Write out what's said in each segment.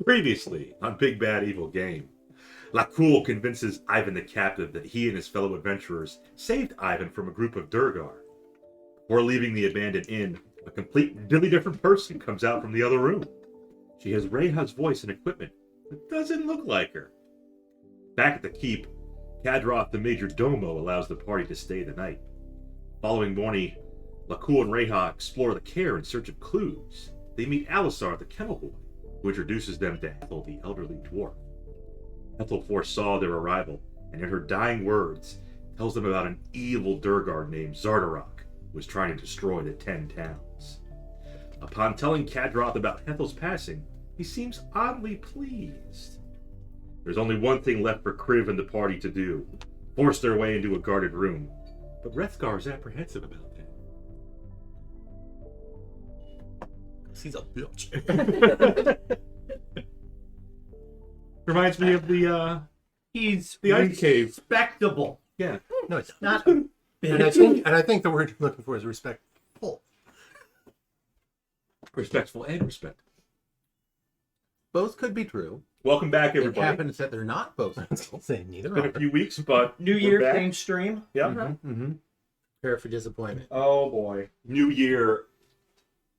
Previously, on Big Bad Evil Game, Lacoul convinces Ivan the captive that he and his fellow adventurers saved Ivan from a group of Duergar. Before leaving the abandoned inn, a completely different person comes out from the other room. She has Reha's voice and equipment, but doesn't look like her. Back at the keep, Kadroth the Major Domo allows the party to stay the night. Following morning, Lacoul and Reha explore the Caer in search of clues. They meet Alisar the Kennel Boy, who introduces them to Hethyl the elderly dwarf. Hethyl foresaw their arrival, and in her dying words, tells them about an evil Duergar named Xardorok, who was trying to destroy the 10 towns. Upon telling Kadroth about Hethyl's passing, he seems oddly pleased. There's only one thing left for Kriv and the party to do: force their way into a guarded room. But Rethgar is apprehensive about that. He's a bitch. Reminds me of the ice cave. Respectable. Yeah. No, it's not. And I think the word you're looking for is respectful. Respectful and respectful. Both could be true. Welcome back, everybody. It happens that they're not both. I'll say neither. It's been a few weeks, but New we're Year, back. same stream. Yeah. Mm-hmm. Prepare for disappointment. Oh boy. New year,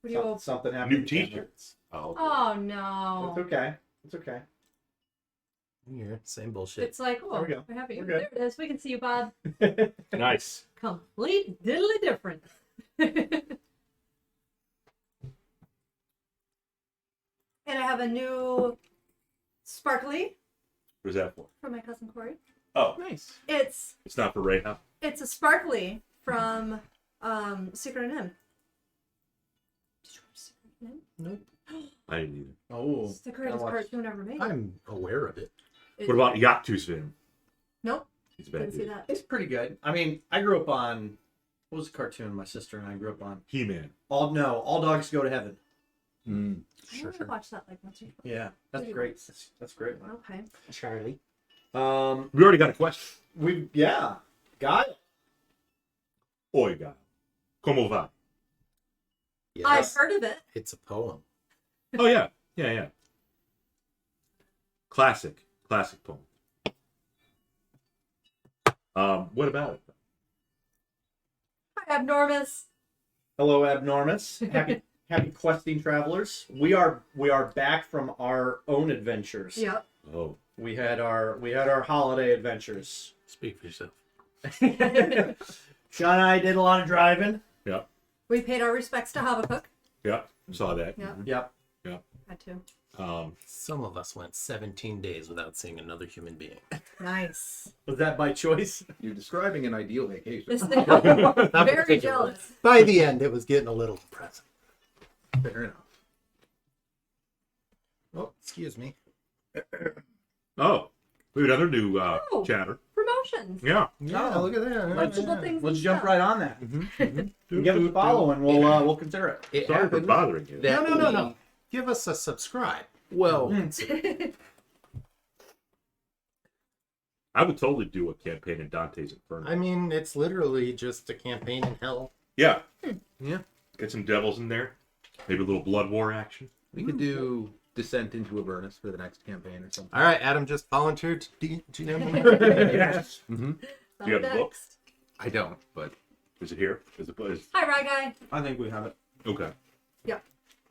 What do you all... Something happened. new t-shirts. Oh no. It's okay. It's okay. Yeah, same bullshit. It's like, oh, There we go. we're happy. We're There good. it is. We can see you, Bob. Nice. Complete diddly different. And I have a new sparkly What's that for? from my cousin Corey. Oh, Nice. It's it's not for Reha. a sparkly from Secret of Nim. Did you watch Secret of Nim? Nope. I didn't either. Oh. It's the greatest cartoon ever made. I'm aware of it. What about Yaktu's film? Nope. He's a bad Didn't see dude. that. It's pretty good. I mean, I grew up on, what was the cartoon my sister and I grew up on? He-Man. All Dogs Go to Heaven. I only Sure. watched that like once or twice. Yeah, that's Pretty great. nice. That's great. Okay. Charlie. We already got a question. Got it. Oi, guy. Como va? Yes. I've heard of it. It's a poem. Oh, yeah. Yeah. Classic poem. What about it? Hi, Abnormus. Hello, Abnormus. Happy questing travelers. We are back from our own adventures. Yep. Oh, We had our holiday adventures. Speak for yourself. Sean and I did a lot of driving. yeah. We paid our respects to Habakkuk. Yeah. Saw that. Yep. Yep. Had to. Some of us went 17 days without seeing another human being. Nice. Was that by choice? You're describing an ideal vacation. This thing. Not Very particularly. jealous. By the end, it was getting a little depressing. Fair enough. Oh, excuse me. Oh, we have another new Oh. chatter. Promotions. Yeah. Yeah, look at that. Multiple things. Let's and jump stuff. right on that. Give us a follow and we'll consider it. It Sorry for happens bothering you. that No. Give us a subscribe. Well, I would totally do a campaign in Dante's Inferno. I mean, it's literally just a campaign in hell. Yeah. yeah, Get some devils in there. Maybe a little blood war action. we could do Descent into Avernus for the next campaign or something. All right, Adam just volunteered to GM. Yes. Mm-hmm. Do you have the book? Next. I don't, but Is it here? Is it? Hi, Rye Guy. I think we have it. Okay. Yep.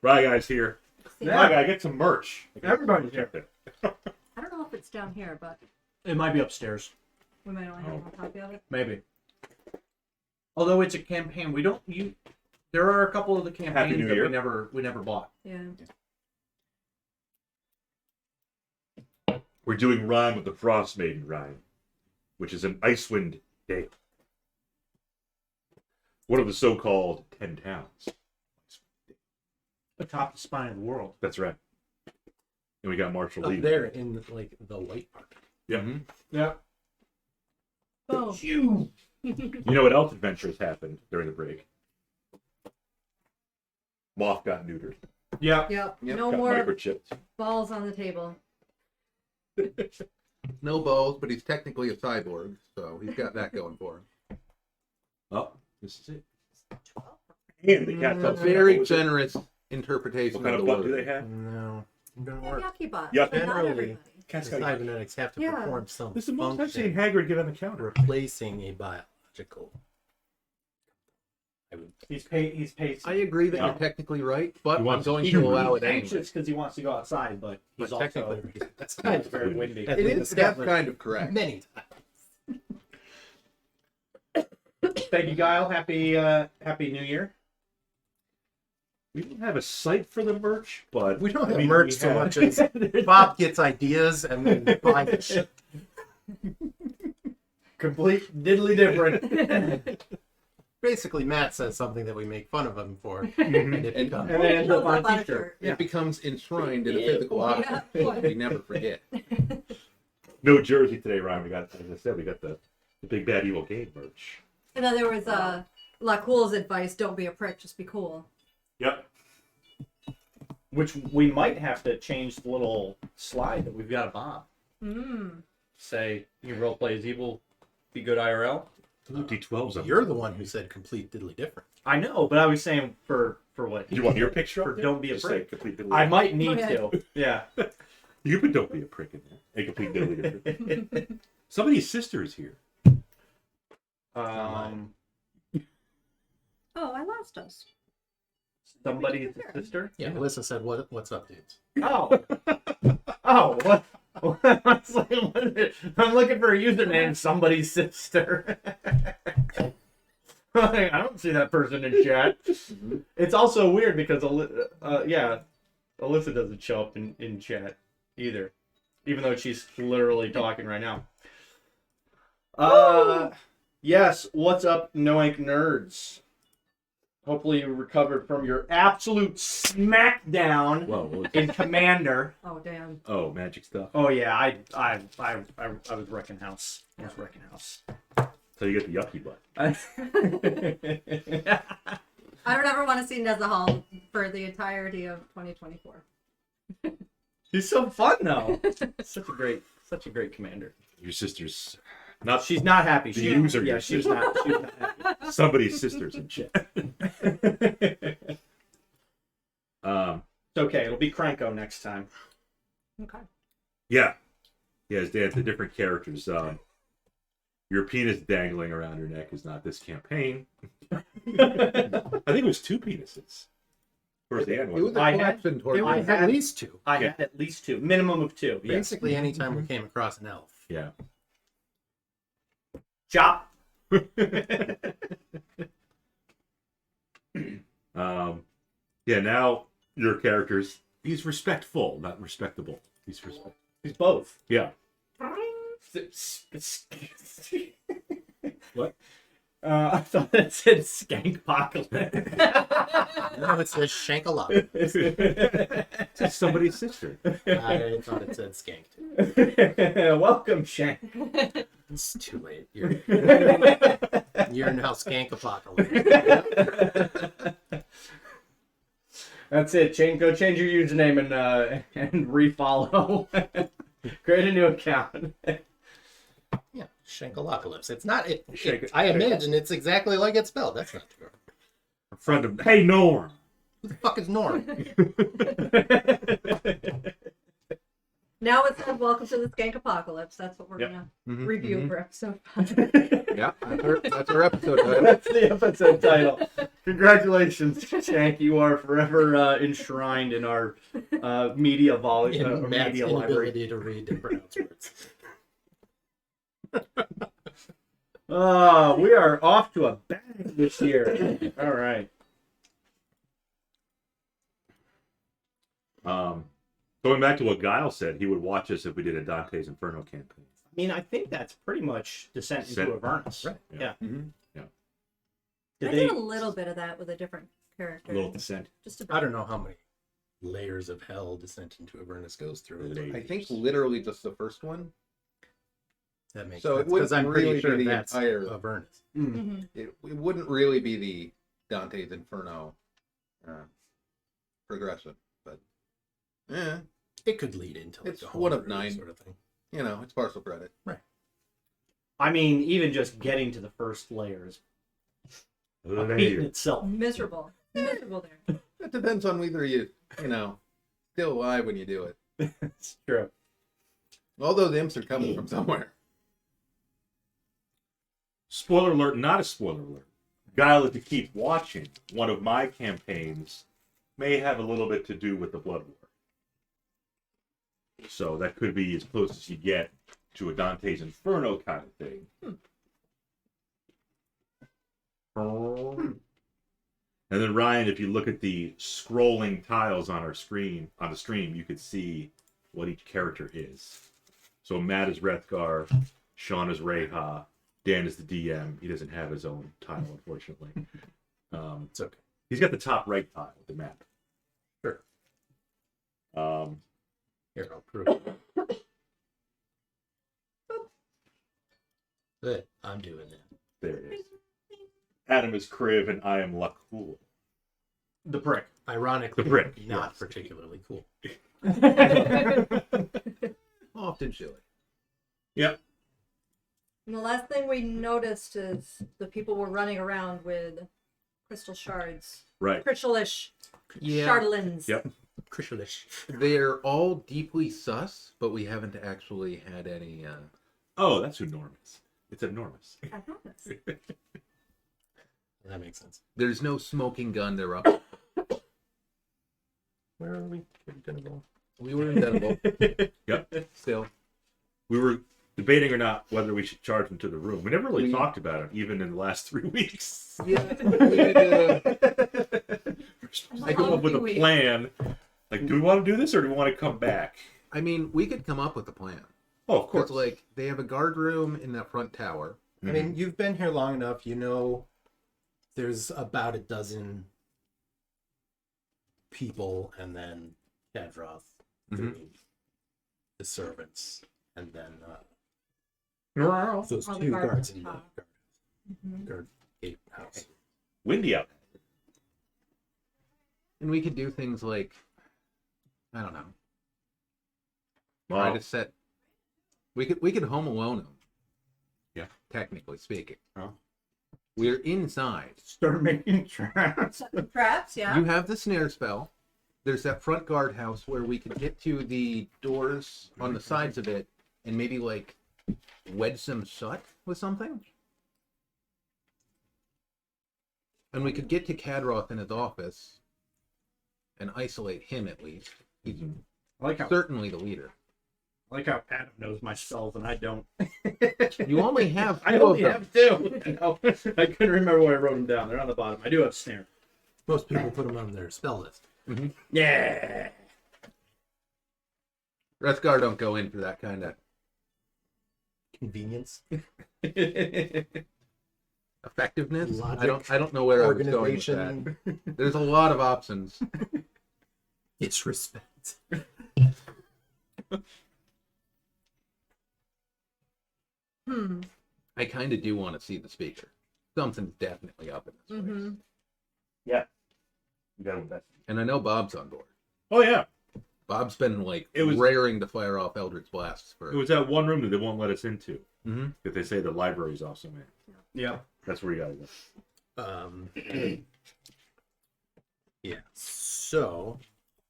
Right, guys, here. See, Yeah. Right, guy, get some merch. Everybody's here. I don't know if it's down here, but It might be upstairs. we might only have one copy of it. Maybe. Although it's a campaign, there are a couple of the campaigns New that Year. we never bought. Yeah. We're doing Rime with the Frostmaiden Rime, which is an Icewind Dale. One of the so-called 10 towns. Atop the spine of the world. That's right. And we got Marshall Up Lee. there in like the white part. Yeah. Mhm. Yeah. Boom. Phew. You know what else adventures happened during the break? Moth got neutered. Yeah. Yep. Yep, No Got more microchipped. balls on the table. no balls, but he's technically a cyborg, so he's got that going for him. Oh, this is it. And the cat's A up. very What was it? generous interpretation What kind of of the butt word. do they have? No. Gonna Yeah, work. yucky bot. Yucky. Not Generally. everybody. The cybernetics have to Yeah. perform some This is the most I've seen function Hagrid get on the counter. replacing a biological. He's pacing. I agree that No. you're technically right, but He I'm wants going to to eat. allow He's it anyway. anxious because he wants to go outside, but he's But also technically, that's it's very windy. At It least is. That's kind of correct. many times. Thank you, Guile. Happy New Year. We don't have a site for the merch, but We don't I have mean, merch we so have- much as Bob gets ideas and then buys shit. Complete diddly different. Basically, Matt says something that we make fun of him for, Mhm. and it And- becomes. And then ends Shows up on up on a a t-shirt. shirt. Yeah. It becomes enshrined in a Yeah. physical object. Yeah. We never forget. No jersey today, Ryan. We got, as I said, we got the big bad evil game merch. In other words, Lacoul's advice: don't be a prick, just be cool. Yep. Which we might have to change the little slide that we've got of Bob. Mm. Say, you role play as evil, be good IRL. Ooh, D12s. You're the one who said complete diddly different. I know, but I was saying for what? You want your picture For up there? don't be a Just say prick. complete diddly. I might need Okay. to. Yeah. You could don't be a prick in there. A complete diddly different. Somebody's sister is here. um, Oh, I lost us. somebody's sister. Yeah, Melissa said, "What's up, dudes?" Oh. Oh, what? I was like, what is it? I'm looking for a username, somebody's sister. I don't see that person in chat. It's also weird because, Alyssa doesn't show up in chat either, even though she's literally talking right now. Yes, what's up, Noink nerds? Hopefully you recovered from your absolute smackdown Whoa. What was in Commander. Oh, damn. Oh, magic stuff. Oh yeah, I was wrecking house. I was wrecking house. So you get the yucky butt. I don't ever want to see Nezahal for the entirety of 2024. He's so fun though. Such a great commander. Your sister's not. She's not happy. The She, user yeah, your she's sister. not. She's not happy. Somebody's sister's in chat. It's okay. It'll be Cranko next time. Okay. Yeah. Yes, Dan, the different characters. Your penis dangling around your neck is not this campaign. I think it was 2 penises. Towards the end, It was wasn't a I had- collection toward It the I was end. had- at least 2. I Yeah. had at least 2, minimum of 2. Yes. Basically, anytime we came across an elf. Yeah. Chop. Yeah, now your characters, he's respectful, not respectable. He's respect. He's both. Yeah. What? I thought it said Skankpocalypse. No, it says Shankalop. It's somebody's sister. I thought it said Skank too. Welcome, Shank. It's too late. You're now Skank Apocalypse. That's it. Go change your username and refollow. Create a new account. Yeah, Shankalocalypse. It's not. Shank- I imagine it's exactly like it's spelled. That's not true. A friend of. Hey, Norm. Who the fuck is Norm? Now it says welcome to the Skank Apocalypse. That's what we're Yep. gonna Mhm, review mhm. for episode 5. Yeah, that's our episode title. That's the episode title. Congratulations, Shank. You are forever enshrined in our media In Matt's media library. inability to read and pronounce words. We are off to a bang this year. All right. Going back to what Guile said, he would watch us if we did a Dante's Inferno campaign. I mean, I think that's pretty much Descent into Avernus. Right. Yeah. Mhm. Did I they? did a little bit of that with a different character. A little descent. Just a I don't know how many layers of hell Descent into Avernus goes through. I think literally just the first one. That makes So it sense because I'm wouldn't pretty really sure be the that's entire- Avernus. Mm. Mm-hmm. It wouldn't really be the Dante's Inferno progression, but It could lead into like It's a whole one of ruse 9. sort of thing. it's partial credit. I mean, even just getting to the first layer is a feat in itself. miserable. Miserable there. It depends on whether you still alive when you do it. It's true. All those imps are coming from somewhere. Spoiler alert, not a spoiler alert. Guile to keep watching. One of my campaigns may have a little bit to do with the Blood War. So that could be as close as you get to a Dante's Inferno kind of thing. And then Ryan, if you look at the scrolling tiles on our screen, on the stream, you could see what each character is. So Matt is Rethgar, Sean is Reha, Dan is the DM. He doesn't have his own tile, unfortunately. It's okay. He's got the top right tile, the map. Sure. Here, I'll prove it. Good. I'm doing that. There it is. Adam is Kriv, and I am Lakul. The prick. Ironically, The brick, not yes. particularly cool. Often chilly. Yep. And the last thing we noticed is the people were running around with crystal shards. Right. Crystalish Yeah. shardlins. Yep. Crucialish. They're all deeply sus, but we haven't actually had any. Oh, that's enormous. It's enormous. I promise. That makes sense. There's no smoking gun. They're up. Where are we? Gonna go? We were indelible. Yep. Still. We were debating or not whether we should charge them to the room. We never really We- talked about it, even in the last 3 weeks. Yeah. we had, I come up with a plan. Like, do we want to do this or do we want to come back? I mean, we could come up with a plan. Oh, of course. Because, like, they have a guard room in that front tower. I mean, you've been here long enough. You know, there's about a dozen people, and then Kadroth doing the servants, and then those All the two guards guards at in the the top. guard gate house. Windy out. And we could do things like, I don't know, try Well, to set. We could Home Alone them. Yeah. Technically speaking. Oh. We're inside. Start making traps. Traps, yeah. You have the snare spell. There's that front guardhouse where we could get to the doors on the sides of it and maybe like wedge them shut with something. And we could get to Kadroth in his office and isolate him at least. He's I like how certainly the leader. Adam knows my spells and I don't. You only have I two only of them. have two. No, I couldn't remember where I wrote them down. They're on the bottom. I do have snare. Most people put them on their spell list. Yeah. Rethgar don't go in for that kind of Convenience, effectiveness. Logic, I don't know where I was going with that. organization, There's a lot of options. disrespect. I kind of do want to see the speaker. Something's definitely up in this place. Mm-hmm. yeah. You got to invest. And I know Bob's on board. Oh, yeah. Bob's been like It was- raring to fire off Eldritch Blasts for. It was that one room that they won't let us into. Mhm. If they say the library's also in. Yeah. That's where you got to go. Yeah. So,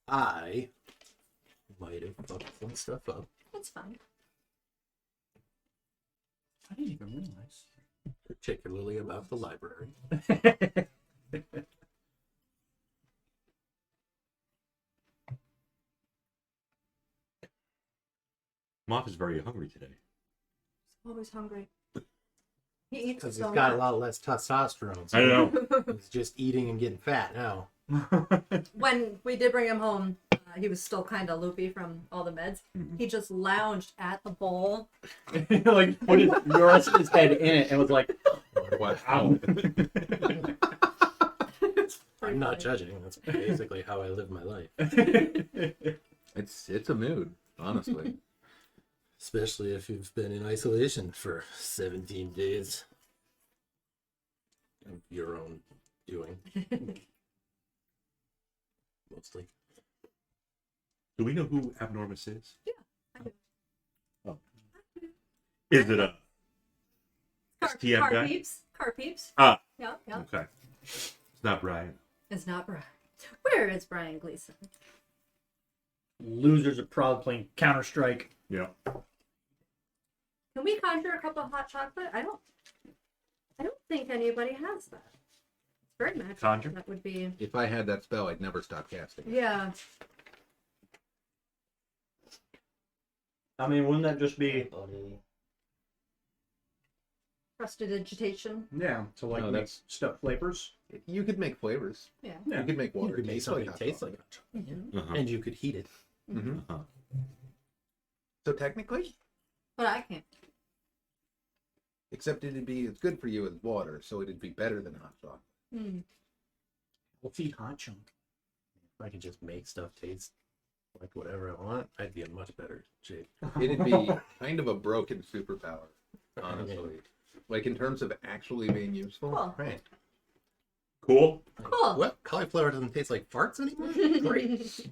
I might have fucked some stuff up, That's fine. I didn't even realize. particularly about the library. Moth is very hungry today. He's always hungry. He eats Because so he's got a much. lot less testosterone. So I know. he's just eating and getting fat now. When we did bring him home, he was still kind of loopy from all the meds. He just lounged at the bowl. Like put his head in it and was like, Wow. "Ow." I'm not judging. That's basically how I live my life. It's a mood, honestly. Especially if you've been in isolation for 17 days of your own doing. Mostly. Do we know who Abnormus is? Yeah, I do. Oh. Is it a STM Car guy? peeps. Car peeps. Ah. Yeah, yeah. Okay. It's not Brian. It's not Brian. Where is Brian Gleason? losers are probably playing Counter-Strike. Yeah. Can we conjure a cup of hot chocolate? I don't think anybody has that. It's very magical. Conjure? That would be. If I had that spell, I'd never stop casting it. Yeah. I mean, wouldn't that just be... Prestidigitation. Yeah, to like No, make that's- stuff flavors. You could make flavors. Yeah. Yeah. You could make You water. could make taste like something hot taste like chocolate. hot chocolate. Mhm. Uh-huh. And you could heat it. Mhm. Uh-huh. So technically, But I can't. except it'd be as good for you as water, so it'd be better than hot chocolate. Hmm. We'll feed hot chunk. If I could just make stuff taste like whatever I want, I'd be in much better shape. It'd be kind of a broken superpower, honestly. Like in terms of actually being useful. Cool. Right. Cool. Cool. What? Cauliflower doesn't taste like farts anymore? Great.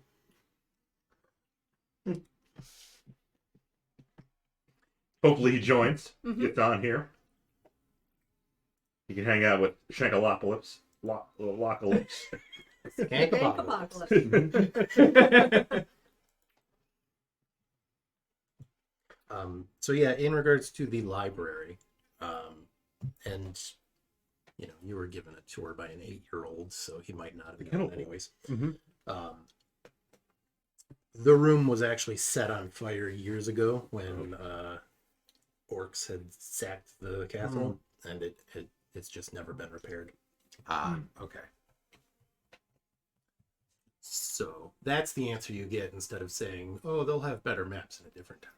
Hopefully he joins. Mhm. Gets on here. He can hang out with Shankalopolis. Lockalypse. Skankapocalypse. Apocalypse. So yeah, in regards to the library, and you know, you were given a tour by an 8-year-old, so he might not have The known kennel anyways. Mhm. The room was actually set on fire years ago when orcs had sacked the castle, and it's just never been repaired. Ah, okay. So that's the answer you get instead of saying, "Oh, they'll have better maps in a different town."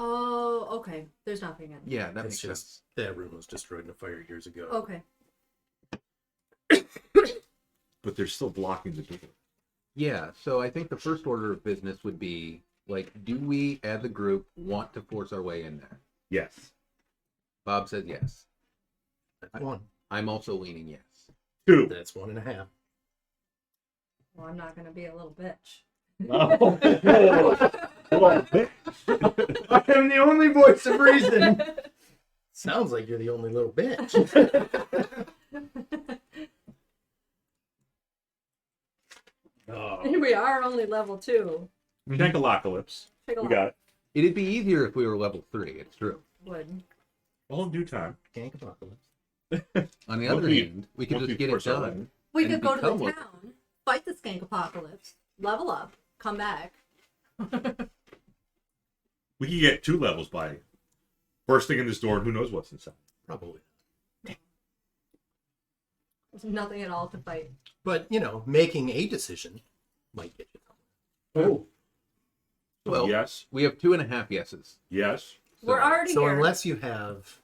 Oh, okay. There's nothing in. Yeah, that It's makes just sense. that room was destroyed in a fire years ago. Okay. But they're still blocking the door. Yeah, so I think the first order of business would be, like, do we, as a group, want to force our way in there? Yes. Bob says yes. That's one. I'm also leaning yes. 2. That's 1.5. Well, I'm not gonna be a little bitch. I am the only voice of reason. Sounds like you're the only little bitch. We are only level 2. Shankalopolis. Take a We look. got it. It'd be easier if we were level 3, it's true. Would. All in due time. Skankapocalypse. On the Once other we- hand, we could once just we get it force our done. way. We And could go to the become level. town, fight the skank apocalypse, level up, come back. We can get 2 levels by bursting in this door and who knows what's inside. Probably. There's nothing at all to fight. But, you know, making a decision might get you somewhere. Oh, So Well- yes. We have 2.5 yeses. Yes. We're already So here. unless you have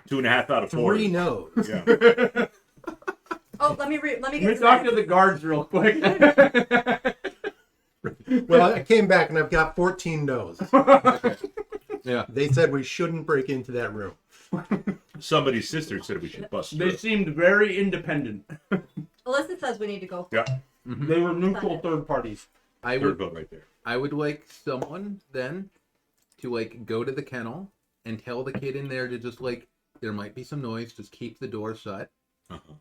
2.5 out of 4. 3 no's, Yeah. Oh, let me get let me this talk right. to the guards real quick. well, I came back and I've got 14 no's. Yeah. They said we shouldn't break into that room. Somebody's sister said we should bust They through. seemed very independent. Alyssa says we need to go. Yeah. They were neutral third parties. I Third would vote right there. I would like someone then to like go to the kennel and tell the kid in there to just like there might be some noise, just keep the door shut Uh-huh.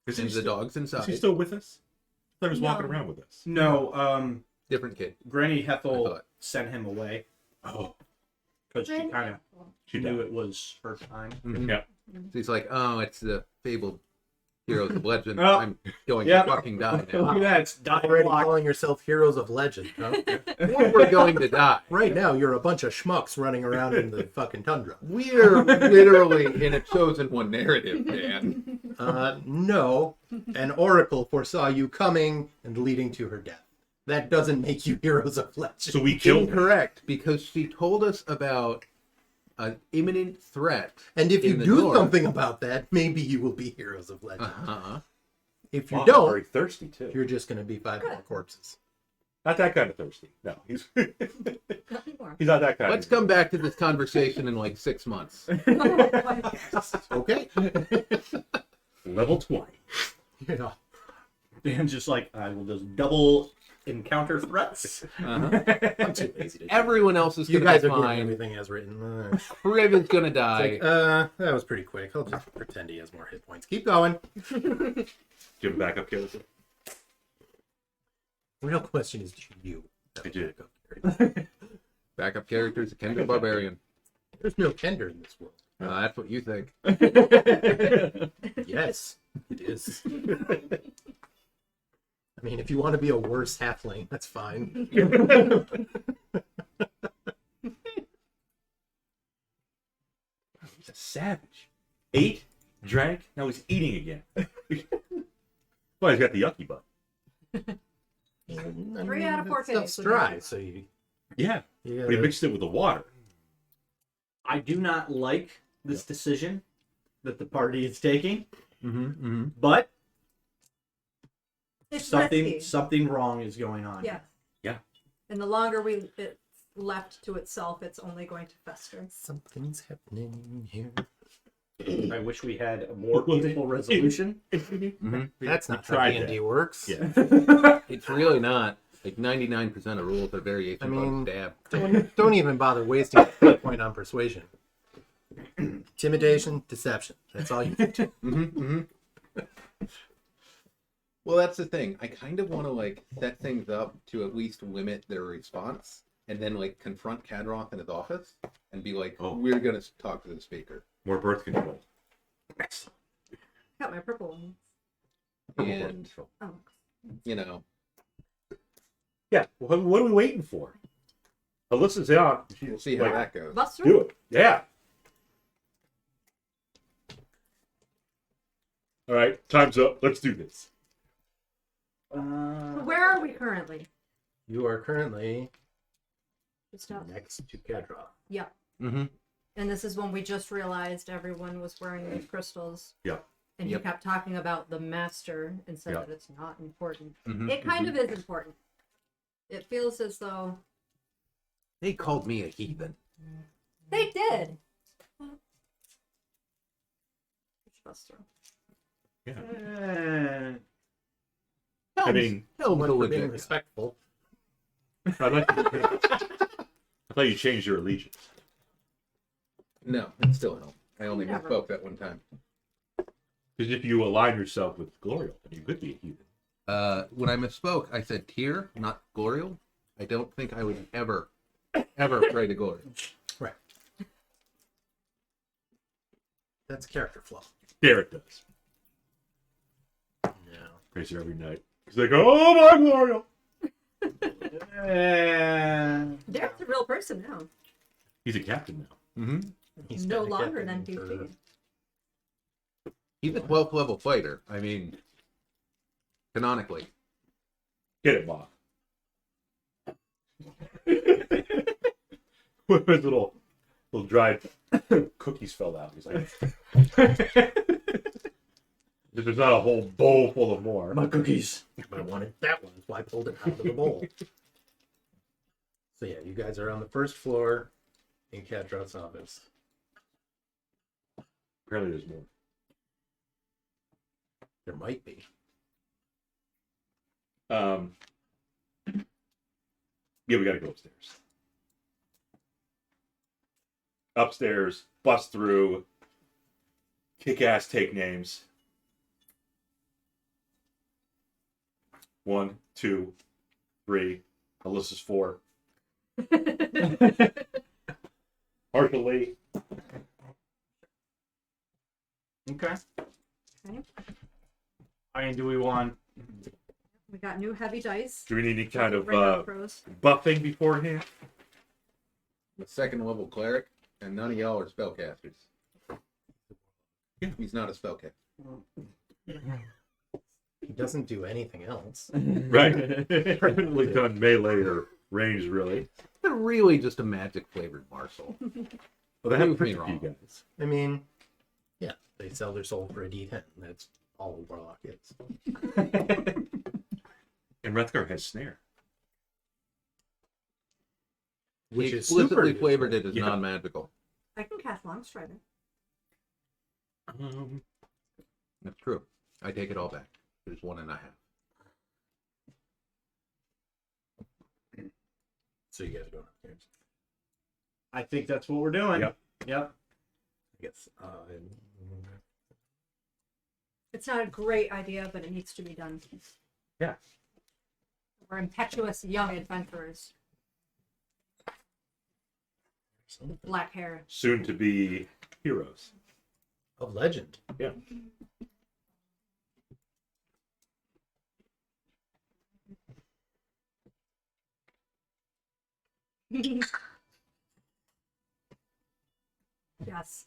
Is and he the still, dog's is inside. he still with us? I thought he was walking No. around with us. No, Different kid. Granny I Hethyl thought. sent him away Oh, because she kind of she knew died. it was her time. Mhm. Yeah. So he's like, oh, it's the fabled heroes of legend. Oh. I'm going Yep. to fucking die now. Look at that, it's Already dialogue. calling yourself heroes of legend, huh? Or we're going to die. Right now, you're a bunch of schmucks running around in the fucking tundra. We're literally in a chosen one narrative, man. No, an oracle foresaw you coming and leading to her death. That doesn't make you heroes of legend. So we killed her. Incorrect, because she told us about an imminent threat. And if you in the do north. something about that, maybe you will be heroes of legend. Uh-huh. If you Wow, don't, very thirsty too. you're just going to be 5 more Good. corpses. Not that kind of thirsty. No, he's Not anymore. he's not that kind. Let's come back to this conversation in like 6 months. Okay. Level 20. Yeah. Dan's just like, I will just double encounter threats. Uh-huh. I'm too lazy to do Everyone else is You going guys to are be doing fine. everything as written. Kriv is going to die. That was pretty quick. I'll just pretend he has more hit points. Keep going. Do you have a backup character? Real question is to you. I did. Backup characters, Kender Barbarian. There's no Kender in this world. That's what you think. Yes, it is. I mean, if you want to be a worse halfling, that's fine. He's a savage. Ate, drank, now he's eating again. Well, he's got the yucky butt. 3 out of 4 Stuff's cases. dry, so you Yeah, yeah. but he mixed it with the water. I do not like this decision that the party is taking, but It's something risky. something wrong is going on. Yeah. Yeah. And the longer it's left to itself, it's only going to fester. Something's happening here. I wish we had a more peaceful resolution. That's not how tried D&D works. Yeah. It's really not. Like 99% of rules are variations I mean- on stab. Don't even bother wasting a point on persuasion. Intimidation, deception. That's all you do. Well, that's the thing. I kind of want to like set things up to at least limit their response, and then like confront Kadroth in his office and be like, Oh. "We're gonna talk to the speaker." More birth control. Excellent. Got my purple one. And Oh. you know, Yeah, what are we waiting for? Alyssa's out. we'll see how Like, that goes. Buster? do it. Yeah. All right, time's up. Let's do this. So where are we currently? You are currently Just out. next to Kadroth. Yeah. Mm-hmm. And this is when we just realized everyone was wearing these crystals. Yeah. And Yep. he kept talking about the master and said Yeah. that it's not important. Mm-hmm. It kind of is important. It feels as though They called me a heathen. they did. Buster. I mean, Hell, Much no for being legit. respectful. I thought you changed your allegiance. No, it's still hell. I only Never. misspoke that one time. Because if you align yourself with Glorial, then you could be a heathen. When I misspoke, I said Tyr, not Glorial. I don't think I would ever pray to Glorial. Right. That's character flaw. Derek does. No. Prays her every night. He's like, oh my Glorial. Derek's a real person now. He's a captain now. Mm-hmm. He's No kinda longer kept than him for- PP. He's a 12th level fighter. I mean, canonically. Get it, Bob. His little dried cookies fell out. He's like, there's not a whole bowl full of more. My cookies. But I wanted that one, so I pulled it out of the bowl. So yeah, you guys are on the first floor in Kadroth's office. Apparently there's more. There might be. Yeah, we gotta go upstairs. Upstairs, bust through, kick ass, take names. 1, 2, 3. Alyssa's 4. Partially. Okay. Okay. I mean, do we want? We got new heavy dice. Do we need any kind of Bring out pros. buffing beforehand? I'm a second level cleric, and none of y'all are spellcasters. Yeah. He's not a spellcaster. He doesn't do anything else. Right. Probably done melee or range, really. They're really just a magic flavored Marshall. Well, they have Prove me pretty wrong. few guys. I mean, yeah, they sell their soul for a D10. That's all a warlock is. And Rethgar has snare. Which He is super explicitly useful. flavored it as Yeah. non-magical. I can cast Longstrider. That's true. I take it all back. There's 1.5. So you guys are going upstairs. I think that's what we're doing. Yep. Yep. I guess. It's not a great idea, but it needs to be done. Yeah. We're impetuous young adventurers. Some Black hair. Soon to be heroes. of legend. Yeah. Yes.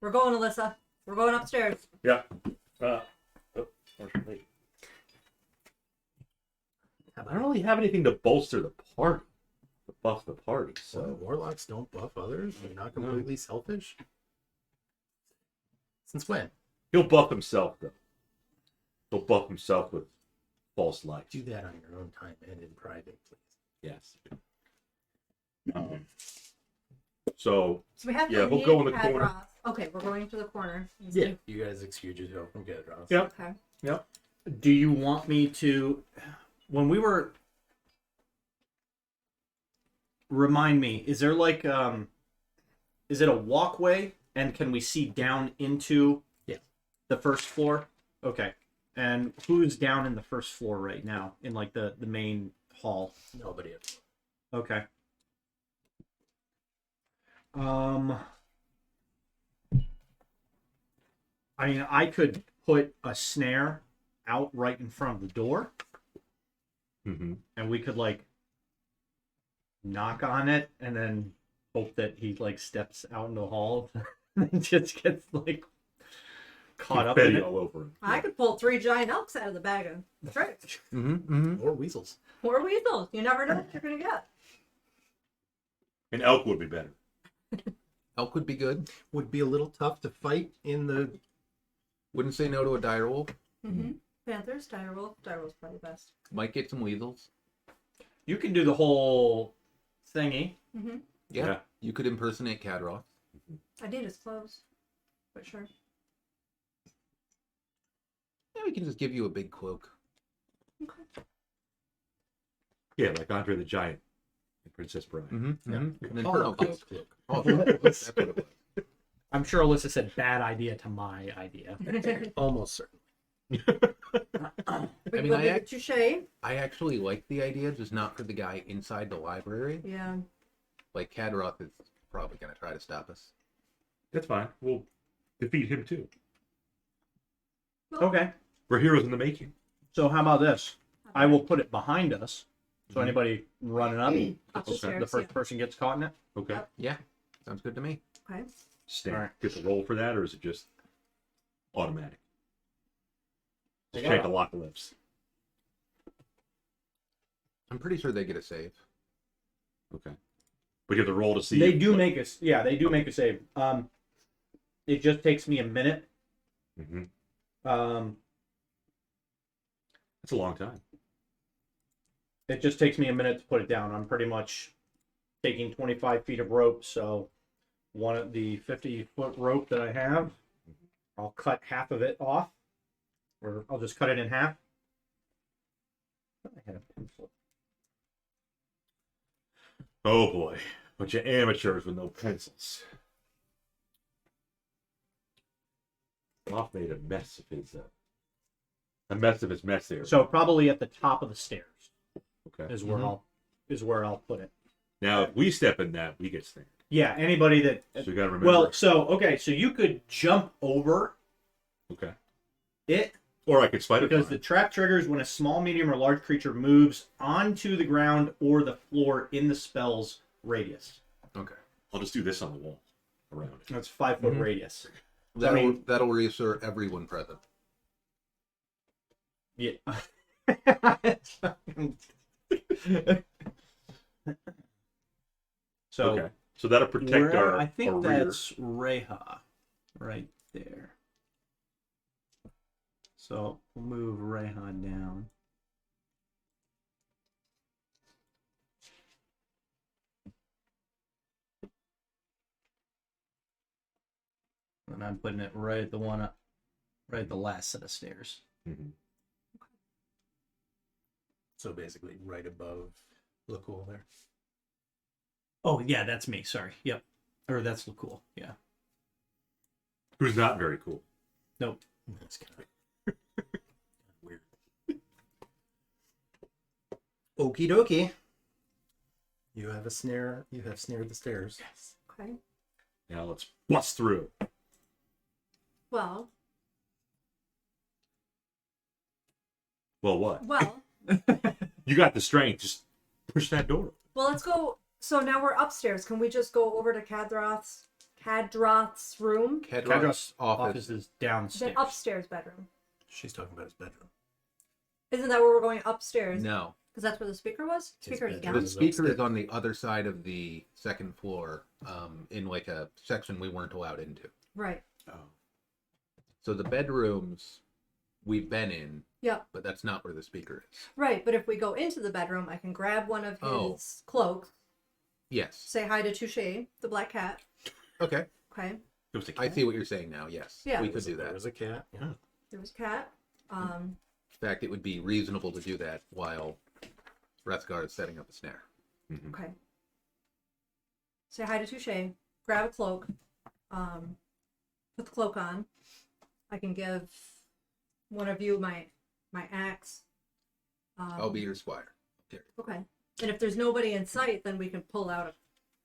We're going, Alyssa. We're going upstairs. Yeah. Where's your lady? I don't really have anything to bolster the party, to buff the party. So So warlocks don't buff others. They're not completely selfish. Since when? he'll buff himself though. He'll buff himself with false light. Do that on your own time and in private, please. Yes. So So we have Yeah, to we'll meet go in the Kadroth. corner. Okay, we're going to the corner. Yeah. You guys excuse yourself from Kadroth. Yep. Okay. Yep. Do you want me to, when we were, remind me, is there like, is it a walkway and can we see down into the first floor? Okay. And who's down in the first floor right now in like the main hall? Nobody else. Okay. I mean, I could put a snare out right in front of the door, mhm. and we could like knock on it, and then hope that he like steps out in the hall and just gets like caught up in Confetti it. all over him. I could pull 3 giant elks out of the bag of tricks. Or weasels. Or weasels. You never know what you're going to get. An elk would be better. Elk would be good. Would be a little tough to fight in the. Wouldn't say no to a direwolf. Mm-hmm. Panthers, direwolf. Direwolf's probably best. Might get some weasels. You can do the whole thingy. Mm-hmm. Yeah. Yeah. You could impersonate Kadroth. I need his clothes. But sure. Yeah, we can just give you a big cloak. Yeah, like Andre the Giant and Princess Bride. Mm-hmm. Yeah. And then Oh, Pearl okay. gets cloak. Oh, that's what it was. I'm sure Alyssa said bad idea to my idea. Almost certain. I mean, Touche. I actually like the idea, just not for the guy inside the library. Yeah. Like, Kadroth is probably going to try to stop us. That's fine. We'll defeat him too. Okay. We're heroes in the making. So how about this? I will put it behind us, so Mhm. anybody running up, Up the Okay. stairs, the first person gets caught in it. Okay. Yeah, sounds good to me. Okay. Stand. Alright. Get the roll for that, or is it just automatic? Just Yeah. check the lock lips. I'm pretty sure they get a save. Okay. But you have to roll to see. They if- do make us. Yeah, they do make a save. It just takes me a minute. Mhm. It That's a long time. just takes me a minute to put it down. I'm pretty much taking 25 feet of rope, so one of the 50-foot rope that I have, I'll cut half of it off, or I'll just cut it in half. I had a pencil. Oh boy. Bunch of amateurs with no pencils. Roth made a mess of his mess there. So probably at the top of the stairs Okay. is where I'll put it. Now if we step in that, we get snared. Yeah, anybody that. So you gotta remember. Well, so okay, so you could jump over Okay. it Or I could spider because climb. the trap triggers when a small, medium, or large creature moves onto the ground or the floor in the spell's radius. Okay. I'll just do this on the wall around it. That's 5-foot Mhm. radius. That'll reassure everyone present. Yeah. So Okay. So that'll protect our I think our rear. that's Reha right there. So we'll move Reha down. And I'm putting it right at the one up, right at the last set of stairs. Mhm. So basically, right above Lacool there. Oh yeah, that's me. Sorry. Yep. Or that's cool. Yeah. Who's not very cool. Nope. That's kind of weird. Okie dokie. You have a snare. You have snared the stairs. Yes. Okay. Now let's bust through. Well, Well, what? well, You got the strength. Just push that door. well. Let's go. So now we're upstairs. Can we just go over to Kadroth's room? Kadroth's office. Office is downstairs. The upstairs bedroom. She's talking about his bedroom. Isn't that where we're going upstairs? No. Because that's where the speaker was? Speaker is bedroom. down. The speaker is on the other side of the second floor, in like a section we weren't allowed into. Right. Oh. So the bedrooms we've been in, Yep. but that's not where the speaker is. Right. But if we go into the bedroom, I can grab one of his Oh. cloaks, Yes. say hi to Touche, the black cat. Okay. Okay. It was a I cat. see what you're saying now. Yes. Yeah. We could do There that. was a cat. Yeah. There was cat. In fact, it would be reasonable to do that while Rethgar is setting up a snare. Mhm. Okay. Say hi to Touche. Grab a cloak. Put the cloak on. I can give one of you my axe. I'll be your squire. Okay. And if there's nobody in sight, then we can pull out a.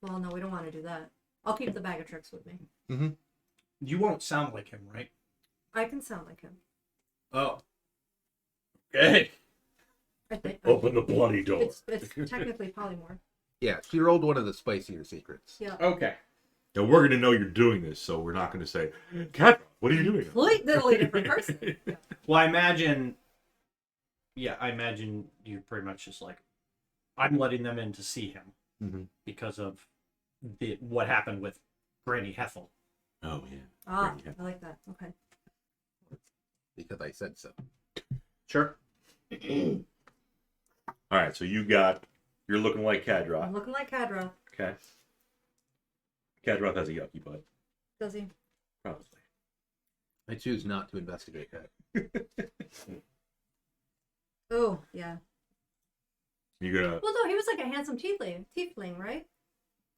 Well, no, we don't want to do that. I'll keep the bag of tricks with me. Mm-hmm. You won't sound like him, right? I can sound like him. Oh. Okay. I think. Open the bloody door. It's technically polymorph. Yeah, she rolled one of the spicier secrets. Yeah. Okay. Now we're going to know you're doing this, so we're not going to say, Cat, what are you doing? Completely different person. Yeah. Well, I imagine you're pretty much just like, I'm letting them in to see him Mm-hmm. because of what happened with Granny Hethyl. Oh, yeah. Ah, Yeah. I like that. Okay. Because I said so. Sure. All right, so you're looking like Kadroth. I'm looking like Kadroth. Okay. Kadroth has a yucky butt. Does he? Probably. I choose not to investigate that. Oh, yeah. You're gonna. Well, no, he was like a handsome tiefling, right?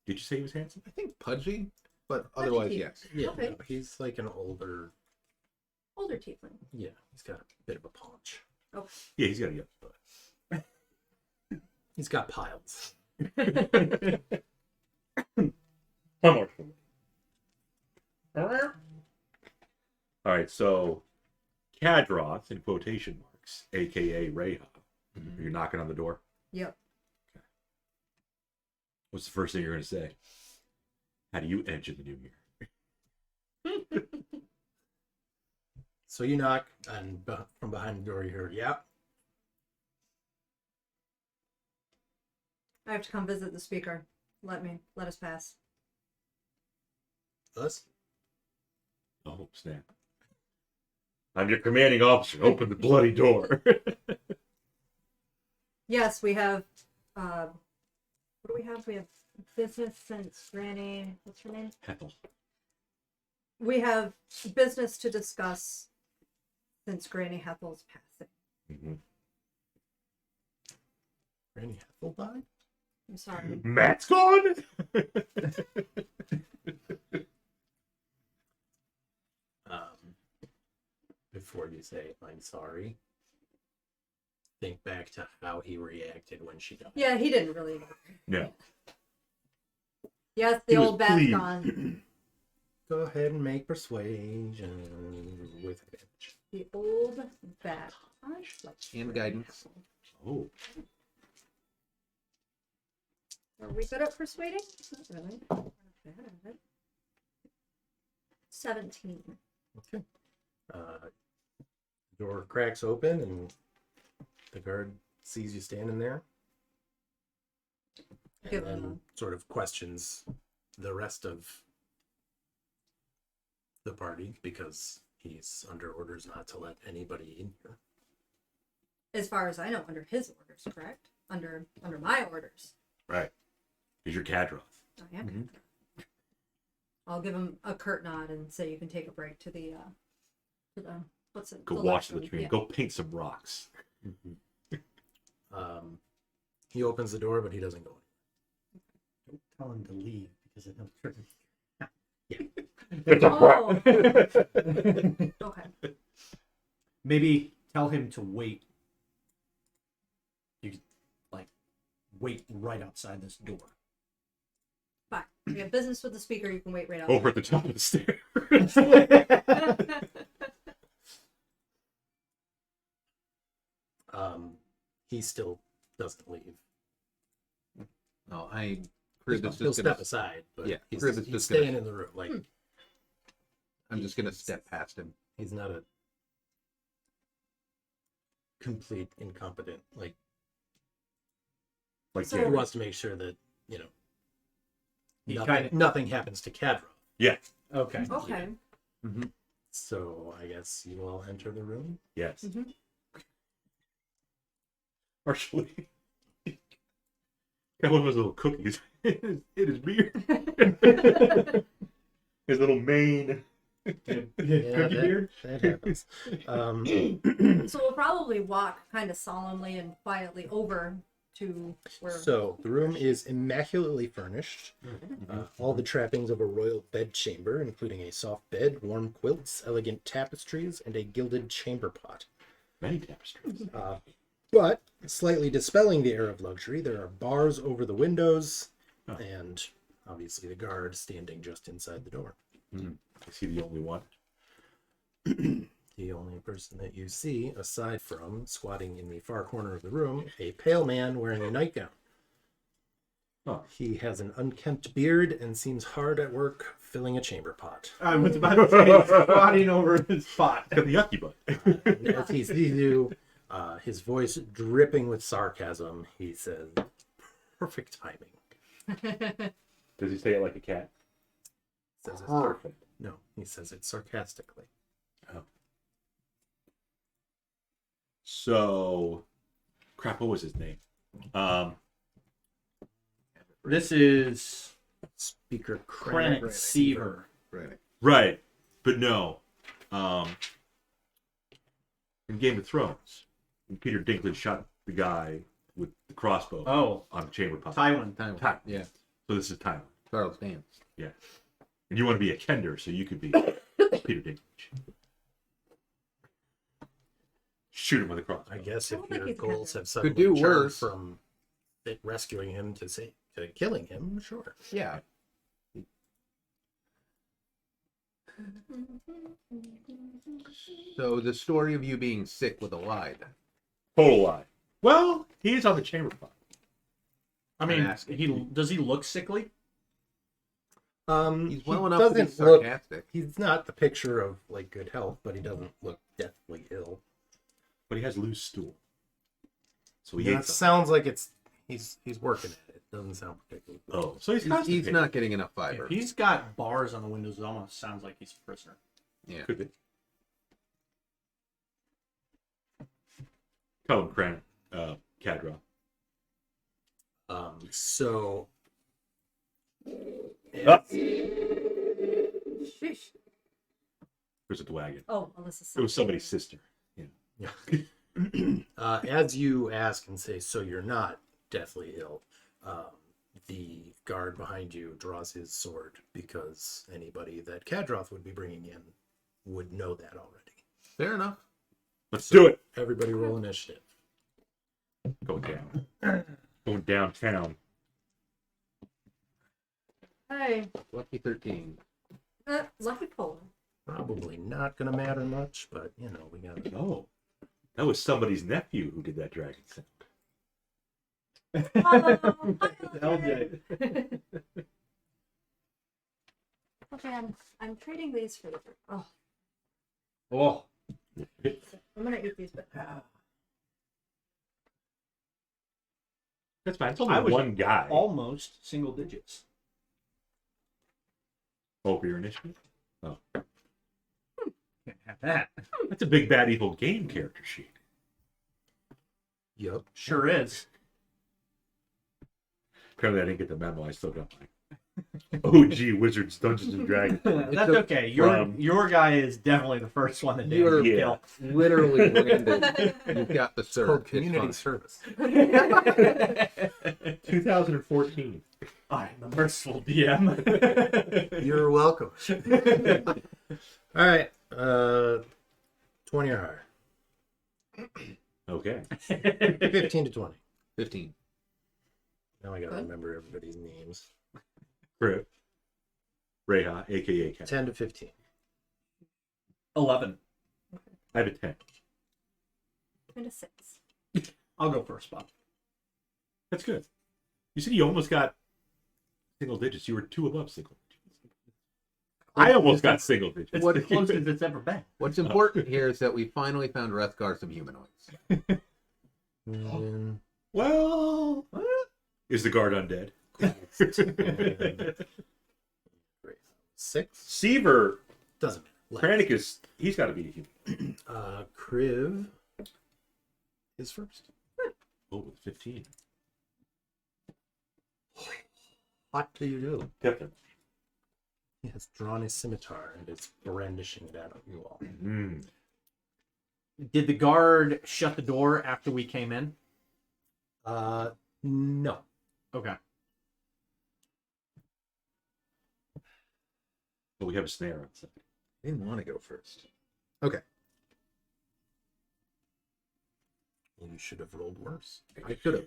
Did you say he was handsome? I think pudgy, but Pudgy otherwise, teeth. yes. Yeah. Okay. No, he's like an older. Older tiefling. Yeah. He's got a bit of a paunch. Yeah, he's got a yucky butt. He's got piles. How much? All right, so Kadroth, in quotation marks, a.k.a. Reha. You're knocking on the door. Yep. What's the first thing you're going to say? How do you enter the new year? So you knock, and from behind the door you hear, "Yeah." I have to come visit the speaker. Let us pass. Us? Oh, snap. I'm your commanding officer. Open the bloody door. Yes, we have. What do we have? We have business since Granny. What's her name? Hethyl. We have business to discuss since Granny Hethyl's passing. Mm-hmm. Granny Hethyl died? I'm sorry. Matt's gone? Before you say "I'm sorry," think back to how he reacted when she died. Yeah, he didn't really. No. Yes, the He was old bat's pleased. gone. Go ahead and make persuasion with advantage. The old bat. And guidance. Oh. Are we good at persuading? Not really. We're not bad at it. 17. Okay. Door cracks open and the guard sees you standing there. And Give then him sort of questions the rest of the party because he's under orders not to let anybody in here. As far as I know, under his orders, correct? Under my orders. Right. Because you're Kadroth. I am. Mhm. I'll give him a curt nod and say you can take a break to the what's it? Go the watch the lunchroom. tree. Yeah. Go paint some rocks. He opens the door, but he doesn't go in. Don't tell him to leave because it will trigger. Oh. Okay. Maybe tell him to wait. You could, like, wait right outside this door. Fine. You have business with the speaker. You can wait right out. Over at the top of the stairs. He still doesn't leave. No, I heard this He'll is gonna. step aside, but Yeah, he's, heard this he's is gonna- staying in the room. Like I'm just gonna step past him. he's not a complete incompetent. Like Like, So- he yeah. wants to make sure that He nothing, nothing happens to Kadroth. Yeah. Okay. Okay. So I guess you all enter the room. Yes. Mhm. Partially. Got one of those little cookies in his beard. His little mane. Cookie that, beard? that happens. So we'll probably walk kind of solemnly and quietly over to where. So the room is immaculately furnished. All the trappings of a royal bedchamber, including a soft bed, warm quilts, elegant tapestries, and a gilded chamber pot. Many tapestries. But slightly dispelling the air of luxury, there are bars over the windows, Oh. and obviously the guard standing just inside the door. Is he the only one? The only person that you see, aside from squatting in the far corner of the room, a pale man wearing a nightgown. Oh. He has an unkempt beard and seems hard at work filling a chamber pot. I was about to say, squatting over his spot. Got the yucky butt. And as he sees you, his voice dripping with sarcasm, he says, "Perfect timing." Does he say it like a cat? Says it Perfect. No, he says it sarcastically. So, crap, what was his name? This is Speaker Krennic Seaver. Right. Right, but no. In Game of Thrones, when Peter Dinklage shot the guy with the crossbow Oh, on the chamber pot. Tywin. Ty- Yeah. So this is Tyler. Charles Dance. Yeah. And you want to be a Kender, so you could be Peter Dinklage. Shoot him with a crossbow. I guess I if don't think your he's goals Kevin. have suddenly do turned worse. from it rescuing him to killing him, sure. Yeah. So the story of you being sick was a lie then. Total lie. Well, he is on the chamber pot. I mean, asking. does he look sickly? He's well he enough to be doesn't look. sarcastic. He's not the picture of like good health, but he doesn't look deathly ill. But he has loose stool. So he That ate something. sounds like he's working at it. Doesn't sound particularly good. Oh, so he's He's constipated. not getting enough fiber. If he's got bars on the windows, it almost sounds like he's a prisoner. Yeah. Could be. Tell him, Kadroth. So Sheesh. There's a dwagon. Oh, Alyssa's. It was somebody's sister. as you ask and say, so you're not deathly ill, the guard behind you draws his sword because anybody that Kadroth would be bringing in would know that already. Fair enough. Let's do it. Everybody roll initiative. Going down. Going downtown. Hey, Lucky 13. lucky pull. Probably not going to matter much, but you know, we got to Oh, that was somebody's nephew who did that dragon sound. Oh, LJ. okay, I'm trading these for the. Oh, Oh, I'm gonna eat these, but That's fine. It's I only was one guy. almost single digits. Over your initiative. Can't have that. That's a big bad evil game character sheet. Yep. Sure is. Apparently, I didn't get the memo. I still got my OG Wizards Dungeons and Dragons. That's okay. From- Your guy is definitely the first one that You are did yeah. kill. literally landed. You've got the It's surge. called It's community fine. service. 2014. I'm the merciful DM. You're welcome. All right. 20 or higher. Okay. 15 to 20. 15. Now I gotta Good. remember everybody's names. Crib. Reha, aka Cat. 10 to 15. 11. I have a 10. And a 6. I'll go first, Bob. That's good. You said you almost got single digits. You were 2 above single digits. I almost got single digits. It's the closest it's ever been. What's important here is that we finally found Rethgar some humanoids. And Well, is the guard undead? 6. Seaver, Doesn't matter. Kranicus, he's got to be a human. Kriv is first. Oh, with 15. What do you do? Captain. He has drawn his scimitar and is brandishing it at you all. Mm. Did the guard shut the door after we came in? No. Okay. But we have a snare outside. I didn't want to go first. Okay. You should have rolled worse. I should have.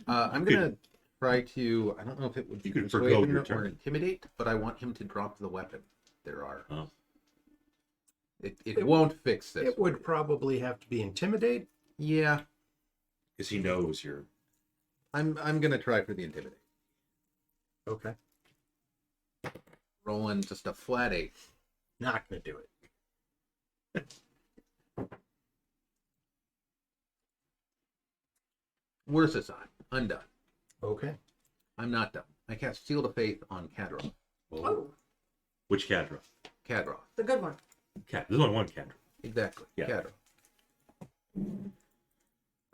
I'm You going to try to, I don't know if it would be You could persuade forgo him your or turn. intimidate, but I want him to drop the weapon. There are. Oh. It won't fix this. It would probably have to be intimidate. Yeah. Because he knows you're. I'm going to try for the intimidate. Okay. Rolling just a flat 8. Not gonna do it. Worse aside. Undone. Okay. I'm not done. I cast Seal of Faith on Kadroth. Oh, Which Kadroth? Kadroth. the good one. Cat. There's only one Kadroth. Exactly. Yeah. Kadroth.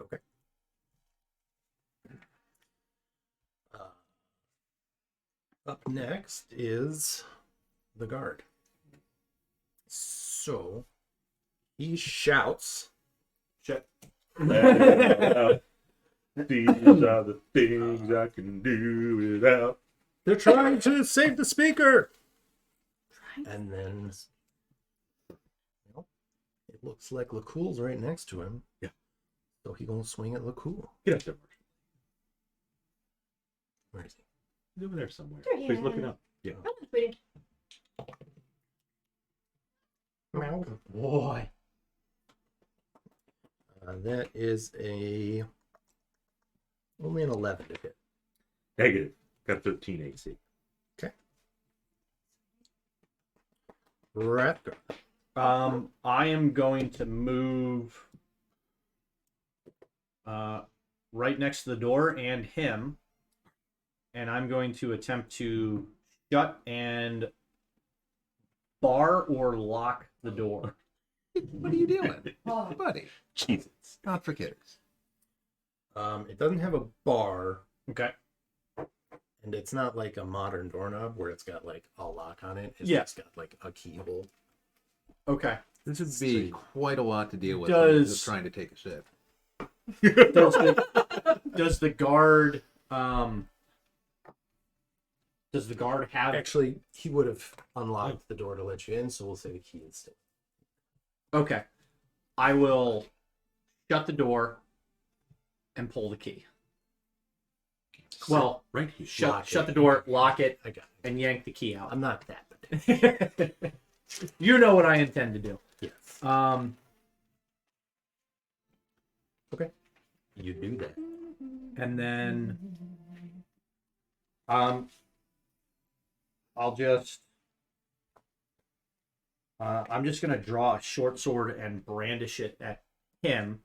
Okay. Up next is the guard. So he shouts. Shut. These are the things I can do without. They're trying to save the speaker. And then well, it looks like LaCool's right next to him. Yeah. So he gonna swing at LaCool. Get up there, Marshall. Where is he? He's over there somewhere. There he He's looking is. up. Yeah. Come on, sweetie. Meow. Boy. That is only an 11 to hit. Negative. Got 13 AC. Ratgar. I am going to move right next to the door and him, and I'm going to attempt to shut and bar or lock the door. What are you doing? Oh. Buddy. Jesus. Not for kidders. It doesn't have a bar, Okay. and it's not like a modern doorknob where it's got like a lock on it. It's Yeah. just got like a keyhole. Okay. This would be quite a lot to deal with. Does- when you're just trying to take a sip. Does the guard have Actually, he would have unlocked the door to let you in, so we'll say the key is still. Okay. I will shut the door and pull the key. Well, Right here. shut the door, lock it, I got it. and yank the key out. I'm not that bad. You know what I intend to do. Yes. Okay. You do that. And then I'll just I'm just gonna draw a short sword and brandish it at him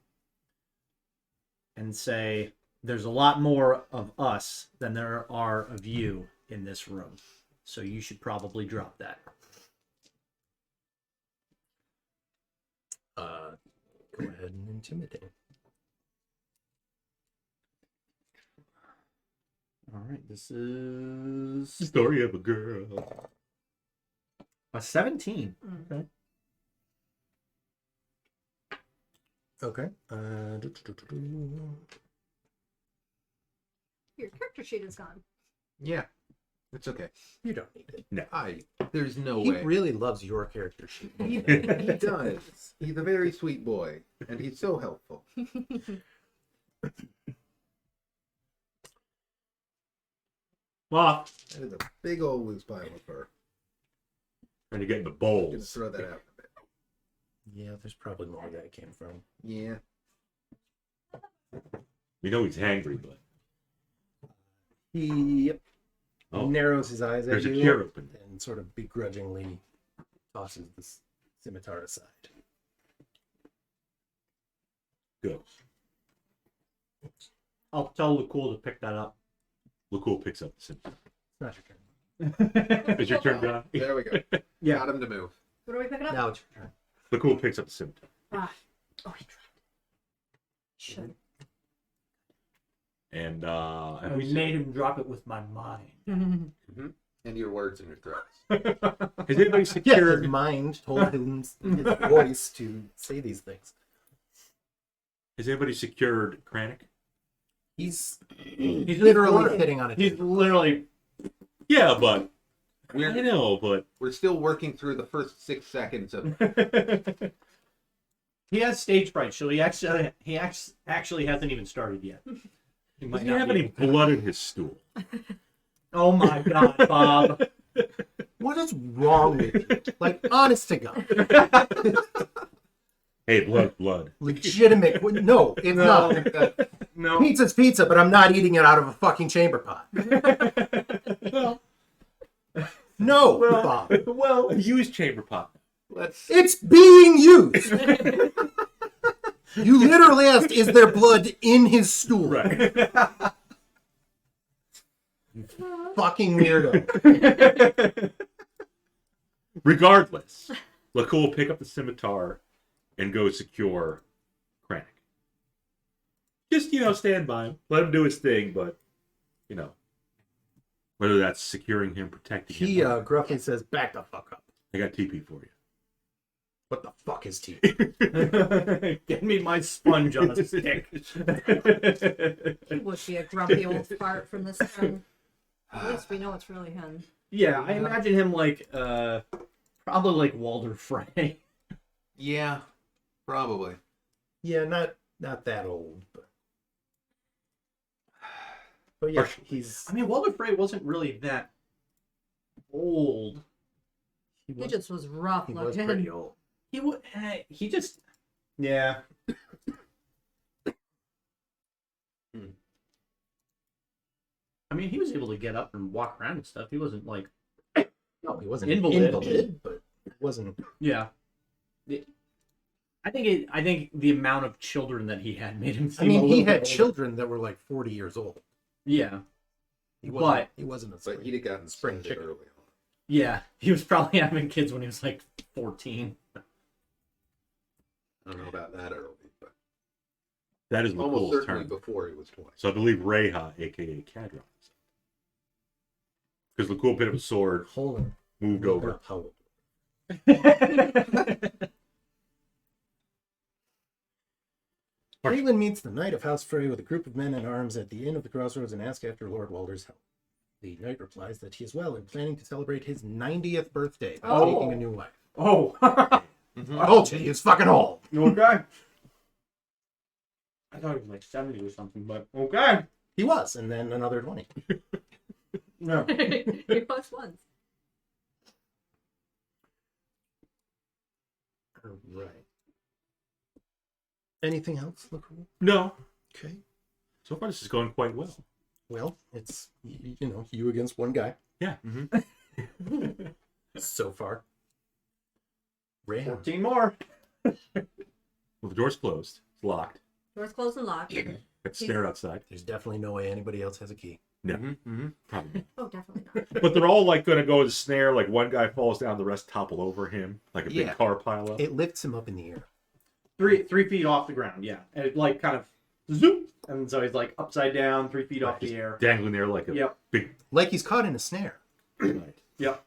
and say there's a lot more of us than there are of you in this room. So you should probably drop that. Go ahead and intimidate. All right, this is Story of a girl. a 17. Mm. Okay. Your character sheet is gone. Yeah. It's okay. You don't need it. There's no He way. really loves your character sheet. He does. He's a very sweet boy, and he's so helpful. Well, That is a big old loose pile of fur. Trying to get in the I'm gonna bowls. throw that out a bit. Yeah, there's probably more where that came from. Yeah. We know he's hangry, but He Oh. narrows his eyes at there's a you chair open. and sort of begrudgingly tosses the scimitar aside. Good. I'll tell Lucool to pick that up. Lucool picks up the scimitar. It's not your turn. Is your turn done? There we go. Yeah. Got him to move. What are we picking up? Now it's your turn. Lucool picks up the scimitar. Ah. Oh, he dropped it. Should. And I have we made him drop it with my mind. And your words and your threats. has anybody Yeah, secured his mind told him his voice to say these things. has anybody secured Kranich? He's He's literally sitting on a He's table. literally. Yeah, but I We're, know, but we're still working through the first 6 seconds of. He has stage fright, so he actually hasn't even started yet. He might does he not have be any able to. blood in his stool? Oh my god, Bob! What is wrong with you? Like, honest to God. Hey, blood. Legitimate. No, it's not. No. Pizza's pizza, but I'm not eating it out of a fucking chamber pot. No, Bob. Well, use chamber pot. Let's. It's being used. You literally asked, is there blood in his stool? Right. Fucking weirdo. Regardless, Lucool will pick up the scimitar and go secure Kranich. Just, stand by him. Let him do his thing, but, whether that's securing him, protecting He him. gruffly says, back the fuck up. I got TP for you. What the fuck is tea? Get me my sponge on a stick. He would be a grumpy old fart from this town. At least we know it's really him. Yeah, I imagine him like probably like Walder Frey. Yeah, probably. Yeah, not that old, but yeah, he's I mean, Walder Frey wasn't really that old. he He was, just was rough he was looking. pretty old. He just yeah. I mean, he was able to get up and walk around and stuff. He wasn't like No, he wasn't Invalid. but it wasn't. yeah. I think the amount of children that he had made him I seem. mean, a he little had bit older. children that were like 40 years old. Yeah, He But- wasn't a But he'd have gotten Spring spring chicken. early on. yeah. He was probably having kids when he was like 14. I don't know about that early, but That is almost Lucool's certainly turn. before he was 20. So I believe Reha, a.k.a. Kadroth. Because Lucool picked up a sword, Hold on. moved over. How old? Caitlin meets the Knight of House Frey with a group of men in arms at the Inn of the Crossroads and asks after Lord Walder's health. The knight replies that he is well and planning to celebrate his 90th birthday by Oh. taking a new wife. Oh, I told you, he was fucking old. okay. I thought he was like 70 or something, but okay. He was, and then another 20. No. He was once. All right. Anything else, LaCroix? No. Okay. So far, this is going quite well. Well, it's, you against one guy Yeah. so far. Ray, 14 more. Well, the door's closed. It's locked. Door's closed and locked. Got the snare outside. there's definitely no way anybody else has a key. No, Mm-hmm. probably Oh, definitely not. not. But they're all like going to go to the snare. Like one guy falls down, the rest topple over him, like a big Yeah. car pile up. It lifts him up in the air. 3 feet off the ground, yeah. And it like kind of zoop. And so he's like upside down, 3 feet off the air. Dangling there like a Yep. big. Like he's caught in a snare. Right. Yep.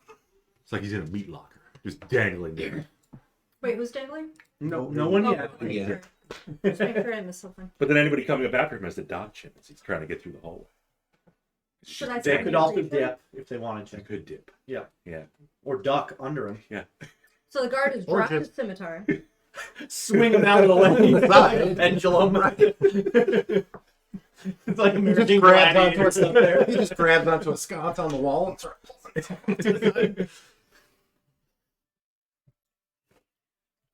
It's like he's in a meat locker, just dangling there. Wait, who's dangling? No one Oh, yet. make Yeah. sure. Just make sure I missed something. But then anybody coming up after him has to dodge him as he's trying to get through the hallway. Should I They try could to also reach him? dip if they wanted I to. could dip. Yeah. Yeah. Or duck under him. Yeah. So the guard has Or dropped just- his scimitar. Swing him out of the way. Right. Pendulum. Right. It's like He American just grabs onto Gladiators a, up there. he just grabs onto a sconce on the wall and starts pulling it to the side.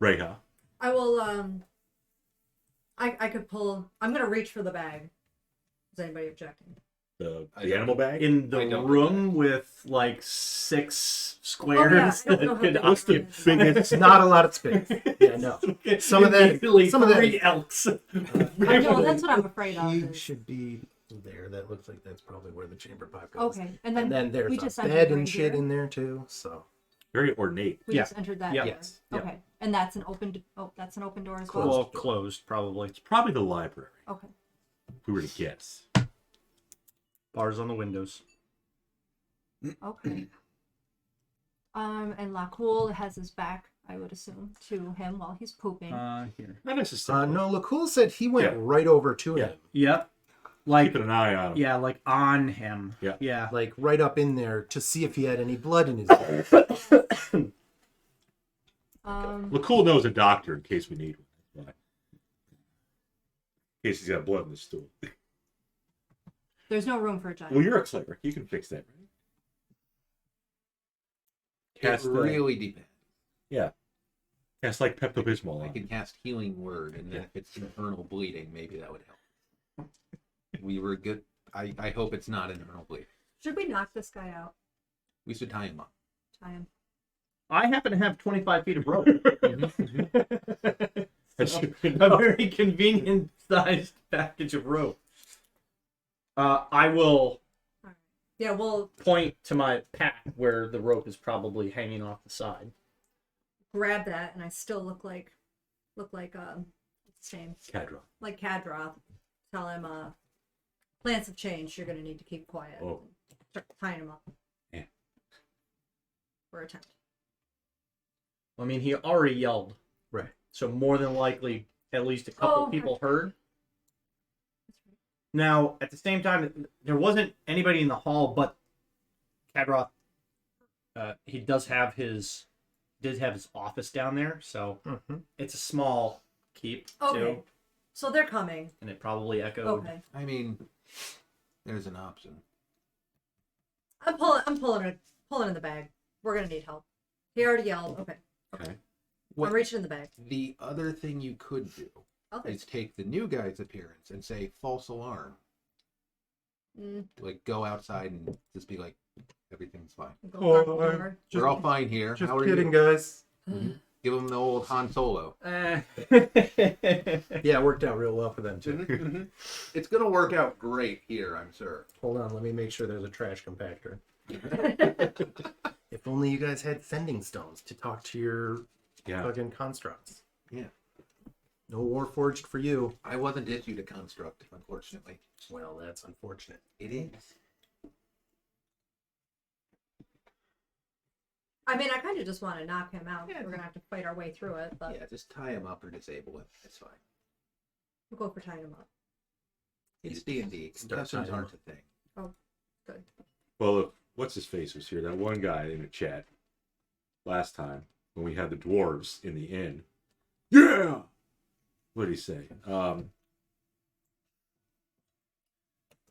Reha. I will. I could pull. I'm gonna reach for the bag. Is anybody objecting? The animal bag? In the I don't room with like 6 Oh squares yeah, I don't know that how could big What's the it is. biggest? It's not a lot of space. Yeah, no. Some of that- Immediately some of that 3 is- elks. I know that's what I'm afraid of. He is- should be there. That looks like that's probably where the chamber pipe goes. Okay, And then there's we a just bed entered and right shit here. in there too. So Very ornate. We Yeah. just entered that Yeah. door. Yes. Yeah. Okay, and that's an open. That's an open door as well. Well, closed probably. It's probably the library, Okay. if we were to guess. Bars on the windows. Okay. And Lacoul has his back, I would assume, to him while he's pooping. Here. Not necessarily. no, Lacoul said he went Yeah. right over to Yeah. him, Yep. Like Keeping an eye on him. yeah, like on him. Yeah. Yeah. like right up in there to see if he had any blood in his ear. LaCool knows a doctor in case we need one. Why? In case he's got blood in the stool. There's no room for a giant. Well, you're a cleric. You can fix that, right? Cast, It really depends. yeah. Cast like Pepto-Bismol I on can it. cast Healing Word, and then if it's internal bleeding, maybe that would help. We were good. I hope it's not internal bleeding. Should we knock this guy out? We should tie him up. Tie him. I happen to have 25 feet of rope. That's- A very convenient sized package of rope. I will Yeah, well, point to my pack where the rope is probably hanging off the side. grab that, and I still look like what's his name? Kadroth. Like Kadroth. Tell him, plans have changed. You're gonna need to keep quiet. Oh. Start tying him up. Yeah. For a tent. I mean, he already yelled. Right. So more than likely, at least a couple Oh, people heard. Now, at the same time, there wasn't anybody in the hall but Kadroth. He did have his office down there, so it's a small keep Okay. too, So they're coming. and it probably echoed. Okay. I mean, there's an option. I'm pulling in the bag. We're gonna need help. He already yelled. Okay. Okay. What I'm reaching in the bag. the other thing you could do Okay. is take the new guy's appearance and say false alarm. Mm, Like go outside and just be like, everything's fine. go lock the door. We're all fine here. Just How are kidding, you? guys. Give him the old Han Solo. Yeah, it worked out real well for them too. It's gonna work out great here, I'm sure. Hold on, let me make sure there's a trash compactor. If only you guys had sending stones to talk to your Yeah. fucking constructs. Yeah. No Warforged for you. I wasn't issued a construct, unfortunately. Well, that's unfortunate. It is. I mean, I kind of just want to knock him out. Yeah. We're gonna have to fight our way through it, but Yeah, just tie him up or disable him. It's fine. we'll go for tying him up. It's D&D. Start Concussions tying aren't a thing. Good. Well, if, what's his face was here? That one guy in the chat last time when we had the dwarves in the inn. Yeah. What did he say? Because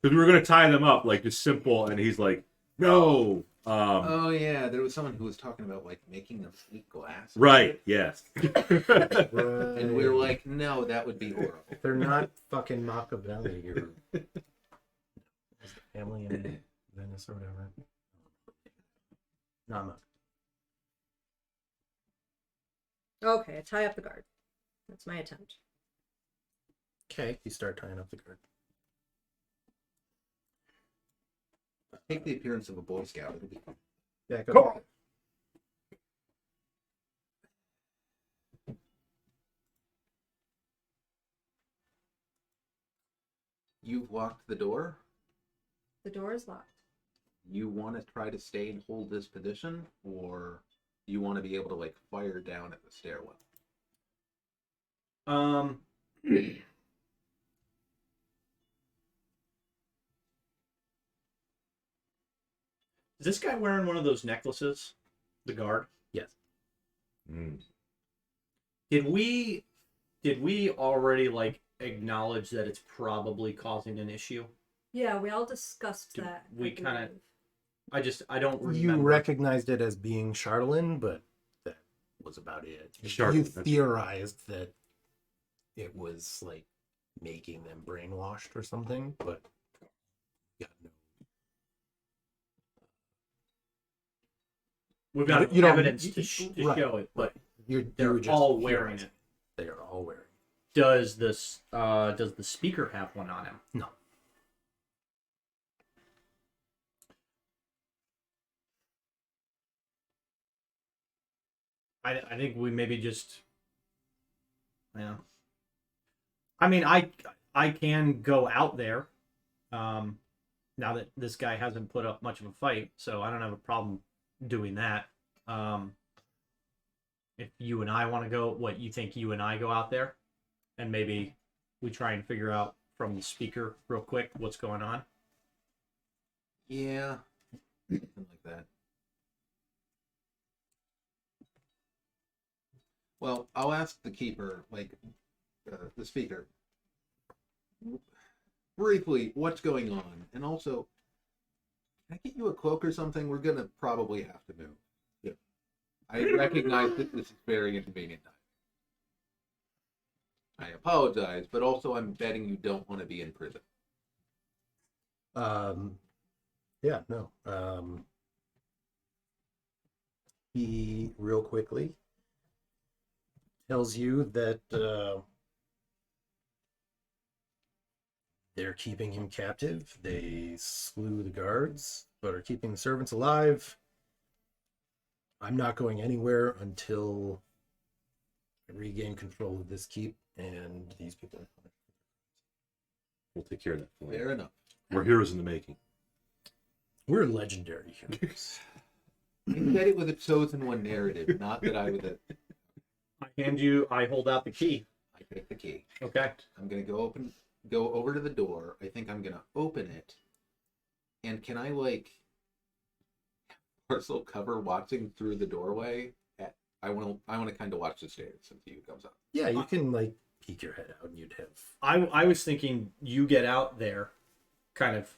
we were gonna tie them up like just simple, and he's like, "No." Oh yeah, there was someone who was talking about like making them eat glass. Right. Yes. And we were like, no, that would be horrible. They're not fucking Machiavelli or what's the family in Venice or whatever. Nama. Okay, I tie up the guard. That's my attempt. Okay, you start tying up the guard. Take the appearance of a Boy Scout. It'll be fun. Back up. You've locked the door. The door is locked. You want to try to stay and hold this position, or you want to be able to like fire down at the stairwell? Is this guy wearing one of those necklaces? The guard? Yes. Mm. Did we already like acknowledge that it's probably causing an issue? Yeah, we all discussed Do that. we I kinda- believe. I don't remember. You recognized it as being Charlatan, but that was about it. Charlatan, You that's- theorized that it was like making them brainwashed or something, but yeah, no. We've got You don't- evidence you- to right, show it, but You're they're just all wearing theorizing. it. They are all wearing it. Does the speaker have one on him? No. I think we maybe just, yeah. I mean, I can go out there, now that this guy hasn't put up much of a fight, so I don't have a problem doing that. If you and I want to go, what you think? You and I go out there, and maybe we try and figure out from the speaker real quick what's going on. Yeah, something like that. Well, I'll ask the keeper, like the speaker, briefly, what's going on, and also, can I get you a cloak or something? We're gonna probably have to move. Yeah. I recognize that this is very inconvenient. I apologize, but also I'm betting you don't want to be in prison. Yeah, no. He real quickly tells you that they're keeping him captive. They slew the guards, but are keeping the servants alive. I'm not going anywhere until I regain control of this keep and these people. We'll take care of that for you. Fair enough. We're heroes in the making. We're legendary heroes. You said it was a chosen one narrative, not that I was a... I hold out the key. I picked the key. Okay. I'm gonna go over to the door. I think I'm gonna open it. And can I like parcel cover watching through the doorway? I want to kind of watch the stairs since you comes up. Yeah, you can like peek your head out and you'd have. I was thinking you get out there, kind of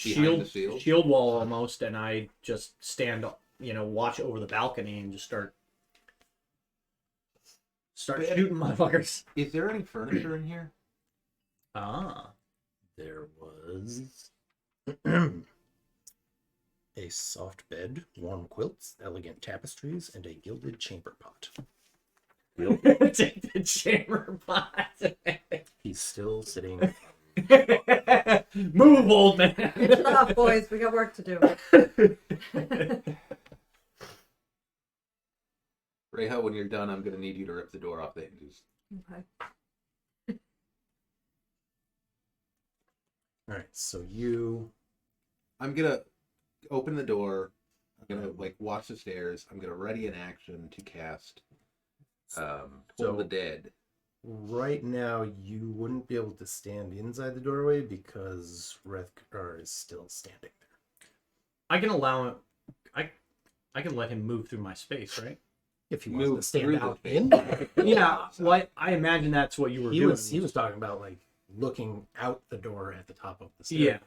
Behind the shield wall almost, and I just stand, watch over the balcony and just start shooting motherfuckers. Is there any furniture in here? Ah, There was a soft bed, warm quilts, elegant tapestries, and a gilded chamber pot. take the chamber pot. He's still sitting. Move, old man. Shut up, boys. We got work to do. Reha, when you're done, I'm gonna need you to rip the door off the hinges. Okay. All right, so you. I'm gonna open the door. I'm gonna like watch the stairs. I'm gonna ready an action to cast Pull the Dead. Right now, you wouldn't be able to stand inside the doorway because Rethgar is still standing there. I can allow him. I can let him move through my space, right? If he wants Move to stand through the out space. in there. Yeah. Well, I imagine that's what you were He doing. was talking about like looking out the door at the top of the stairs. Yeah.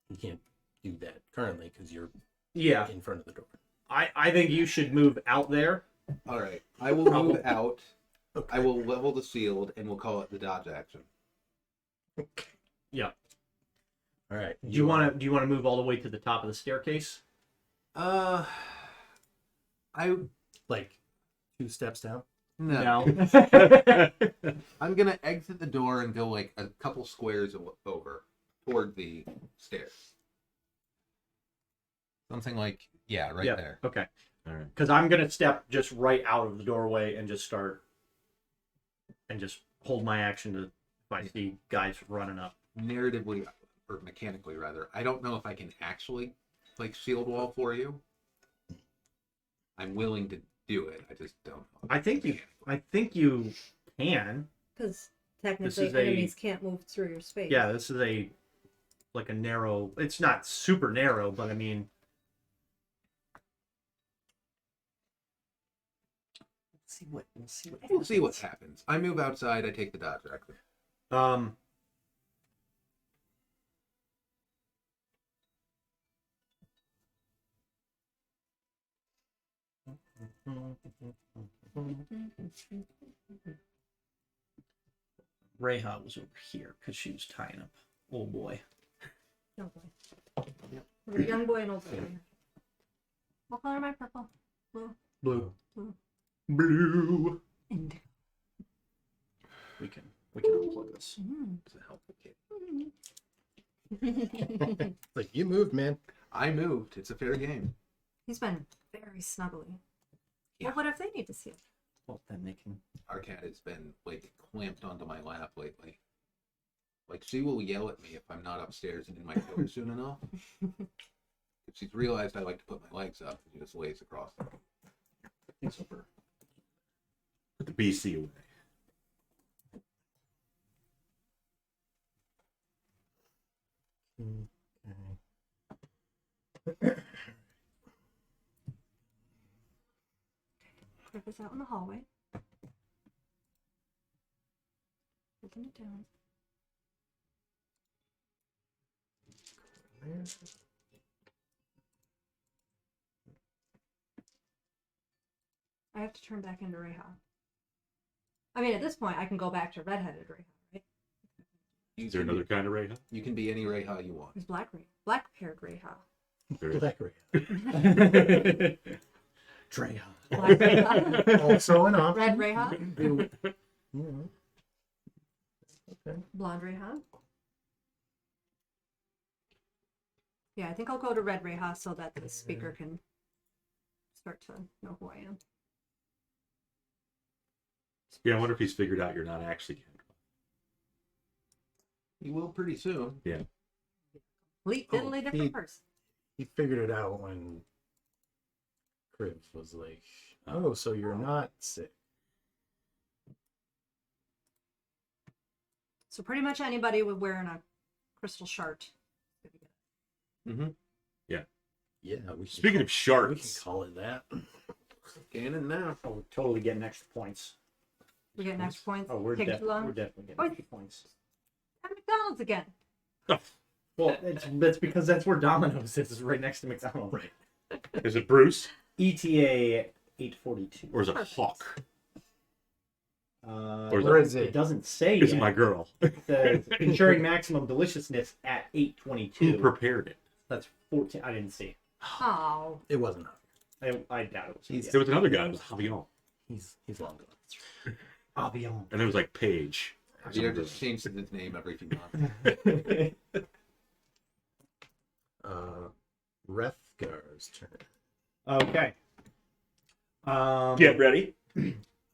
You can't do that currently because you're Yeah. in front of the door. I think you should move out there. All right, I will move out. Okay. I will level the shield, and we'll call it the dodge action. Yeah. All right. Do you want to move all the way to the top of the staircase? I like 2 steps down? no. I'm gonna exit the door and go like a couple squares over toward the stairs. Something like right Yeah. there. Okay. All right. Because I'm gonna step just right out of the doorway and just start, and just hold my action to if I see guys running up. Narratively or mechanically rather, I don't know if I can actually like shield wall for you. I'm willing to do it. I just don't know. I think you can. Because This technically is enemies can't move through your space. Yeah, this is a narrow. It's not super narrow, but I mean, let's We'll see what. We'll see what happens. I move outside. I take the dodge action. Reha was over here because she was tying up old boy. No boy. There's a young boy and old boy. What color am I? Purple? Blue? Blue. Blue. Indigo. We can unplug this. It's a helpful kid. Like, you moved, man. I moved. It's a fair game. He's been very snuggly. Yeah. Well, what if they need to see it? Well, then they can. Our cat has been like clamped onto my lap lately. Like she will yell at me if I'm not upstairs and in my door soon enough. If she's realized I like to put my legs up, she just lays across them. It's over. Put the BC away. Crib is out in the hallway. Open it down. I have to turn back into Reha. I mean, at this point, I can go back to redheaded Reha, right? Is there another kind of Ray? Huh? You can be any Reha you want. Who's black-haired Reha? Black Ray. Dreha. Black Reha? Also an option. Red Reha? Yeah. Okay. Blonde Reha? Yeah, I think I'll go to Red Reha so that the speaker can start to know who I am. Yeah, I wonder if he's figured out you're not actually Kadroth. You will pretty soon. Yeah. Complete Oh, diddly different person. He figured it out when Crib was like, "Oh, so you're not sick." So pretty much anybody with wearing a crystal shard. Mm-hmm. Yeah. We can Speaking call, of shards, we can call it that. Scanning now. Oh, we're totally getting extra points. We get next points. Oh, we're, Take too long. we're definitely getting Oh, extra points. At McDonald's again. Well, that's because that's where Domino's is right next to McDonald's. Right. is it Bruce ETA 842. or is it Perfect. Hawk? Uh, Or is Where it, is it it? doesn't say is it yet. my girl? It says ensuring maximum deliciousness at Who 822. prepared it? That's 14. I didn't see. Oh. It wasn't. I doubt it was. There was another guy. It was Javion. He's long gone. Avion. And there was like Paige. Javier just changes his name every few months. Rethgar's turn. Okay. Get ready.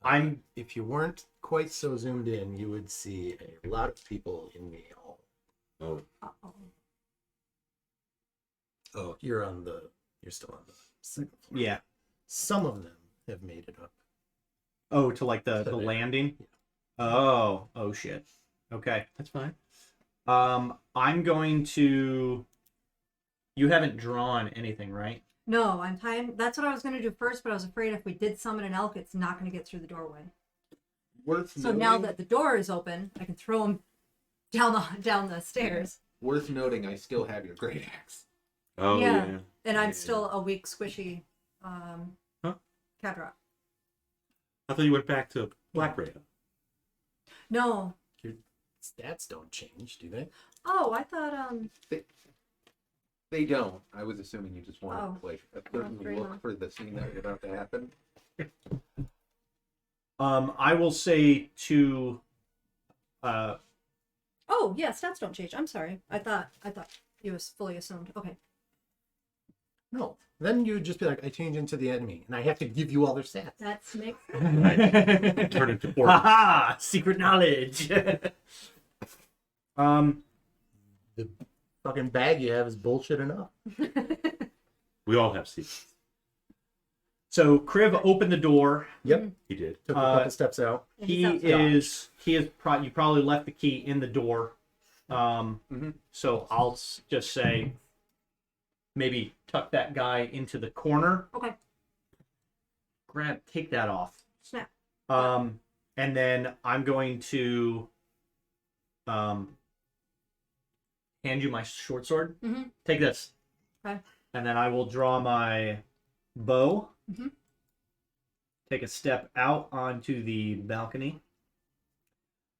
I'm If you weren't quite so zoomed in, you would see a lot of people in the hall. Oh, Uh-oh. Oh, you're still on the second floor. yeah. Some of them have made it up. Oh, to like the To there. landing. Yeah. Oh shit. Okay. that's fine. I'm going to. You haven't drawn anything, right? No, I'm time. That's what I was going to do first, but I was afraid if we did summon an elk, it's not going to get through the doorway. Worth So noting, now that the door is open, I can throw him down the stairs. worth noting, I still have your great axe. Oh Yeah. yeah. And I'm Yeah. still a weak, squishy Huh? Kadroth. I thought you went back to Black Ray. No. Your stats don't change, do they? Oh, I thought They don't. I was assuming you just wanted Oh. to like a certain fair look enough. for the scene that was about to happen. I will say to. oh yeah, stats don't change. I'm sorry. I thought it was fully assumed. Okay. No. Then you would just be like, I change into the enemy, and I have to give you all their stats. That makes Turn into Orc. Haha! Secret knowledge. The fucking bag you have is bullshit enough. We all have secrets. So Kriv opened the door. Yep. He did. Took a couple steps out. And He he's outside. you probably left the key in the door. So I'll just say maybe tuck that guy into the corner. Okay. Take that off snap. And then I'm going to hand you my short sword. Mm-hmm. Take this. Okay. And then I will draw my bow. Mm-hmm. Take a step out onto the balcony.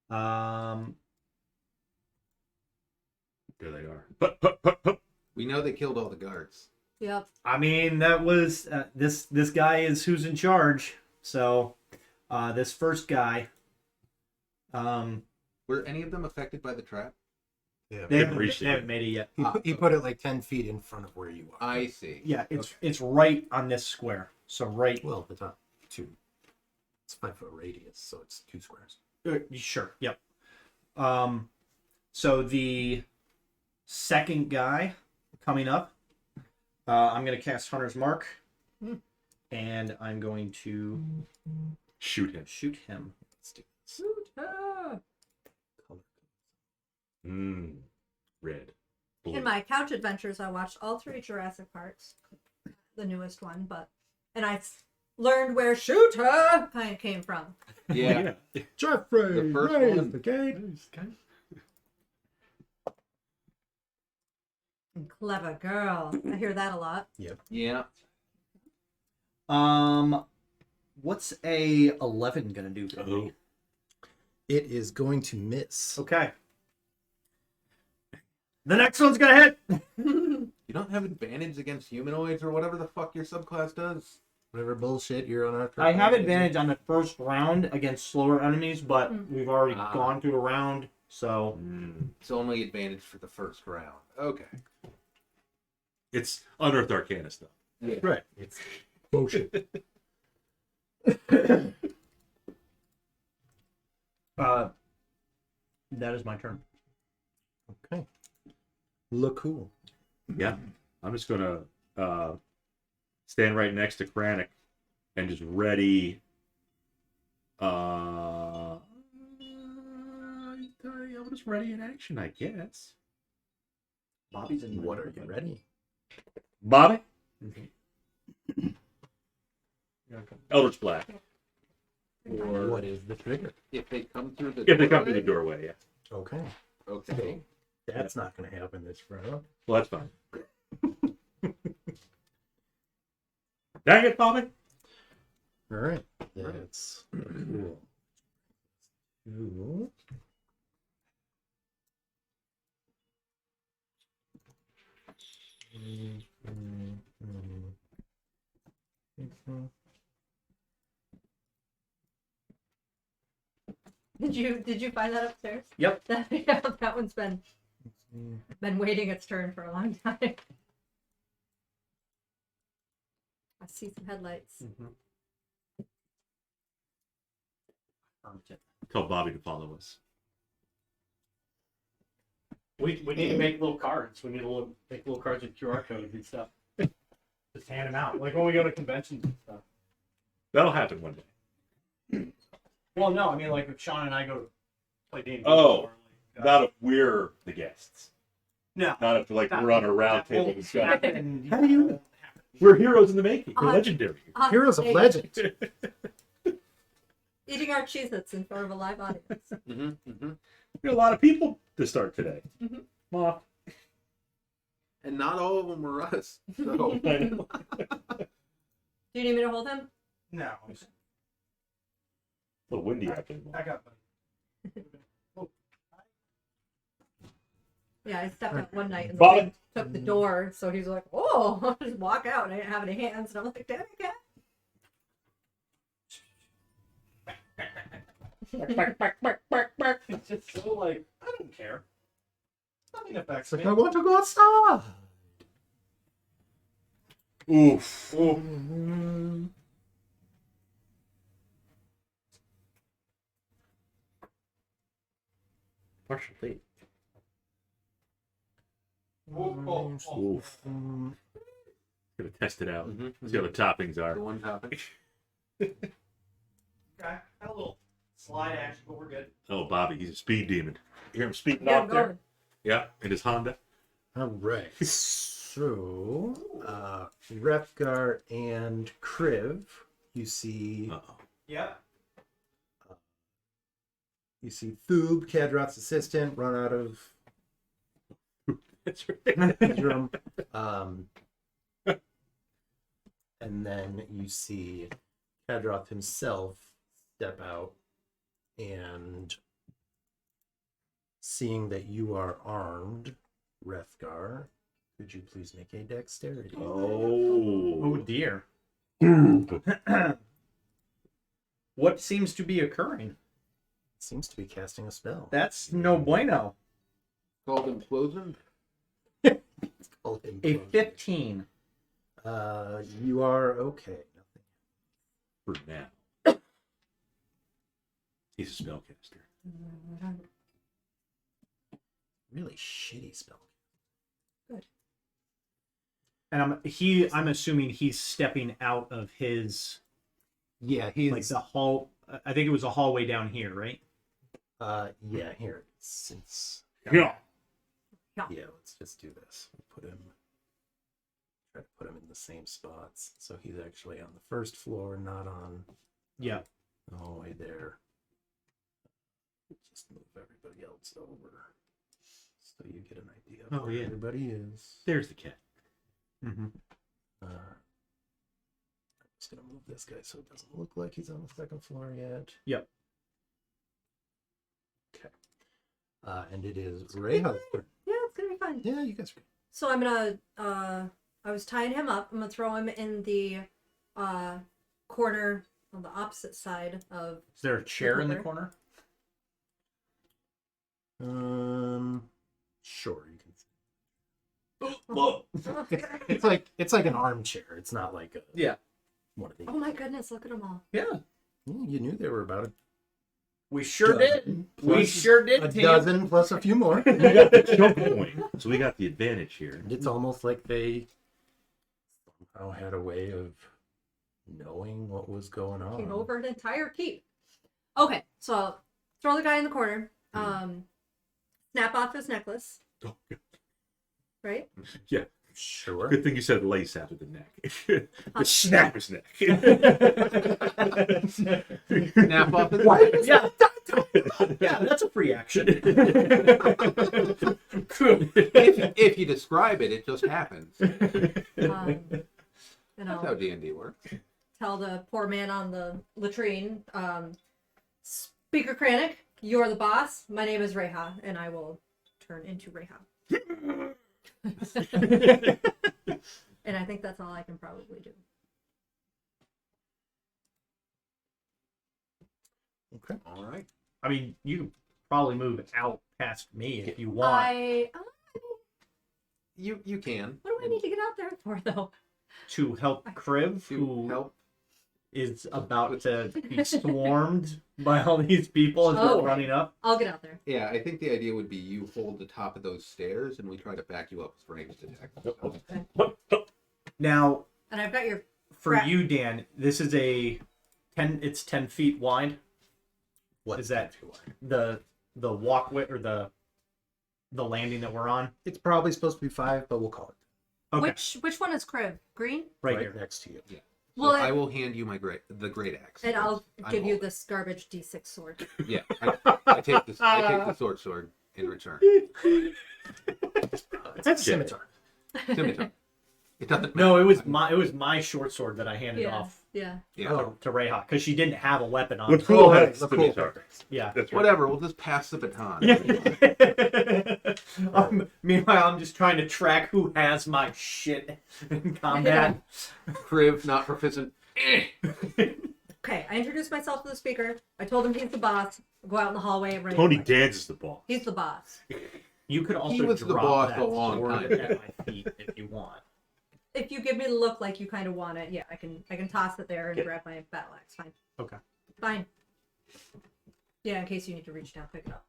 There they are. We know they killed all the guards. Yep. I mean, that was this guy is who's in charge. So this first guy, Were any of them affected by the trap? Yeah. they Didn't haven't, reach they it. haven't made it yet. He put it like 10 feet in front of where you are. I see. Yeah, it's right on this square. So right. Well, it's not 2. It's 5-foot radius, so it's 2 squares. Sure. Yep. So the second guy coming up, I'm going to cast Hunter's Mark, and I'm going to Shoot him. shoot him. Let's do this. Shoot her. Red. In Blue. my couch adventures, I watched all 3 Jurassic Parks, the newest one, and I learned where "shoot her" kind of came from. Yeah. Jeffrey, The first raise one. the gate. Clever girl. I hear that a lot. Yeah. What's a 11 going to do for me? It is going to miss. Okay. The next one's going to hit. You don't have advantage against humanoids or whatever the fuck your subclass does? Whatever bullshit you're on after. I have advantage on the first round against slower enemies, but we've already Ah. gone through the round, so It's only advantage for the first round. Okay. It's Unearthed Arcana stuff. Right. It's bullshit. that is my turn. Okay. Look cool. Yeah. I'm just gonna stand right next to Kranich and just ready. I'm just ready in action, I guess. Bobby's in. What are you ready? Bobby? Eldritch Black. Or What is the trigger? if they come through the If they come through the doorway, yeah. Okay. Okay. That's not going to happen this round. Well, that's fine. Dang it, Bobby. All right. That's cool. Cool. Did you find that upstairs? Yep. Yeah, that one's been waiting its turn for a long time. I see some headlights. Tell Bobby to follow us. We need to make little cards. We need to make little cards with QR codes and stuff. Just hand them out, like when we go to conventions and stuff. That'll happen one day. Well, no, I mean like if Sean and I go play D&D. Oh, not if we're the guests. No. Not if like we're on a round table discussion. How do you? We're heroes in the making. We're legendary. Heroes of Hey, Legend. Eating our Cheez-Its in front of a live audience. We got a lot of people to start today. Ma. And not all of them were us. So Do you need me to hold him? No. A little windy out there. I got. Yeah, I stepped out one night and the Bobby. wind took the door, so he's like, "Oh, I'll just walk out." And I didn't have any hands, and I'm like, "Damn it, cat!" It's just so like I don't care. Nothing affects It's like, me. I want to go outside. Oof. Partial lead. Oof. Gonna test it out. See how the toppings are. the one topic. Okay, got a little slide action, but we're good. Oh, Bobby, he's a speed demon. You hear him speeding Yeah, off there? going. Yeah, in his Honda. All right. So, Repgar and Kriv, you see Uh-oh. Yep. You see Thoob, Kadroth's assistant, run out of That's right. his room. And then you see Kadroth himself step out, and seeing that you are armed, Rethgar, could you please make a dexterity? Oh dear. What seems to be occurring? Seems to be casting a spell. That's no bueno. Called implosion. Called A implosion. 15. You are okay. For now. He's a spellcaster. Really shitty spell. And I'm assuming he's stepping out of his Yeah, he's like the hall. I think it was a hallway down here, right? yeah, here it's Yeah. yeah, let's just do this. We'll try to put him in the same spots. So he's actually on the first floor, not on Yeah. the hallway there. Just move everybody else over. So you get an idea of Oh, where yeah. everybody is. There's the cat. Mm-hmm. I'm just gonna move this guy so it doesn't look like he's on the second floor yet. Yep. Okay. And it is Rayha's turn. Yeah, it's gonna be fun. Yeah, you guys are good. So I'm gonna I was tying him up. I'm gonna throw him in the corner on the opposite side of Is there a chair in the Over. corner? Sure, you can. Whoa. It's like an armchair. It's not like a Yeah. one of these. Oh my goodness, look at them all. Yeah. Yeah, you knew there were about We sure did. dozen We plus sure did. a team. dozen plus a few more. We got the choke point. So we got the advantage here. It's almost like they somehow had a way of knowing what was going on. Came over an entire keep. Okay, so I'll throw the guy in the corner. Snap off his necklace. Oh, good. Right? Yeah. Sure. Good thing you said lace after the neck. Just snap his neck. Snap off his Yeah. Yeah, that's a free action. if you describe it, it just happens. And That's how I'll D&D works. tell the poor man on the latrine, Speaker Kranich, you're the boss. My name is Reha, and I will turn into Reha. And I think that's all I can probably do. Okay. All right. I mean, you can probably move out past me if you want You can. What do I need to get out there for, though? to help Kriv, To who help. is about to be swarmed by all these people as Oh. they're running up. I'll get out there. Yeah, I think the idea would be you hold the top of those stairs and we try to back you up with ranged attack. Now, And I've got your for Crap. you, Dan, this is it's 10 feet wide. What Is that the walkway or the landing that we're on? It's probably supposed to be 5, but we'll call it Okay. which one is Crib? Green? Right right here. next to you. So Well, I will hand you the great axe. And I'll I'm give you holding. this garbage D6 sword. Yeah, I take the sword in return. It's a scimitar. Scimitar. It doesn't No, matter. it was my short sword that I handed off Yeah. Yeah. Oh. to Reha because she didn't have a weapon on. What's her. cool right, has the the cool scimitar. Yeah. That's right. Whatever. We'll just pass the baton. Meanwhile, I'm just trying to track who has my shit in combat. Kriv, not proficient. Okay, I introduced myself to the speaker. I told him he's the boss. Go out in the hallway and Tony dances the ball. He's the boss. You could also was the drop boss that a long sword time at ago. my feet if you want. If you give me the look like you kind of want it, yeah, I can toss it there and grab my battle axe. Fine. Okay. Fine. Yeah, in case you need to reach down, pick it up.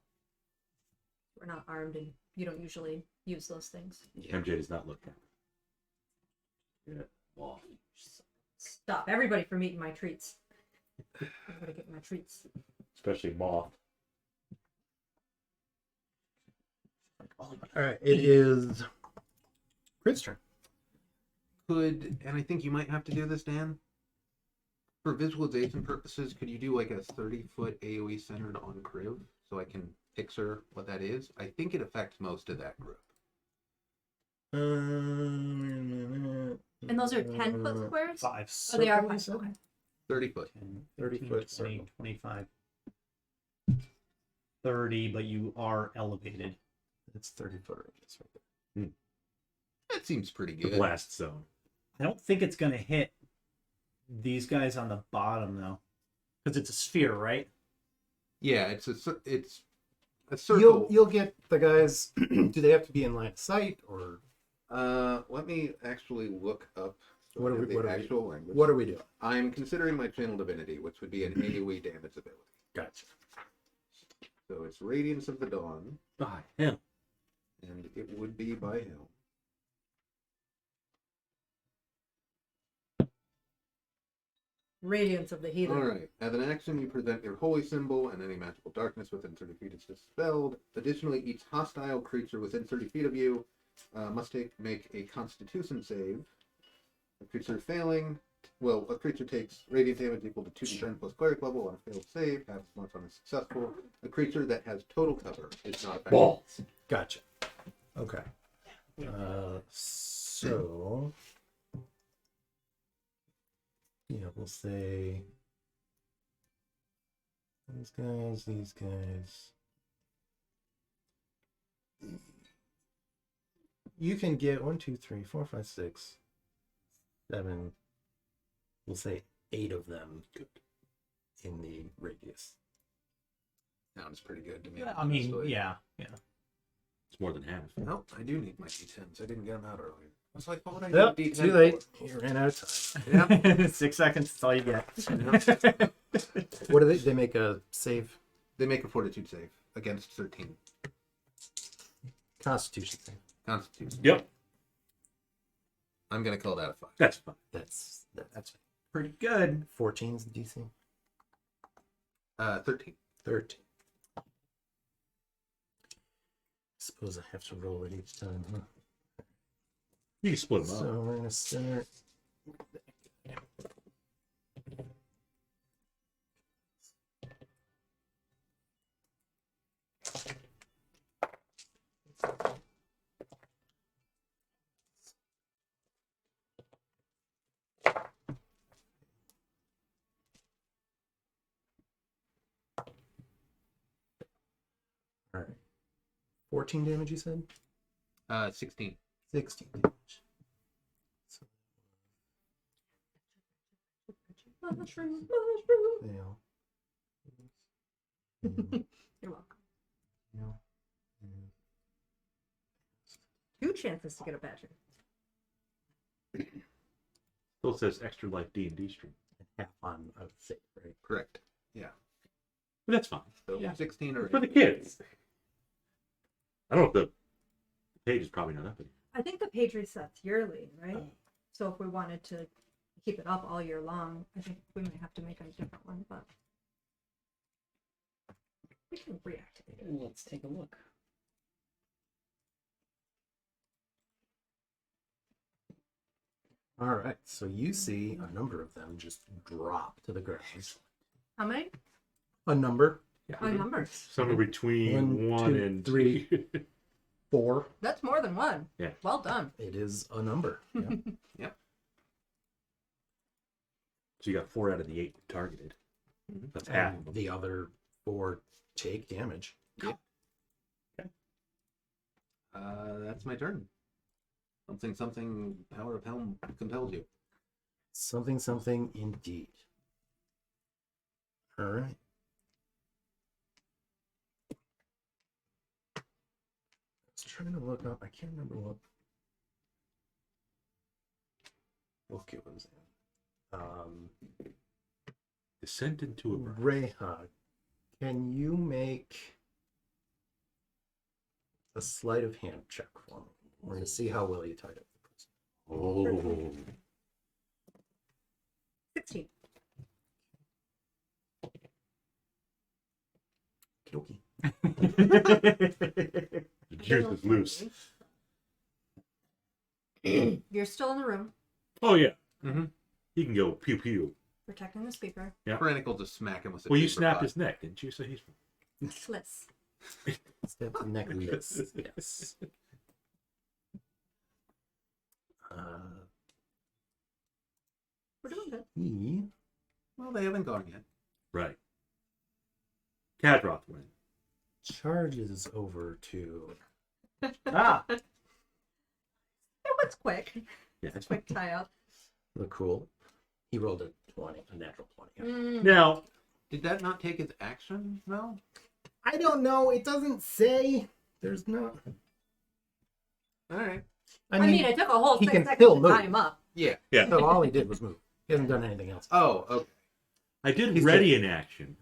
We're not armed, and you don't usually use those things. MJ does not look happy. Stop everybody from eating my treats. Everybody get my treats. Especially Moth. All right, it is Crit's turn. And I think you might have to do this, Dan. For visualization purposes, could you do like a 30-foot AoE centered on Kriv so I can picture what that is? I think it affects most of that group. And those are 10-foot squares? 5. Oh, they are circle, you 5. said? Okay. 30 foot. 30 foot foot, circle. 20, 25. 30, but you are elevated. It's 30-foot radius right there. That seems pretty The good. blast zone. I don't think it's going to hit these guys on the bottom, though. Because it's a sphere, right? Yeah, it's a circle. You'll get the guys. Do they have to be in line of sight, or Let me actually look up What are we- the what are we- actual language. what are we doing? I'm considering my channel divinity, which would be an AoE damage ability. Gotcha. So it's Radiance of the Dawn, By him. and it would be by him. Radiance of the heathen. All right. As an action, you present your holy symbol, and any magical darkness within 30 feet is dispelled. Additionally, each hostile creature within 30 feet of you must make a Constitution save. A creature failing, well, a creature takes radiant damage equal to 2d10 plus cleric level on a failed save, half as much on a successful. A creature that has total cover is not affected. Balls. Gotcha. Okay. So yeah, we'll say these guys. You can get 1, 2, 3, 4, 5, 6, 7. We'll say 8 of them in the radius. Sounds pretty good to me. I mean, honestly. yeah. It's more than half. Nope, I do need my d10s. I didn't get them out earlier. I was like, what would I Nope, need too late. You ran out of time. 6 seconds, that's all you get. What do they make a save? They make a fortitude save against 13. Constitution save. Constitution. Yep. I'm going to call that a 5. That's fine. That's Pretty good. 14's the DC. 13. 13. Suppose I have to roll it each time, huh? You can split them So up. we're gonna start. All right. 14 damage, you said? 16. 16 damage. So Mushroom. fail. You're welcome. Fail. 2 chances to get a badger. Still says extra life D&D stream. Half on a save, right? Correct. Yeah. But that's fine. So Yeah. 16 or For the 18. kids. I don't know if the page is probably not up anymore. I think the page resets yearly, right? So if we wanted to keep it up all year long, I think we might have to make a different one, but we can reactivate it. Let's take a look. All right. So you see a number of them just drop to the ground. How many? A number. Oh, numbers. Somewhere between 1, 1 2, and 3. 4. That's more than one. Yeah. Well done. It is a number. Yeah. So you got 4 out of the 8 targeted. That's half of And them. the other 4 take damage. That's my turn. Something, power of helm compels you. Something indeed. All right. I was trying to look up. I can't remember what book it was in. Descent into a burn. Rayhog, can you make a sleight of hand check for me? We're going to see how well you tied up the prison. Oh. 16. Okey-dokey. The juice is loose. You're still in the room. Oh, yeah. Mhm. He can go pew pew. protecting the speaker. Yeah. Tyrannical just smack him with a Well, you paper snapped cut. his neck, didn't you? So he's Slits. Step the necklace. Yes. We're doing good. He Well, they haven't gone yet. right. Kadroth win. charges over to. Ah, It was quick. Yeah. Quick tie up. The cool. He rolled a 20, a natural 20. Mm. Now, Did that not take his action? No. I don't know. It doesn't say. There's no. All right. I mean, it took a whole he 6 can seconds still to move. tie him up. Yeah. yeah, So all he did was move. He hasn't done anything else. Oh, okay. I did He's ready an action.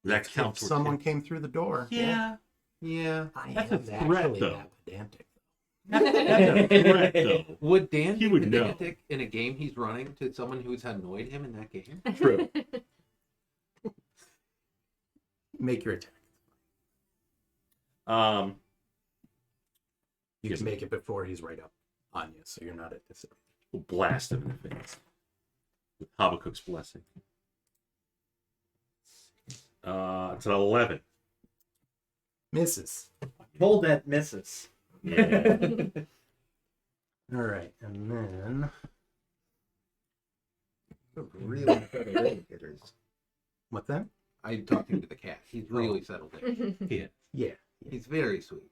That If counts. towards someone him. came through the door. Yeah. Yeah. I That's am a threat, actually though. that pedantic. That's a threat, though. Would Dan He be would know. pedantic in a game he's running to someone who's annoyed him in that game? True. Make your attack. You Yes. can make it before he's right up on you, so you're not at disadvantage. We'll blast him in the face with Habakkuk's blessing. It's an 11. Misses. told that misses. Yeah. All right, and then Really settled hitters. what then? I'm talking to the cat. He's really settled in. Yeah. Yeah. He's very sweet.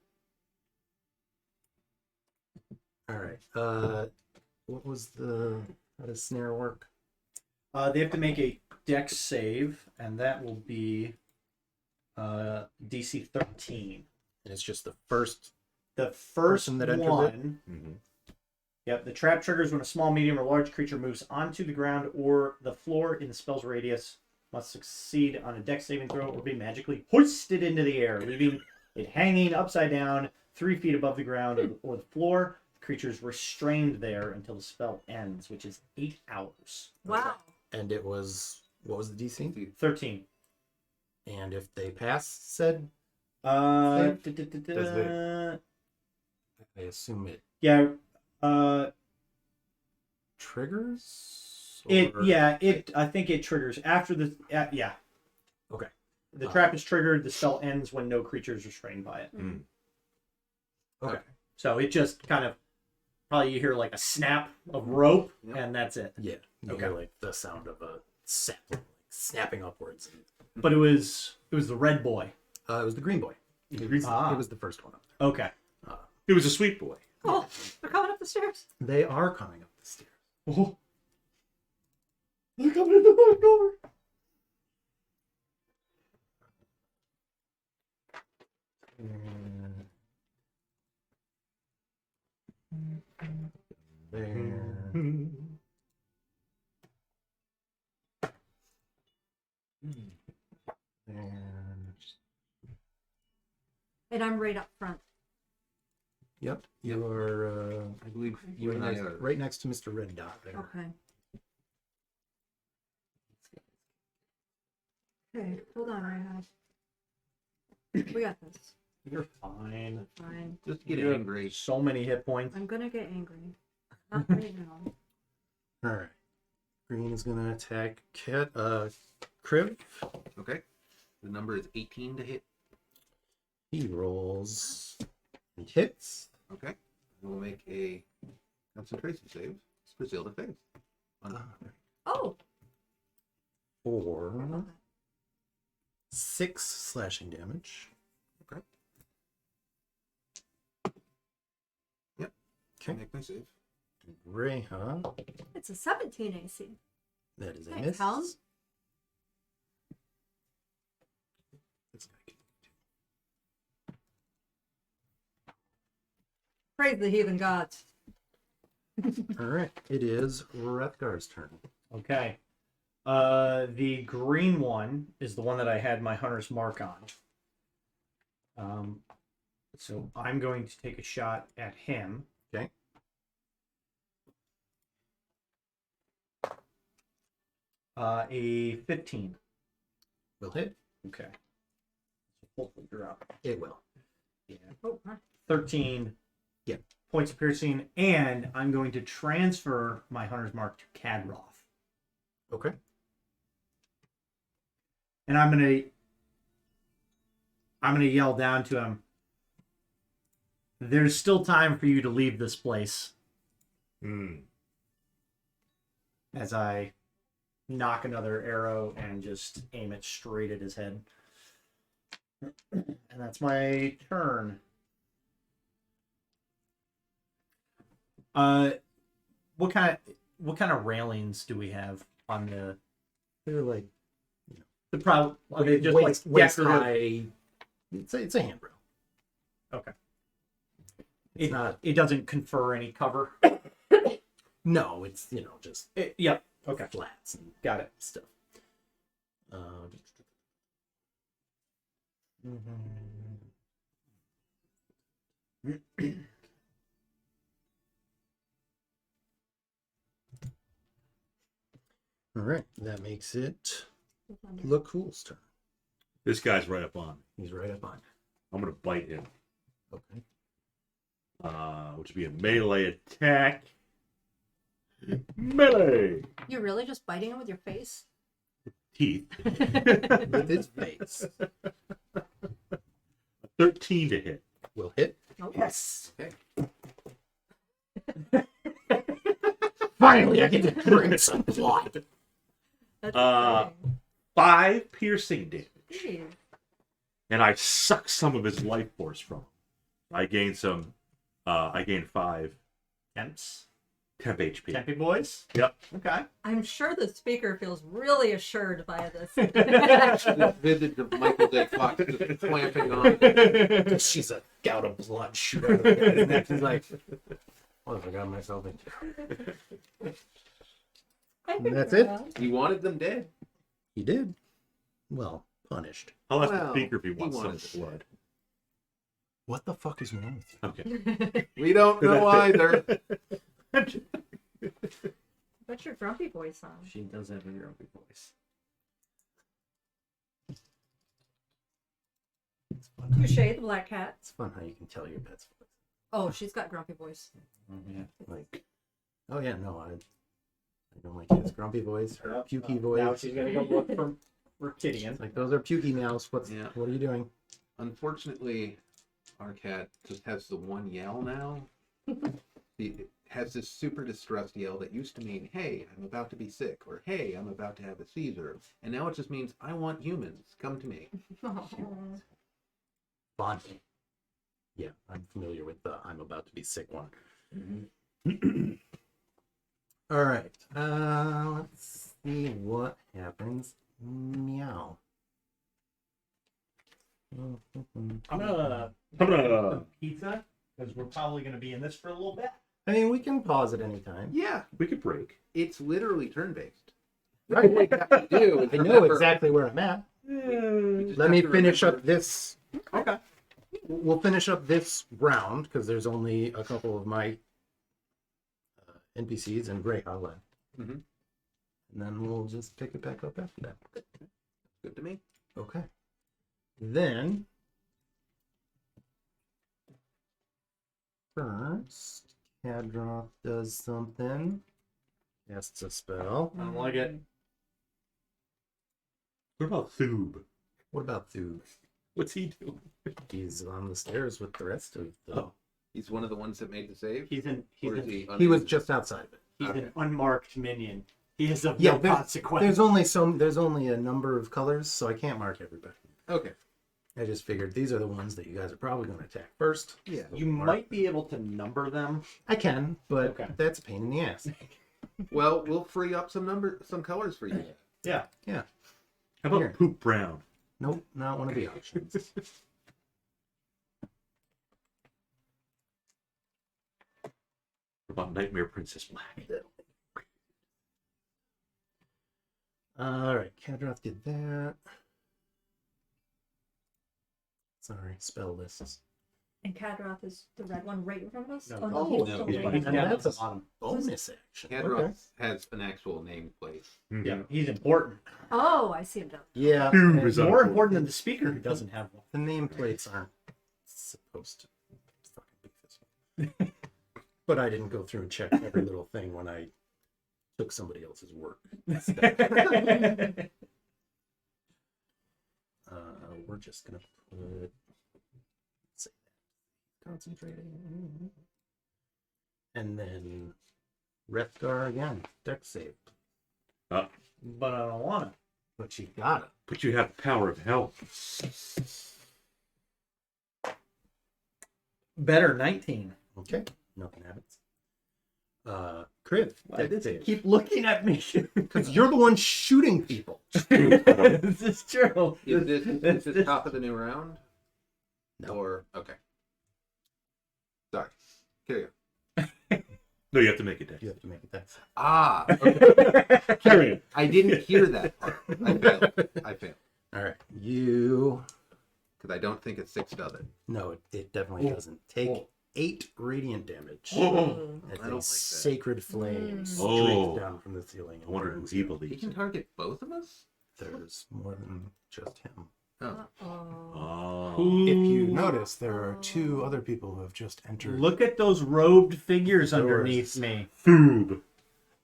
All right. What was how does snare work? They have to make a dex save, and that will be DC 13. And it's just the first. The first Person that enters it? one. Mhm. Yep, the trap triggers when a small, medium, or large creature moves onto the ground or the floor in the spell's radius. Must succeed on a dex saving throw or be magically hoisted into the air, leaving it hanging upside down 3 feet above the ground or the floor. The creature is restrained there until the spell ends, which is 8 hours. Wow. And it was what was the DC? 13. And if they pass said, Uh, Save? da, da, da, da. I assume it Yeah. triggers. It Or- yeah it I think it triggers after the yeah. Okay. The trap is triggered. The spell ends when no creature is restrained by it. Mm. Okay. So it just kind of probably you hear like a snap of rope, Yep. and that's it. Yeah. You Okay. hear like the sound of a sapling like, snapping upwards. But it was the red boy. It was the green boy. It Ah. was the first one up. Okay. It was a sweet boy. Oh, they're coming up the stairs. They are coming up the stairs. Oh. They're coming in the back door. There. And And I'm right up front. yep, you're I believe you and I are. right next to Mr. Red Dot there. Okay. Okay, hold on, Rahab. We got this. You're fine. Fine. Just get You have angry. so many hit points. I'm gonna get angry. Not right now. All right. Green is gonna attack Kriv. Okay. The number is 18 to hit. He rolls and hits. Okay. We'll make a concentration save. For seal the face. Oh. For 6 slashing damage. Okay. Yep. Okay. Make my save. Reha. It's a 17 AC. That is a Thanks, miss. Helen. This guy can- Praise the heathen gods. All right. It is Rethgar's turn. Okay. The green one is the one that I had my hunter's mark on. So I'm going to take a shot at him. Okay. A 15. Will hit. Okay. Hopefully drop. It will. Yeah. Oh, huh. 13 Yeah. points of piercing, and I'm going to transfer my hunter's mark to Kadroth. Okay. And I'm gonna yell down to him. There's still time for you to leave this place. As I knock another arrow and just aim it straight at his head. And that's my turn. What kind of railings do we have on the? They're like The problem. Okay, just waist like decorative. high. It's a handrail. Okay. It's not. It doesn't confer any cover. No, it's just Yep. Okay. flats and Got it. stuff. All right, that makes it Lacool's turn. This guy's right up on. He's right up on. I'm gonna bite him. Okay. Which would be a melee attack. Melee You're really just biting him with your face? teeth. With his face. 13 to hit. Will hit. Nope. Yes. Okay. Finally, I get to drink some blood. That's Uh, exciting. 5 piercing damage, Jeez. and I suck some of his life force from him. I gain some. I gain 5 Temps. temp HP. Tempy boys. Yep. Okay. I'm sure the speaker feels really assured by this. The visage of Michael J. Fox just clamping on. She's a gout of blood shoot out of the guy's neck. He's like, what have I got myself into? I think That's we're it? done. He wanted them dead. He did. Well, punished. I'll ask Well, the speaker if he he wants some wanted it blood. What the fuck is wrong with you? Okay. We don't know either. What's your grumpy voice on? She does have a grumpy voice. It's fun. Touche, the black cat. It's fun how you can tell your pet's voice. Oh, she's got grumpy voice. Yeah. Like, oh yeah, no, I know my kid's grumpy voice, her pukey voice. Now she's gonna go look for Kidian. It's like, those are pukey meows. What are you doing? Unfortunately, our cat just has the one yell now. It has this super distressed yell that used to mean, hey, I'm about to be sick, or hey, I'm about to have a seizure. And now it just means, I want humans. Come to me. Fun. Yeah, I'm familiar with the I'm about to be sick one. All right. Let's see what happens. Meow. I'm gonna I'm gonna. the pizza because we're probably gonna be in this for a little bit. I mean, we can pause at any time. Yeah, We could break. it's literally turn-based. Right. What we have to do is I know remember- exactly where I'm at. we just Let have me to finish remember- up this. Okay. We'll finish up this round because there's only a couple of my NPCs and Greyhound left. Mhm. And then we'll just pick it back up after that. Good to me. Okay. Then first, Kadroth does something. Casts a spell. I don't like it. What about Thoob? What about Thug? What's he doing? He's on the stairs with the rest of the. Oh. He's one of the ones that made the save? He's Or is he He was just outside of it. Okay. an unmarked minion. He is of Yeah, no there's consequence. there's only a number of colors, so I can't mark everybody. Okay. I just figured these are the ones that you guys are probably going to attack first. Yeah. You might be able to number them. I can, but Okay. that's a pain in the ass. Well, we'll free up some colors for you. Yeah. How about Here. Poop Brown? Nope, not one of the options. What about Nightmare Princess Black? All right, Kadroth did that. Sorry, spell lists. And Kadroth is the red one right in front of us? No. Oh, Oh, he's no, still he's right. behind And that's a bottom. bonus action. Kadroth Okay. has an actual nameplate. Yeah, he's important. Oh, I see him down. Yeah, Thoob And is more unimportant. important than the speaker who doesn't have one. the nameplates aren't supposed to fucking be this way. But I didn't go through and check every little thing when I took somebody else's work. we're just gonna put let's see, concentrating, and then Rethgar again. Deck save, Uh, But I don't want to. but you got it. but you have the power of hell. Better 19. Okay, nothing happens. Kriv, Why deck does save. it keep looking at me? Because you're the one shooting people. This is true. Is this top of the new round? No. Or okay. Sorry. Carry on. No, you have to make a deck. You have to make a deck save. Ah, okay. Carry on. I didn't hear that part. I failed. All right, you. Because I don't think it's 6, does it? No, it definitely doesn't. Take 8 radiant damage Oh, as I don't a like that. sacred flame streaks Oh. down from the ceiling. I wonder and who burns he you. He believes can in. target both of us? There's more than just him. Oh. Uh-oh. Oh. If you notice, there are 2 other people who have just entered. Look at those robed figures Doors. underneath me. Foob. You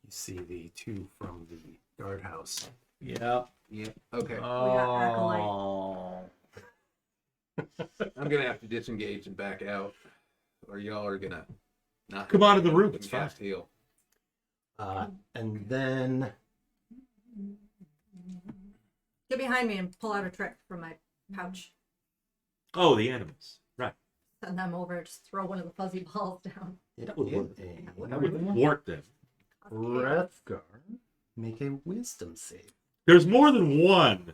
see the 2 from the guardhouse. Yeah. Yeah. Okay. got Acolyte. Oh. I'm gonna have to disengage and back out, or y'all are gonna not Come on in the room, it's fine. cast heal. And then Get behind me and pull out a trick from my pouch. Oh, the animals. Right. Send them over. Just throw one of the fuzzy balls down. it would is work. a That would thwart them. Rethgar. Make a wisdom save. There's more than one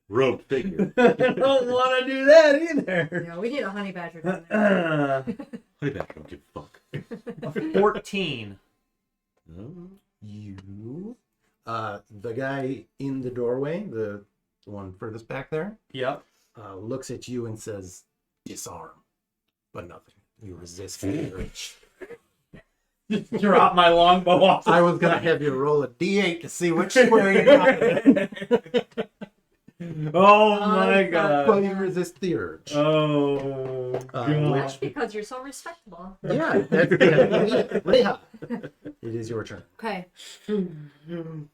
robed figure. I don't want to do that either. Yeah, we need a honey badger down there. Honey badger don't give a fuck. 14. You, the guy in the doorway, the one furthest back there, Yep. looks at you and says, "Disarm," but nothing. You resist the urge. Drop my longbow off. I was gonna have you roll a d8 to see which square you got, Oh my God. but god. you resist the urge. Oh god. That's because you're so respectable. Yeah, that's Reha. It is your turn. Okay.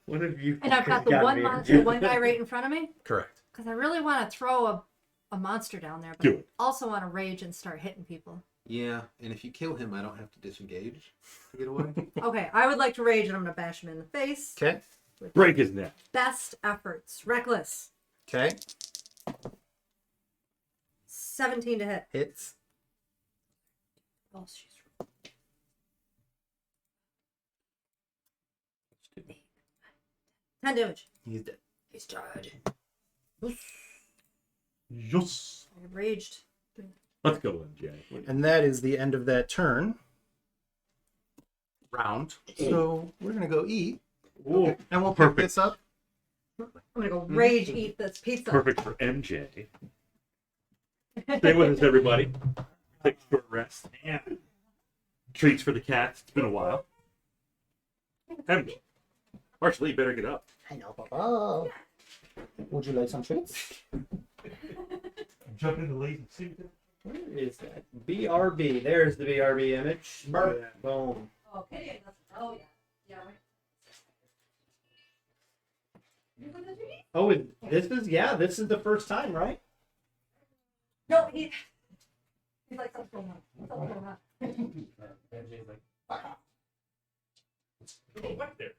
What have you? And I've got the got one me monster, one guy right in front of me. Correct. Because I really want to throw a monster down there, but Do it. I also want to rage and start hitting people. Yeah, and if you kill him, I don't have to disengage to get away. Okay, I would like to rage and I'm going to bash him in the face. Okay. Break his neck. Best efforts. Reckless. Okay. 17 to hit. Hits. Oh, she's 10 damage. He's dead. He's dead. Yes. I raged. Let's go, MJ. And that is the end of that turn. Round. So we're gonna go eat, Ooh. and we'll pick Perfect. this up. I'm going to go rage eat this pizza. Perfect for MJ. Stay with us, everybody. Take a short rest. Yeah. Treats for the cats. It's been a while. MJ. Marshall, you better get up. I know, Papa. Would you like some treats? Jump into lazy suit. Where is that? BRB. There's the BRB image. Burp. Boom. Oh, Kitty, oh, yeah. Yeah, right. You put the treat? Oh, this is the first time, right? No, he's like, something's going on. Something's going on. Oh, what there?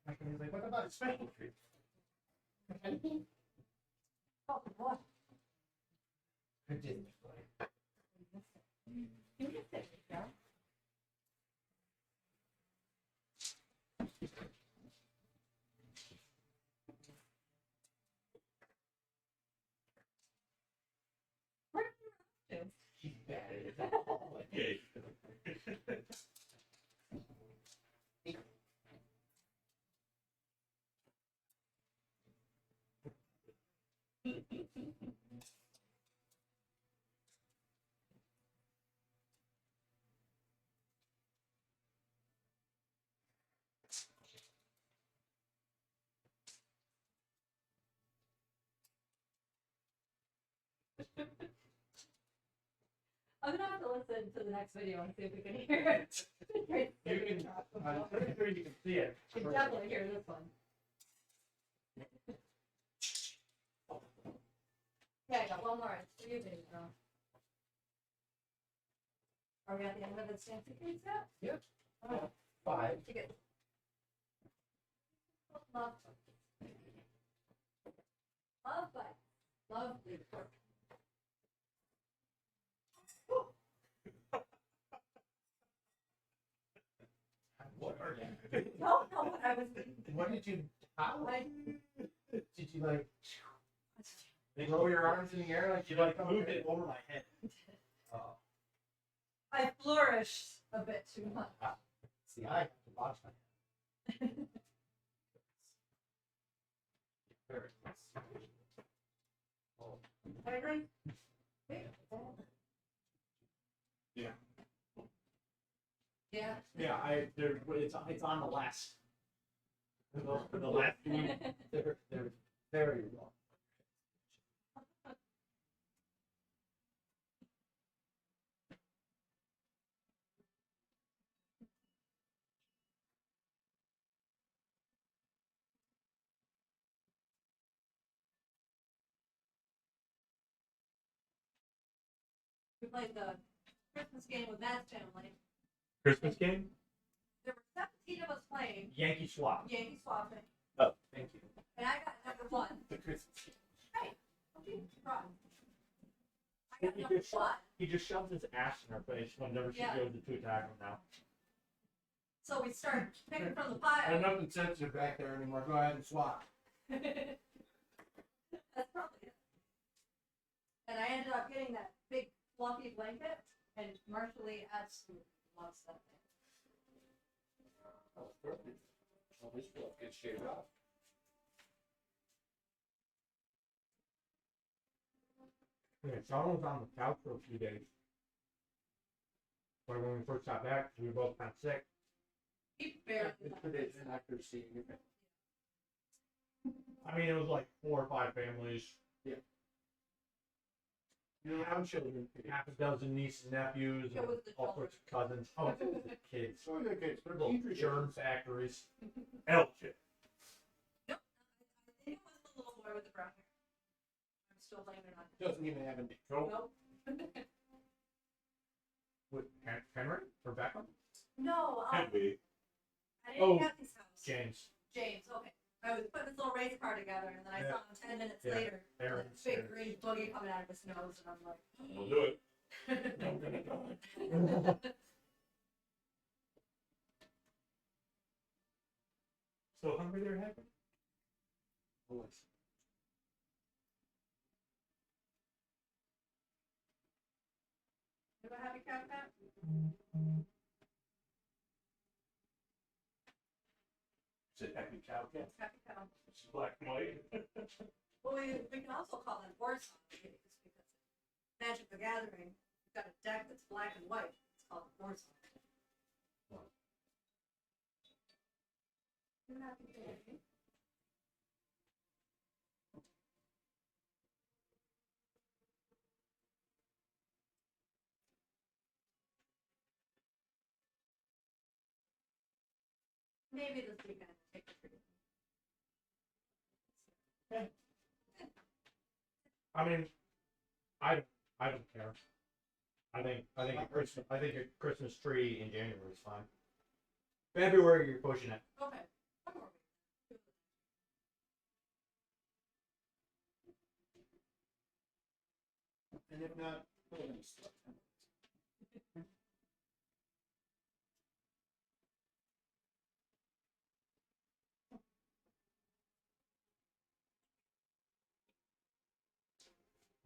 He's like, what about a special treat? Oh, what? You can sit there. Where did you run to? Okay. I'm gonna have to listen to the next video and see if we can hear it. I'm pretty sure you can see it. You can definitely hear this one. Yeah, I got one more. It's for you, baby girl. Are we at the end of the stand secrets yet? Yep. Oh, 5. you get love. Love bite. Love big pork. What are Don't know what I was thinking. What did you? How? I, Did you like throw your arms in the air like you like moved it over my head? Oh, I flourished a bit too much. see, I have to watch my head. Very nice. Oh, Can I drink? Wait. yeah, Yeah. yeah. It's on the last. The last two, they're very long. We played the Christmas game with Matt's family. Christmas game? There were 17 of us playing Yankee swap. Yankee swapping, Oh, thank you. and I got number 1. The Christmas. Hey, okay, run. I got number 1. He just shoves his ass in her face whenever she Yeah. goes to attack him now. So we start picking from the There's pile. nothing sensitive back there anymore. Go ahead and swap. That's probably it. And I ended up getting that big fluffy blanket, and Marshall absolutely loves that thing. Oh, perfect. Well, this stuff gets shaved off. Yeah, Sean was on the couch for a few days. When we first got back, we were both kind of sick. He barely It's left for it. days after seeing you. I mean, it was like 4 or 5 families, You don't have children. half a dozen nieces and nephews, It and was the all sorts of cousins. Oh, it was the kids. So the kids, they're Little petri germ dishes. factories. Elgin. I think it was the little boy with the brown hair. I'm still blaming it on him. Doesn't even have a name. Nope. Nope. With Henry or Beckham? No, Henry. I didn't Oh, have his house. James. James, okay. I was putting this little race car together, and then I saw him 10 minutes Yeah. later. Aaron. This big green boogie coming out of his nose, and I'm like, We'll do it. I'm gonna die. So hungry there, Happy? Always. You have a happy cat, Matt? Is it Happy Cow Cat? Happy cow. It's black and white. Well, we can also call them Boars because Magic the Gathering, we've got a deck that's black and white. It's called Boars. Maybe this weekend take a trip. I mean, I don't care. I think a Christmas tree in January is fine. February you're pushing it. Okay. One more week. And if not, we'll just stuff.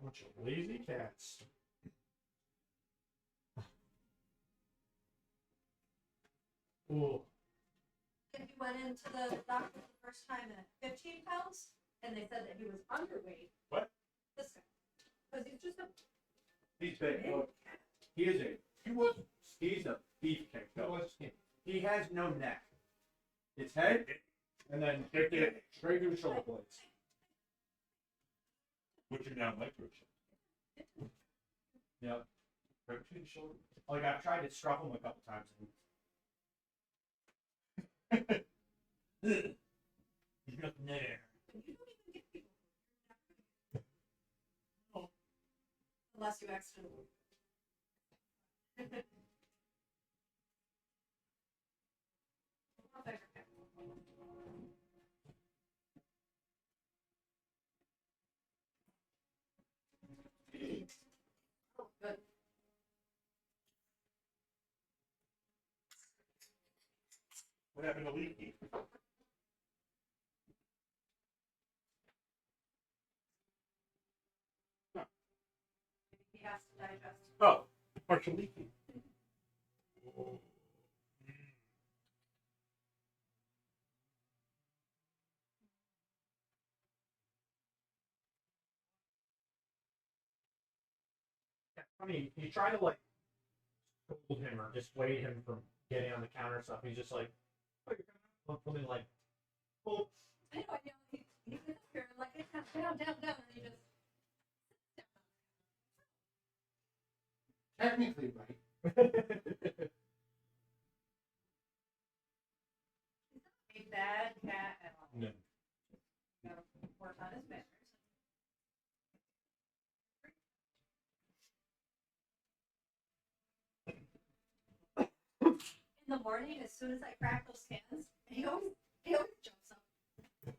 Bunch of lazy cats. Ooh. He went into the doctor the first time at 15 pounds, and they said that he was underweight. What? This guy. Because he's just a He's big. big cat. He is he's a beefcake though. He has no neck. It's head and then straight to the shoulder blades. Which are now microchips. Yep. Right between the shoulder. Like I've tried to scruff him a couple times and There's nothing there. You don't even get people. Unless you accidentally. Oh, good. What happened to Leaky? He has to digest. Oh, partial Leaky. I mean, you try to like scold him or dissuade him from getting on the counter and stuff. He's just like, oh, you're gonna have something like, oh, I know, he gets up here and like, down, and he just. Technically, right. A bad cat at all. No. Gotta work on his manners. In the morning, as soon as I crack those cans, he always jumps up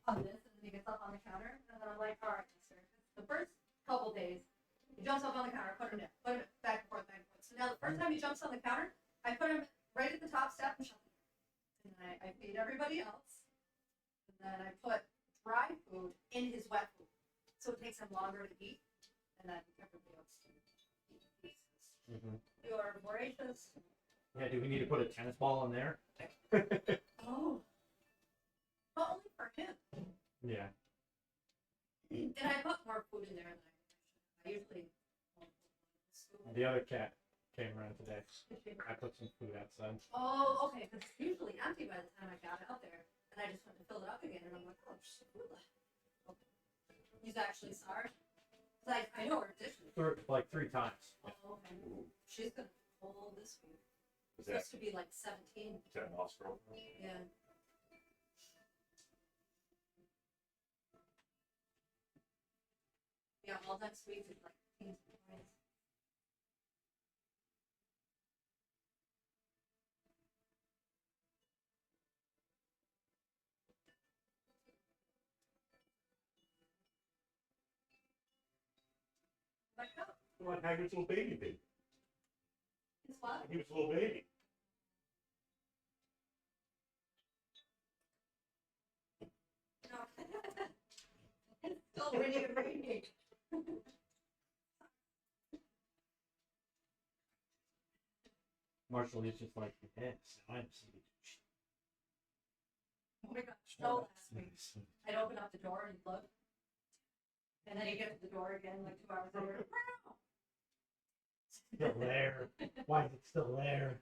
on this, and then he gets up on the counter, and then I'm like, all right, mister. The first couple days, he jumps up on the counter, put him back and forth. So now the first time he jumps on the counter, I put him right at the top step and shut him. And then I feed everybody else. And then I put dry food in his wet food. So it takes him longer to eat. And then everybody else can eat pieces. Mhm. You are voracious. Yeah, do we need to put a tennis ball in there? Oh. But only for him. Yeah. And I put more food in there than I usually. The other cat came around today. I put some food outside. Oh, okay, because it's usually empty by the time I got it up there. And I just went to fill it up again, and I'm like, oh, there's some food left. Okay. He's actually sorry. Like, I know her dishes. Like 3 times. Oh, okay. She's gonna hold this week. Was It's that, supposed to be like 17. was that nostril? Yeah. Yeah, all next week is like teens and twenties. Like, oh, Come on, Hagrid's little baby. it's what? He was a little baby. No. It's still raining. Marshall is just like, yes, I'm Oh my god, snow last week. I'd open up the door and look. And then you get to the door again like 2 hours later. still there. Why is it still there?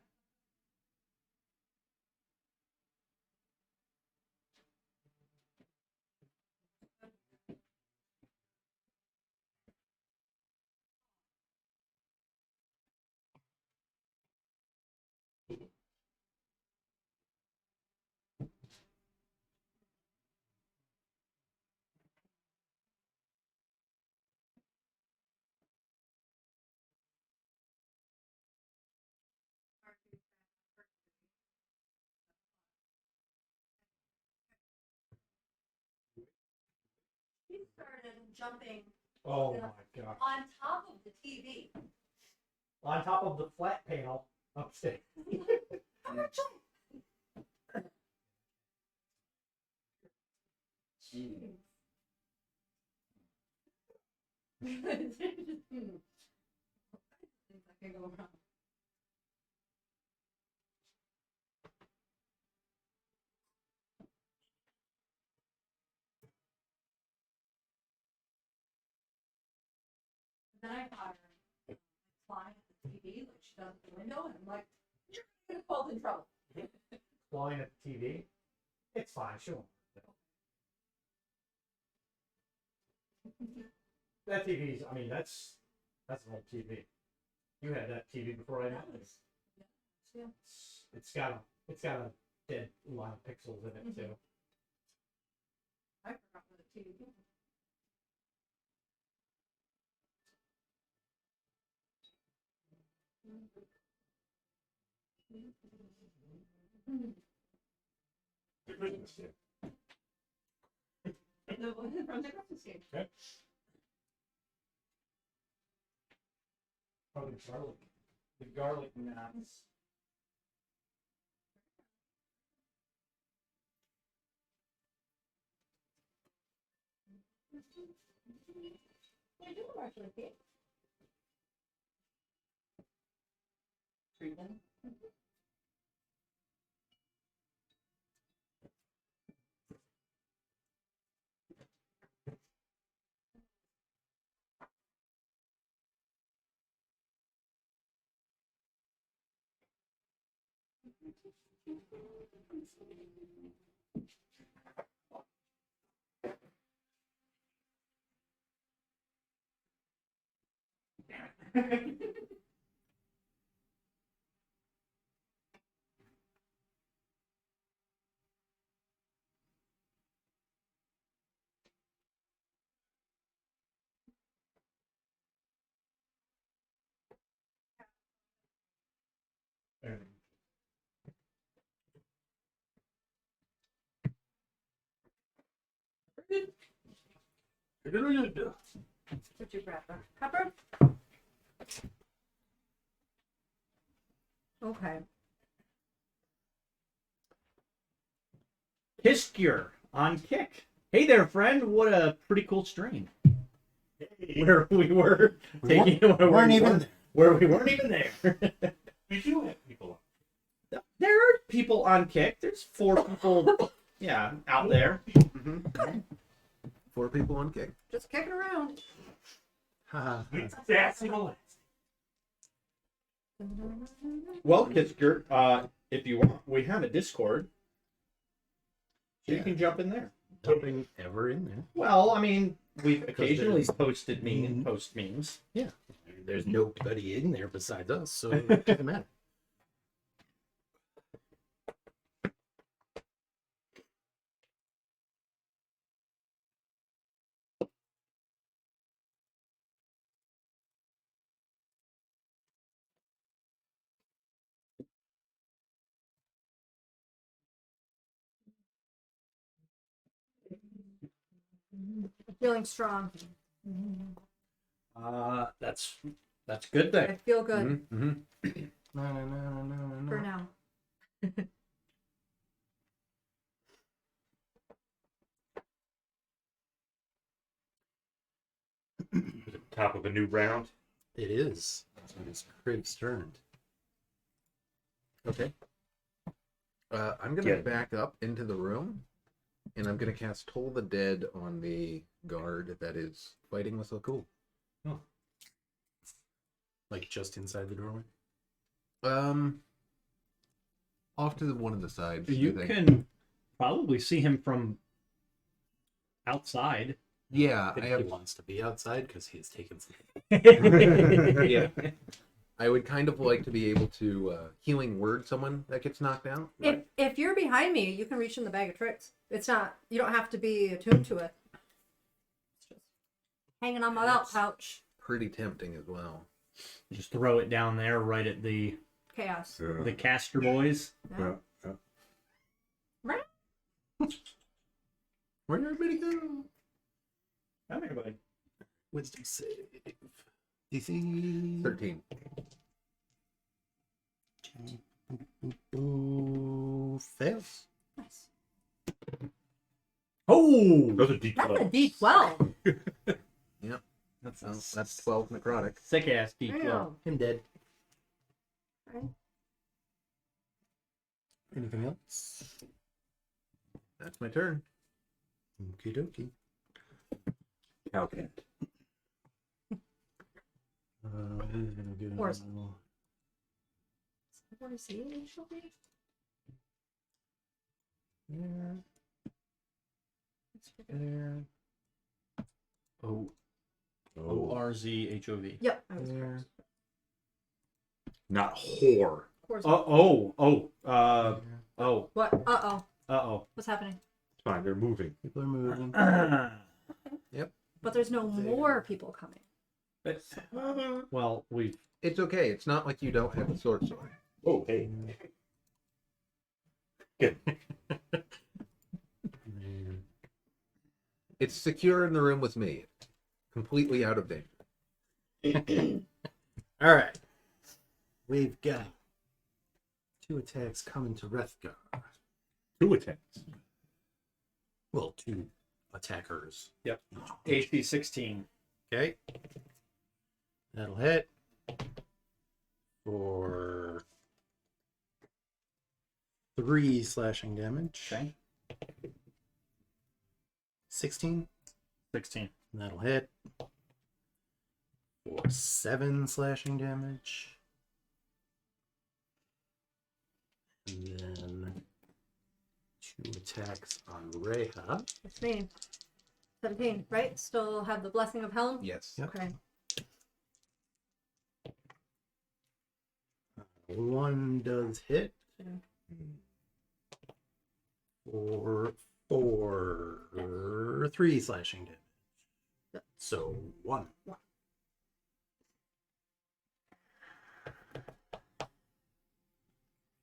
He started jumping Oh my gosh. on top of the TV. On top of the flat panel upstairs. I'm gonna jump. Jeez. Things that can go wrong. Then I caught her flying at the TV, like she does at the window, and I'm like, you're gonna fall in trouble. Flying at the TV. It's fine, sure. That TV's, I mean, that's an old TV. You had that TV before I met this. Yeah. It's got a dead a lot of pixels in it too. I forgot what it too. The one from the Christmas game. Oh, the garlic knots. I do actually think. Treatment. Would you grab that pepper? Okay. Kiskure on kick. Hey there, friend. What a pretty cool stream. Where we were taking where we weren't even there. We do have people. There are people on kick. There's 4 people, yeah, out there. Mhm. 4 people on kick. Just kicking around. Well, Kiskure, if you want, we have a Discord. So you can jump in there. Nothing ever in there. Well, I mean, we've occasionally there's- posted post memes. Yeah. There's nobody in there besides us, so it doesn't matter. Feeling strong. That's a good I thing. feel good Mm-hmm. for now. Top of a new round. It is. It's Craig's turn. Okay. I'm gonna Yeah. back up into the room, and I'm gonna cast Toll the Dead on the guard that is fighting with Lakul. Like just inside the doorway. Off to one of the sides. You I think. can probably see him from outside. Yeah, If I he have. wants to be outside because he has taken some. Yeah, I would kind of like to be able to healing word someone that gets knocked out. If you're behind me, you can reach in the bag of tricks. It's not. You don't have to be attuned to it. It's just hanging on my belt pouch. Pretty tempting as well. Just throw it down there, right at the Chaos. caster boys. Yeah. Where'd everybody go? Not anybody. Wisdom save. DC 13. Fails. Nice. Oh, Those are D12. That's a D12. That's 12 necrotic. sick ass D12. Damn. Him dead. Right. Anything else? That's my turn. Okie dokie. Cowcat. Boars. What is he actually? There. Oh, ORZHOV. Yep. I was there. correct. Not whore. Of course. Oh. What? Uh-oh. Uh-oh. What's happening? It's fine. They're moving. People are moving. But there's no more people coming. Well, we've... It's okay. It's not like you don't have a sword. Oh, hey. Good. It's secure in the room with me. Completely out of danger. All right. We've got 2 attacks coming to Rethgar. 2 attacks. Well, 2 attackers. Yep. AC 16. Okay. That'll hit for 3 slashing damage. Okay. 16. 16. That'll hit for 7 slashing damage. And then 2 attacks on Reha. It's me. 17, right? Still have the Blessing of Helm? Yes. Yep. Okay. 1 does hit for 3 slashing damage. So 1.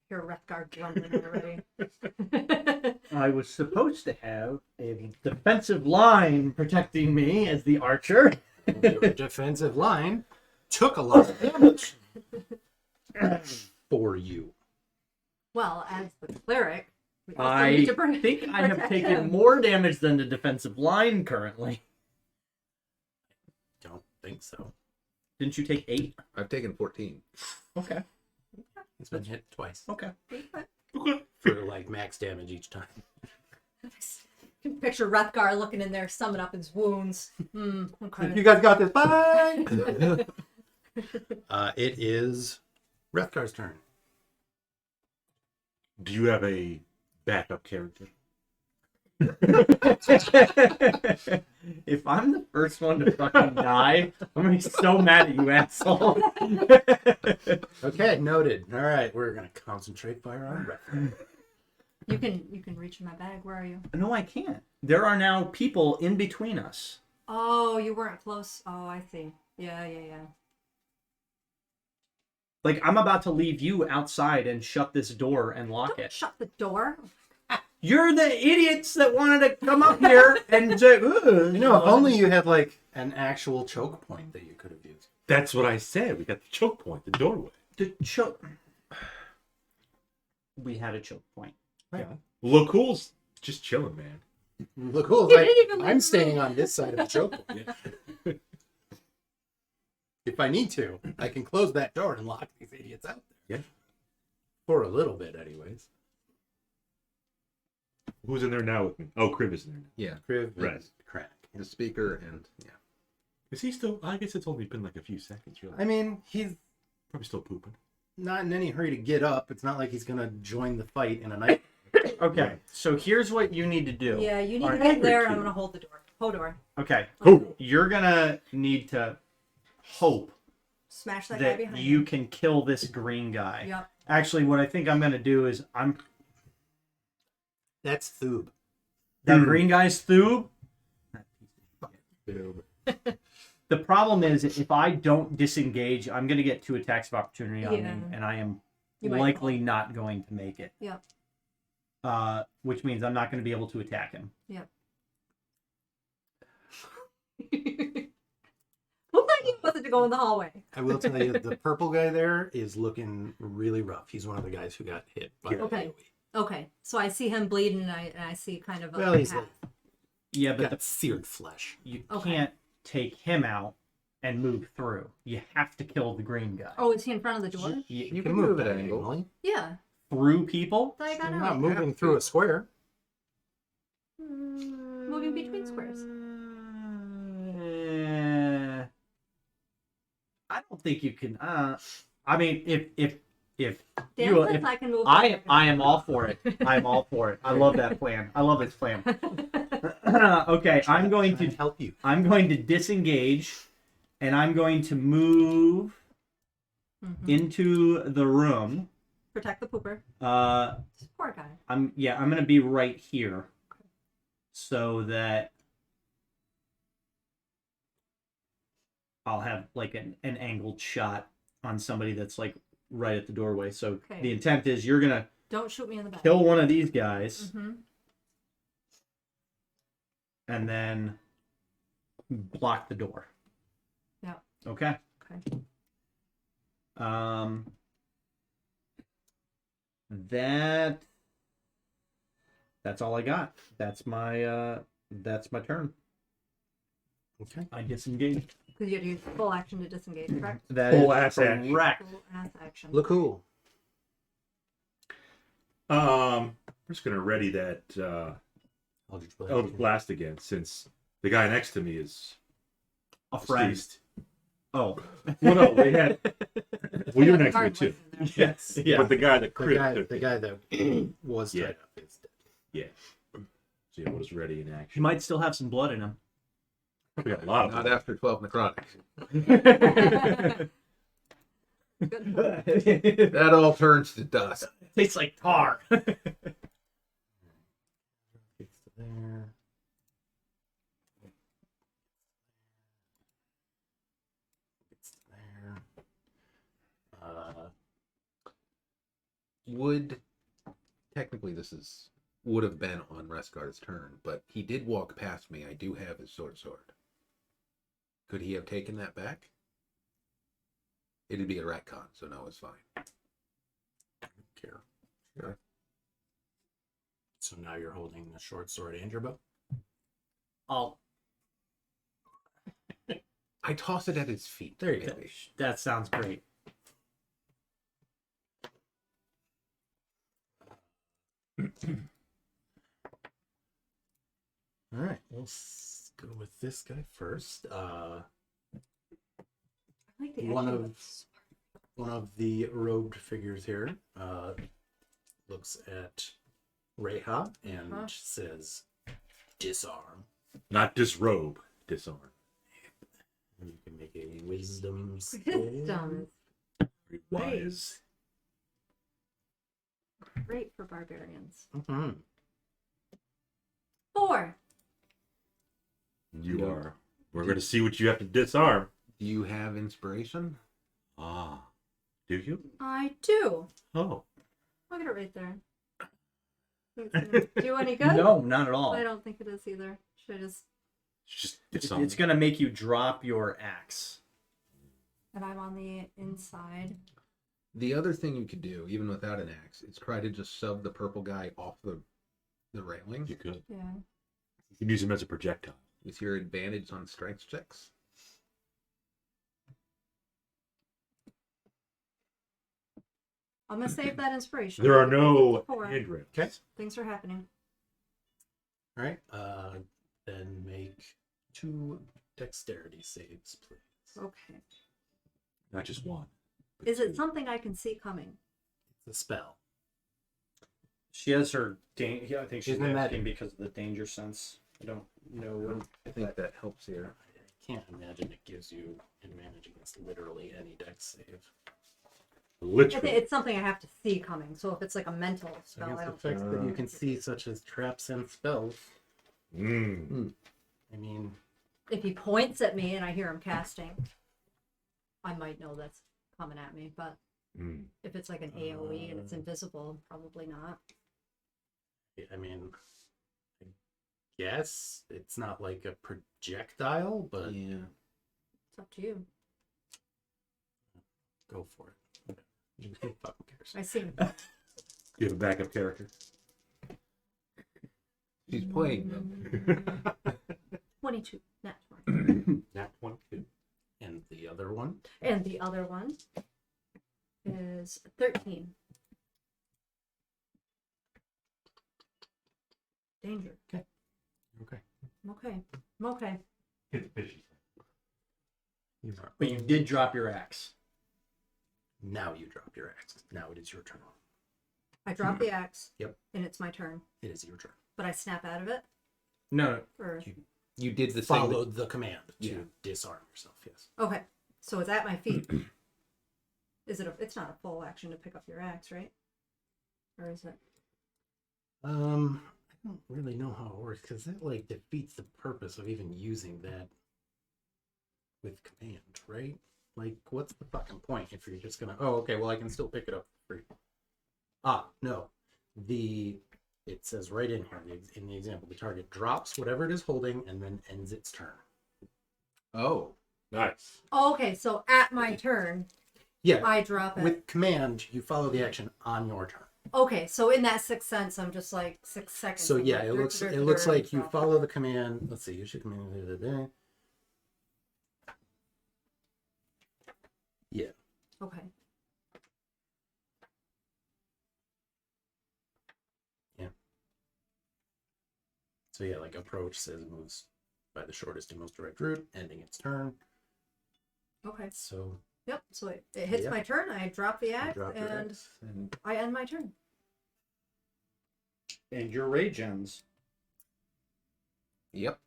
Hear Rethgar grumbling already. I was supposed to have a defensive line protecting me as the archer. Your defensive line took a lot of damage for you. Well, as the cleric, we also I need to think I have protect taken him. more damage than the defensive line currently. Don't think so. Didn't you take 8? I've taken 14. Okay. He's been hit twice Okay. for like max damage each time. I can picture Rethgar looking in there, summing up his wounds. Okay. You guys got this. Bye. It is Rethgar's turn. Do you have a backup character? If I'm the first one to fucking die, I'm gonna be so mad at you, asshole. Okay, noted. All right, we're gonna concentrate fire on Rethgar. You can reach in my bag. Where are you? No, I can't. There are now people in between us. Oh, you weren't close. Oh, I see. Yeah. Like, I'm about to leave you outside and shut this door and lock Don't it. shut the door. You're the idiots that wanted to come up here and say, You know, if only you had like an actual choke point that you could have used. That's what I said. We got the choke point, the doorway. the choke. We had a choke point. Look cool's just chilling, man. Look, cool. You didn't even I'm leave staying on this side of the choke point. If I need to, I can close that door and lock these idiots out there. Yeah. For a little bit, anyways. Who's in there now with me? Oh, Crib is in there now. Yeah. Kriv, Right. Crack. The speaker and yeah. Is he still? I guess it's only been like a few seconds, really. I mean, he's Probably still pooping. not in any hurry to get up. It's not like he's gonna join the fight in a night. Okay, so here's what you need to do. Yeah, you need All to right. get in there, and I'm gonna hold the door. Hold door. Okay, Cool. you're gonna need to hope Smash that guy that behind you him. can kill this green guy. Yep. Actually, what I think I'm gonna do is That's Thoob. that green guy's Thoob. Thoob. The problem is, if I don't disengage, I'm going to get 2 attacks of opportunity on Yeah. me, and I am You might likely not going to make it. Yep. Which means I'm not going to be able to attack him. Yep. Who let you wasn't to go in the hallway? I will tell you, the purple guy there is looking really rough. He's one of the guys who got hit by the Okay. AoE. Okay, so I see him bleeding, and I see kind of a Well, he's path. Yeah, but Got seared flesh. you Okay. can't take him out and move through. You have to kill the green guy. Oh, is he in front of the door? You can move that at an angle. diagonally. Yeah. Through people? I got You're out. not moving through a square. Moving between squares. I don't think you can. I mean, if Dan you, says if I can move. I am all for it. I am all for it. I love that plan. I love this plan. Okay, I'm going Trying to help you. disengage, and I'm going to move Mhm. into the room. Protect the pooper. Uh, Support guy. I'm gonna be right here, so that I'll have like an angled shot on somebody that's like right at the doorway. So Okay. the intent is you're gonna Don't shoot me in the back. kill one of these guys Mm-hmm. and then block the door. Yeah. Okay. Okay. That's all I got. That's my turn. Okay. I disengage. Because you have to use full action to disengage, correct? That Full is ass action. correct. Full ass action. Look cool. I'm just gonna ready that Eldritch Eldritch Blast again, since the guy next to me is A friend. deceased. Oh. Well, no, we had. Well, you're Yeah, next to me hard too. was in there. Yes. Yeah. But the guy that The crit. guy, the guy that was Yeah. tied up is dead. So yeah, was ready in He action. might still have some blood in him. We got a lot of Not them. after 12 necrotic. Good point. That all turns to dust. Tastes like tar. Gets to there. Gets to there. Would technically this would have been on Reskar's turn, but he did walk past me. I do have his sword. Could he have taken that back? It'd be a retcon, so no, it's fine. Care. Sure. So now you're holding a short sword and your bow? I'll. I toss it at his feet. There you go. maybe. That sounds great. All right, go with this guy first. I like the One action of looks- one of the robed figures here looks at Reha and Uh-huh. says, "Disarm." Not disrobe, disarm. And you can make a wisdom save. Wisdom Very wise. is great for barbarians. Mhm. 4. You Yeah. are. We're going to see what you have to disarm. Do you have inspiration? Ah. Do you? I do. Oh. Look at it right there. Think it's gonna do any good? No, not at all. I don't think it is either. Should I just. Just disarm. It's gonna make you drop your axe. And I'm on the inside. The other thing you could do, even without an axe, is try to just shove the purple guy off the railing You could. Yeah. You can use him as a projectile. with your advantage on strength checks. I'm going to save that inspiration. There are no 4. handrails. Okay. Things are happening. All right. Then make 2 dexterity saves, please. Okay. Not just one. but Is it two. something I can see coming? It's a spell. She has her. I think she's Isn't that- asking because of the danger sense. I don't know. I think that helps here. I can't imagine it gives you advantage against literally any dex save. Literally. It's something I have to see coming. So if it's like a mental spell, I Against don't effects that you can see, such as traps and spells. Mm. I mean, If he points at me and I hear him casting, I might know that's coming at me. But Mm. if it's like an AoE and it's invisible, probably not. I mean, I guess it's not like a projectile, but Yeah. It's up to you. go for it. Who fucking cares? I see him. You have a backup character. She's playing them. 22. Nat 20. Nat 22. And the other one? And the other one is 13. Danger. Okay. I'm okay. I'm okay. Hit the fishy. But you did drop your axe. Now you drop your axe. Now it is your turn. I drop the axe. Yep. And it's my turn. It is your turn. But I snap out of it. No, Or You did the thing. Followed the command to Yeah. disarm yourself, yes. okay. So it's at my feet. Is it? It's not a full action to pick up your axe, right? Or is it? I don't really know how it works because that like defeats the purpose of even using that with command, right? Like, what's the fucking point if you're just gonna? Oh, okay. Well, I can still pick it up for free. Ah, no. It says right in here in the example, the target drops whatever it is holding and then ends its turn. Oh, Nice. Oh, okay, so at my turn, Yeah. I drop it. With command, you follow the action on your turn. Okay, so in that sixth sense, I'm just like 6 seconds. So I'm yeah, like, it looks dur, dur, like dur, you drop follow it. the command. Let's see, you should command. Yeah. Okay. So yeah, like approach says it moves by the shortest and most direct route, ending its turn. Okay. So Yep. So it hits Yep. my turn. I drop the you axe drop your and axe and I end my turn. And your rage ends. yep.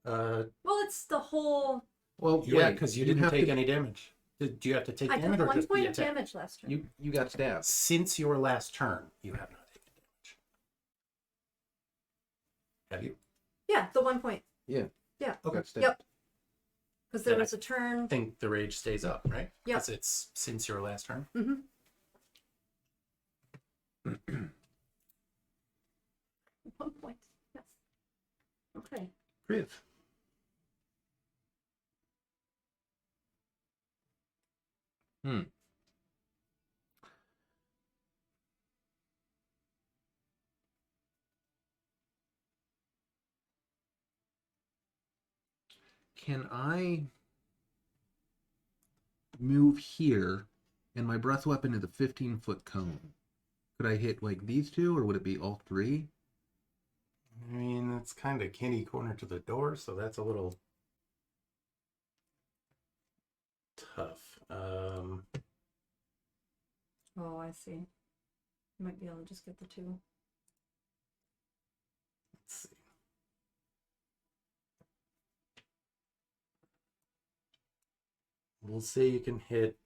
Well, it's the whole. Well, yeah, wait, because you didn't have take to, any damage. Do you have to take I damage took or 1 just the point of attack? damage last turn. You got stabbed. Since your last turn, you have not taken damage. Have you? Yeah, the 1 point. Yeah. Yeah. Okay. Got stabbed. Yep. Because there Then was a turn. I think the rage stays up, right? Yep. Because it's since your last turn. Mm-hmm. 1 point. Yes. Okay. Griv. Can I move here and my breath weapon is a 15-foot cone? Could I hit like these two or would it be all three? I mean, it's kind of kitty corner to the door, so that's a little tough. Oh, I see. You might be able to just get the 2. Let's see. We'll say you can hit.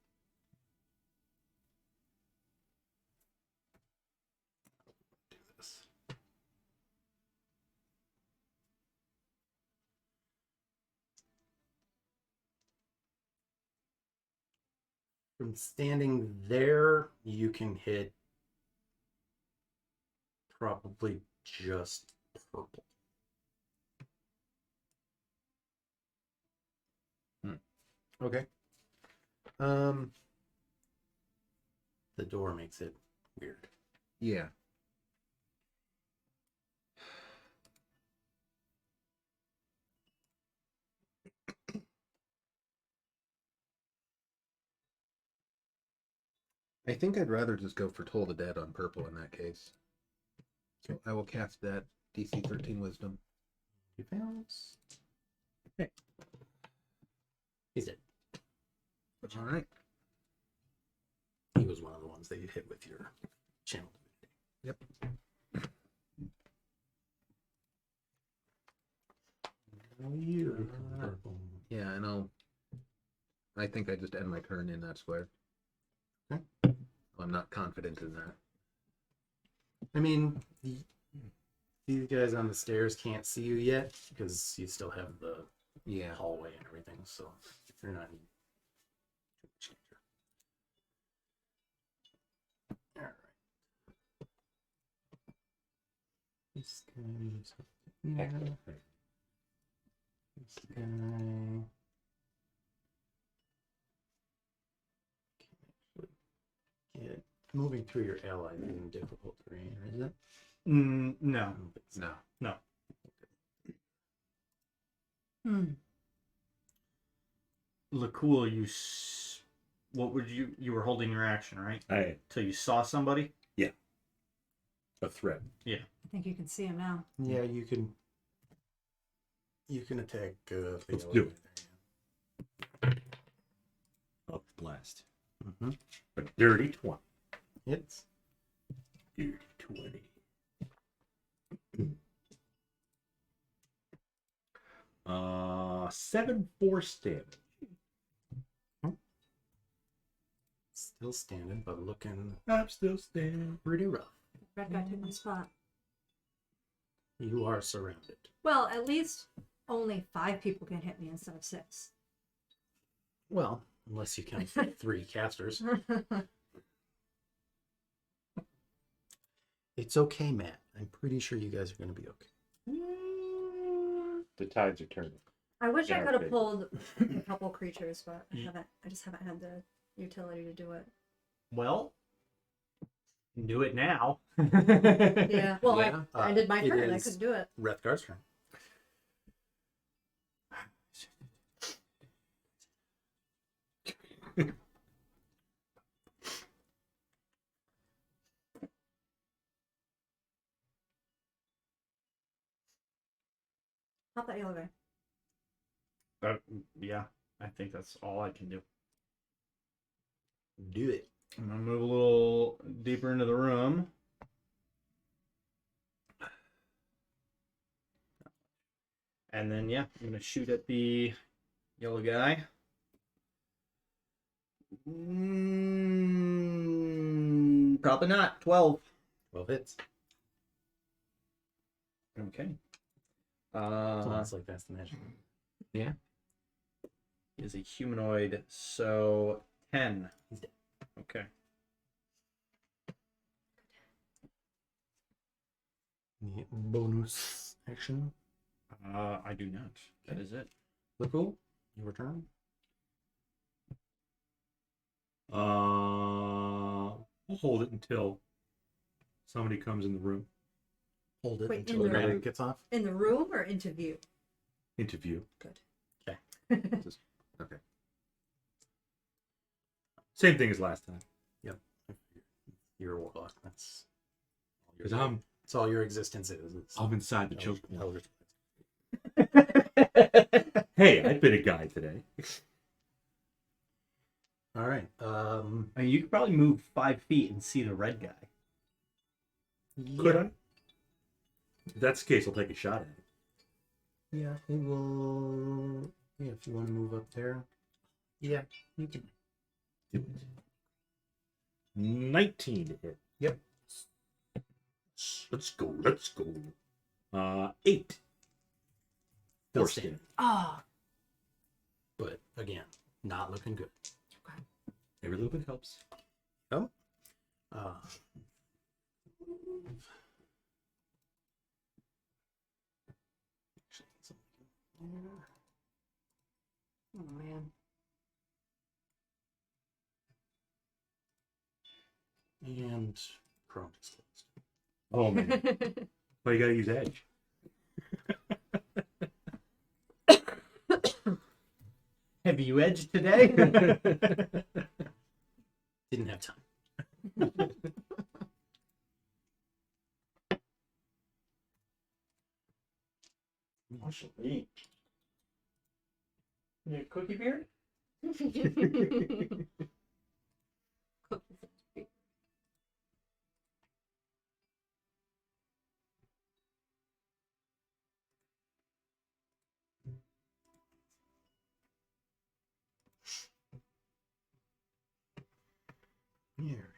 Do this. From standing there, you can hit probably just purple. Okay. The door makes it weird. Yeah. I think I'd rather just go for Toll the Dead on purple in that case. So I will cast that DC 13 Wisdom. He fails. Okay. He's dead. All right. He was one of the ones that you hit with your channel. Yep. You. Yeah, and I think I just end my turn in that square. Okay. I'm not confident in that. I mean, these guys on the stairs can't see you yet because you still have the hallway and everything. So if you're not. All right. This guy. Yeah. This guy. Yeah, moving through your allies isn't difficult terrain, is it? No. I don't think so. No. Lacool, what would you were holding your action, right? Till you saw somebody? A threat. I think you can see him now. Yeah, you can attack. Let's do it. Up blast. Mm-hmm. A dirty 20. Hits. Dirty 20. Seven force damage. Still standing, but looking I'm still standing. pretty rough. Red guy took my spot. You are surrounded. Well, at least only 5 people can hit me instead of 6. Well, unless you count 3 casters. It's okay, Matt. I'm pretty sure you guys are going to be okay. The tides are turning. I wish I Yeah, could have okay. pulled a couple creatures, but I just haven't had the utility to do it. Well, do it now. Yeah. Well, Yeah, I did my it turn. I is- couldn't do it. Rethgar's turn. Pop that yellow guy. Yeah, I think that's all I can do. Do it. I'm gonna move a little deeper into the room. And then, yeah, I'm gonna shoot at the yellow guy. Probably not. 12. 12 hits. Okay. Sounds like that's the magic. Is a humanoid, so 10. He's dead. Okay. Bonus action. I do not. That is it. Liverpool, your turn. We'll hold it until somebody comes in the room. Hold it Wait, until in the the granite room? gets off. In the room or into view? Interview. Good. Okay. Same thing as last time. You're a warlock. That's all Because your- that's all your existence is. It's I'm inside the choke. Eldritch. Hey, I've been a guy today. All right. I mean, you could probably move 5 feet and see the red guy. Could I? If that's the case, I'll take a shot at it. Yeah, it will. Yeah, if you want to move up there. Yeah, you can. Do it. 19 to hit. Yep. Let's go. Let's go. 8. They'll Force stand. hit. Oh, But again, not looking good. Every little bit helps. Uh, oh man. and Chrome is closed. Oh, man. Well, you gotta use edge. Have you edged today? Didn't have time. You need a cookie beard? Here.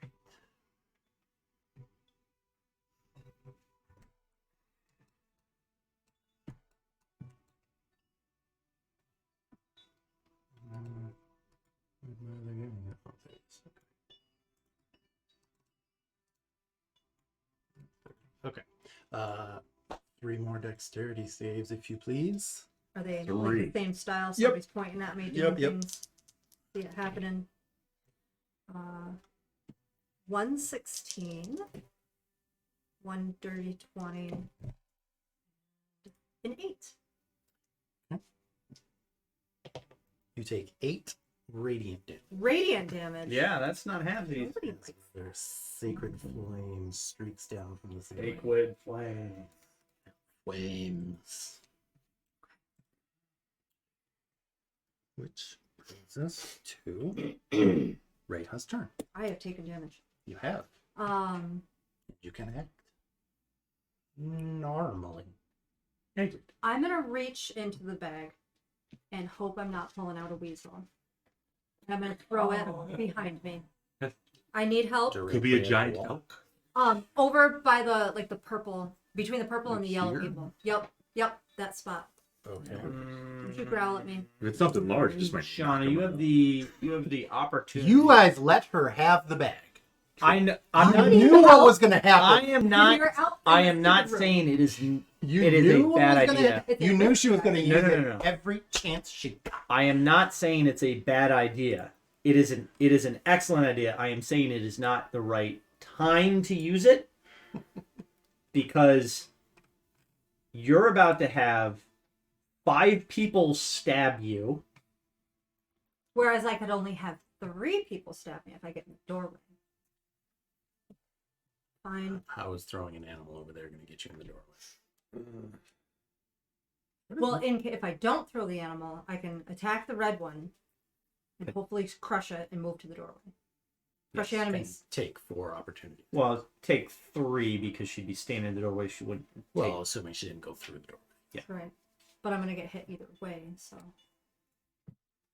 Okay. 3 more dexterity saves, if you please. Are they like 3. the same style? Yep. Somebody's pointing at me, doing Yep. things. See it happening. 116, 1 dirty 20, an 8. You take 8 radiant damage. Radiant damage. Yeah, that's not half these. Nobody likes Their sacred flame streaks down from the ceiling. Liquid flame. Flames. Which brings us to Rayha's turn. I have taken damage. You have. You can act normally. I'm gonna reach into the bag and hope I'm not pulling out a weasel. And I'm gonna throw it behind me. I need help. Could be a Directly at giant the wall. elk. Over by the purple, between the purple and Like the yellow here? people. Yep, that spot. Okay. Don't you growl at me. If it's something large, just might. knock Shauna, him you out. have the opportunity. You guys let her have the bag. I'm You not. knew what was going to I happen. am not. You're out I in am the not room. saying it is. You It is a knew what bad was gonna idea. happen. It's You a knew risk she was going to use No, no, it no, no. every chance she got. I am not saying it's a bad idea. It is an excellent idea. I am saying it is not the right time to use it because you're about to have 5 people stab you. Whereas I could only have 3 people stab me if I get in the doorway. Fine. How is throwing an animal over there going to get you in the doorway? Well, if I don't throw the animal, I can attack the red one and hopefully crush it and move to the doorway. Crush the Yes, enemies. and take 4 opportunities. Well, take 3 because she'd be standing in the doorway. She wouldn't. Well, take- assuming she didn't go through the door. That's right. But I'm gonna get hit either way, so.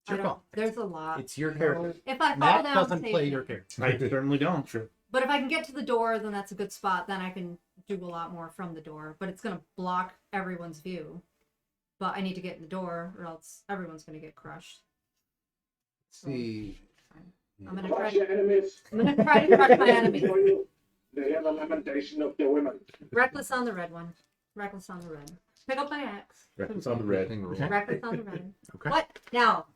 It's your I don't- call. There's a lot. It's your character. If I fall Matt down, doesn't save play me. your character. I certainly don't. But if I can get to the door, then that's a good spot. Then I can do a lot more from the door. But it's gonna block everyone's view. But I need to get in the door, or else everyone's gonna get crushed. So, See, I'm gonna Crush try. your enemies. I'm gonna try to crush my enemies. They hear the lamentation of the women. Reckless on the red one. Reckless on the red. Pick up my axe. Reference on the red. Reckless on the red. Okay. What? Now,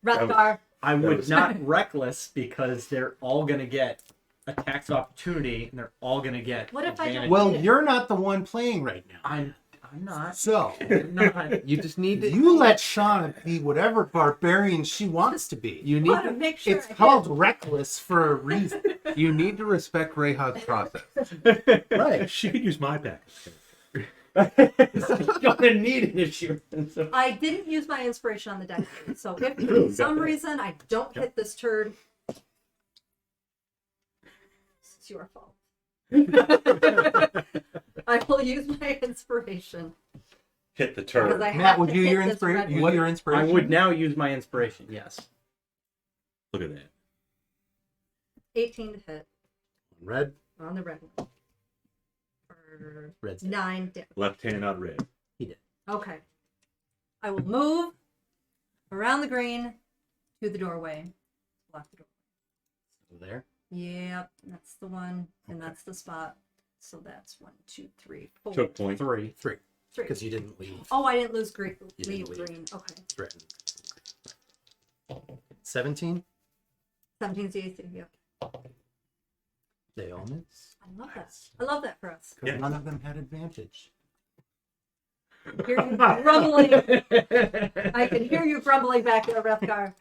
Rethgar. I That would was- not reckless because they're all gonna get attacks of opportunity and they're all gonna get. What if I don't- advantage. Well, you're not the one playing right now. I'm not. So, I'm not. You just need to. you let Shauna be whatever barbarian she wants to be. You I need want to to. make sure It's I called hit. reckless for a reason. You need to respect Reha's process. Right. She could use my pack. She's gonna need it if she. So. I didn't use my inspiration on the deck, so if for some reason I don't hit this turd, it's your fault. I will use my inspiration Hit the because turd. I have Matt, to would you hit your this inspiration? red Use one. your I inspiration. would now use my inspiration. Yes. Look at that. 18 to hit Red, on the red one. For red's 9 damage. Left hand on red. Okay. I will move around the green to the doorway. Block the door. there. Yep, that's the one, and that's the spot. So that's 1, 2, 3, 4. Choke point. 3. 3. 3. Because you didn't leave. Oh, I didn't lose green. You Leave didn't leave. green. Okay. Threatened. 17. 17 CAC. Yep. They all miss. I love that. I love that for us. Because none of them had advantage. Hear you grumbling. I can hear you grumbling back there, Rethgar.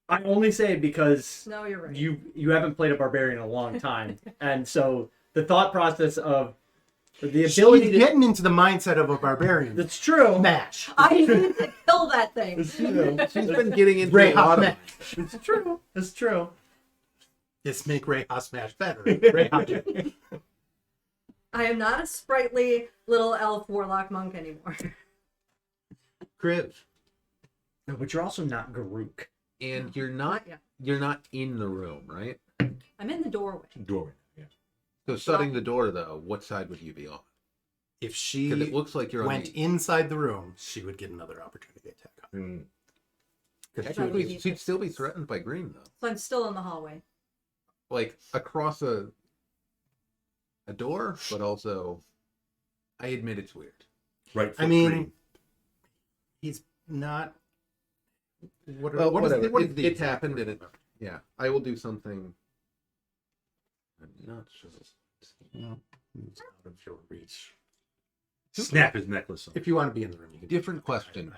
I only say it because No, you're right. you haven't played a barbarian in a long time, and so the thought process of the ability She's to getting into the mindset of a barbarian. that's true. Match. I need to kill that thing. It's true. She's been getting into Ray a lot of. match. It's true. It's true. Just make Ray Smash better. Ray I am not a sprightly little elf warlock monk anymore. Kriv, No, but you're also not Garuk. and you're Not not. yet. You're not in the room, right? I'm in the doorway. Doorway. Yeah. So shutting the door, though, what side would you be on? If Because she it looks like you're on went the. inside the room, she would get another opportunity attack. Mm. Technically, she'd still be threatened by green, though. So I'm still in the hallway. Like across a door, but also, I admit it's weird. Right. I foot mean, green. he's not. What, Well, what is whatever. the, what is the It exact happened, and word? yeah, I will do something. I'm not sure. No. It's out of your reach. Snap his necklace off. If you want to be in the room, you can. Different question.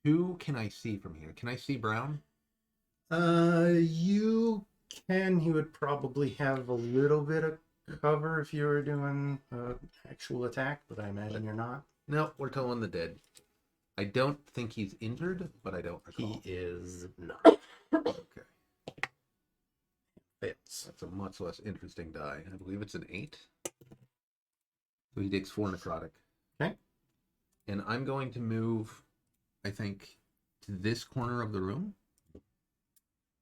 Who can I see from here? Can I see Brown? You can. He would probably have a little bit of cover if you were doing actual attack, but I imagine you're not. No, we're telling the dead. I don't think he's injured, but I don't He recall. is not. Okay. Fails. That's a much less interesting die. I believe it's an 8. So he takes 4 necrotic. Okay. And I'm going to move, I think, to this corner of the room,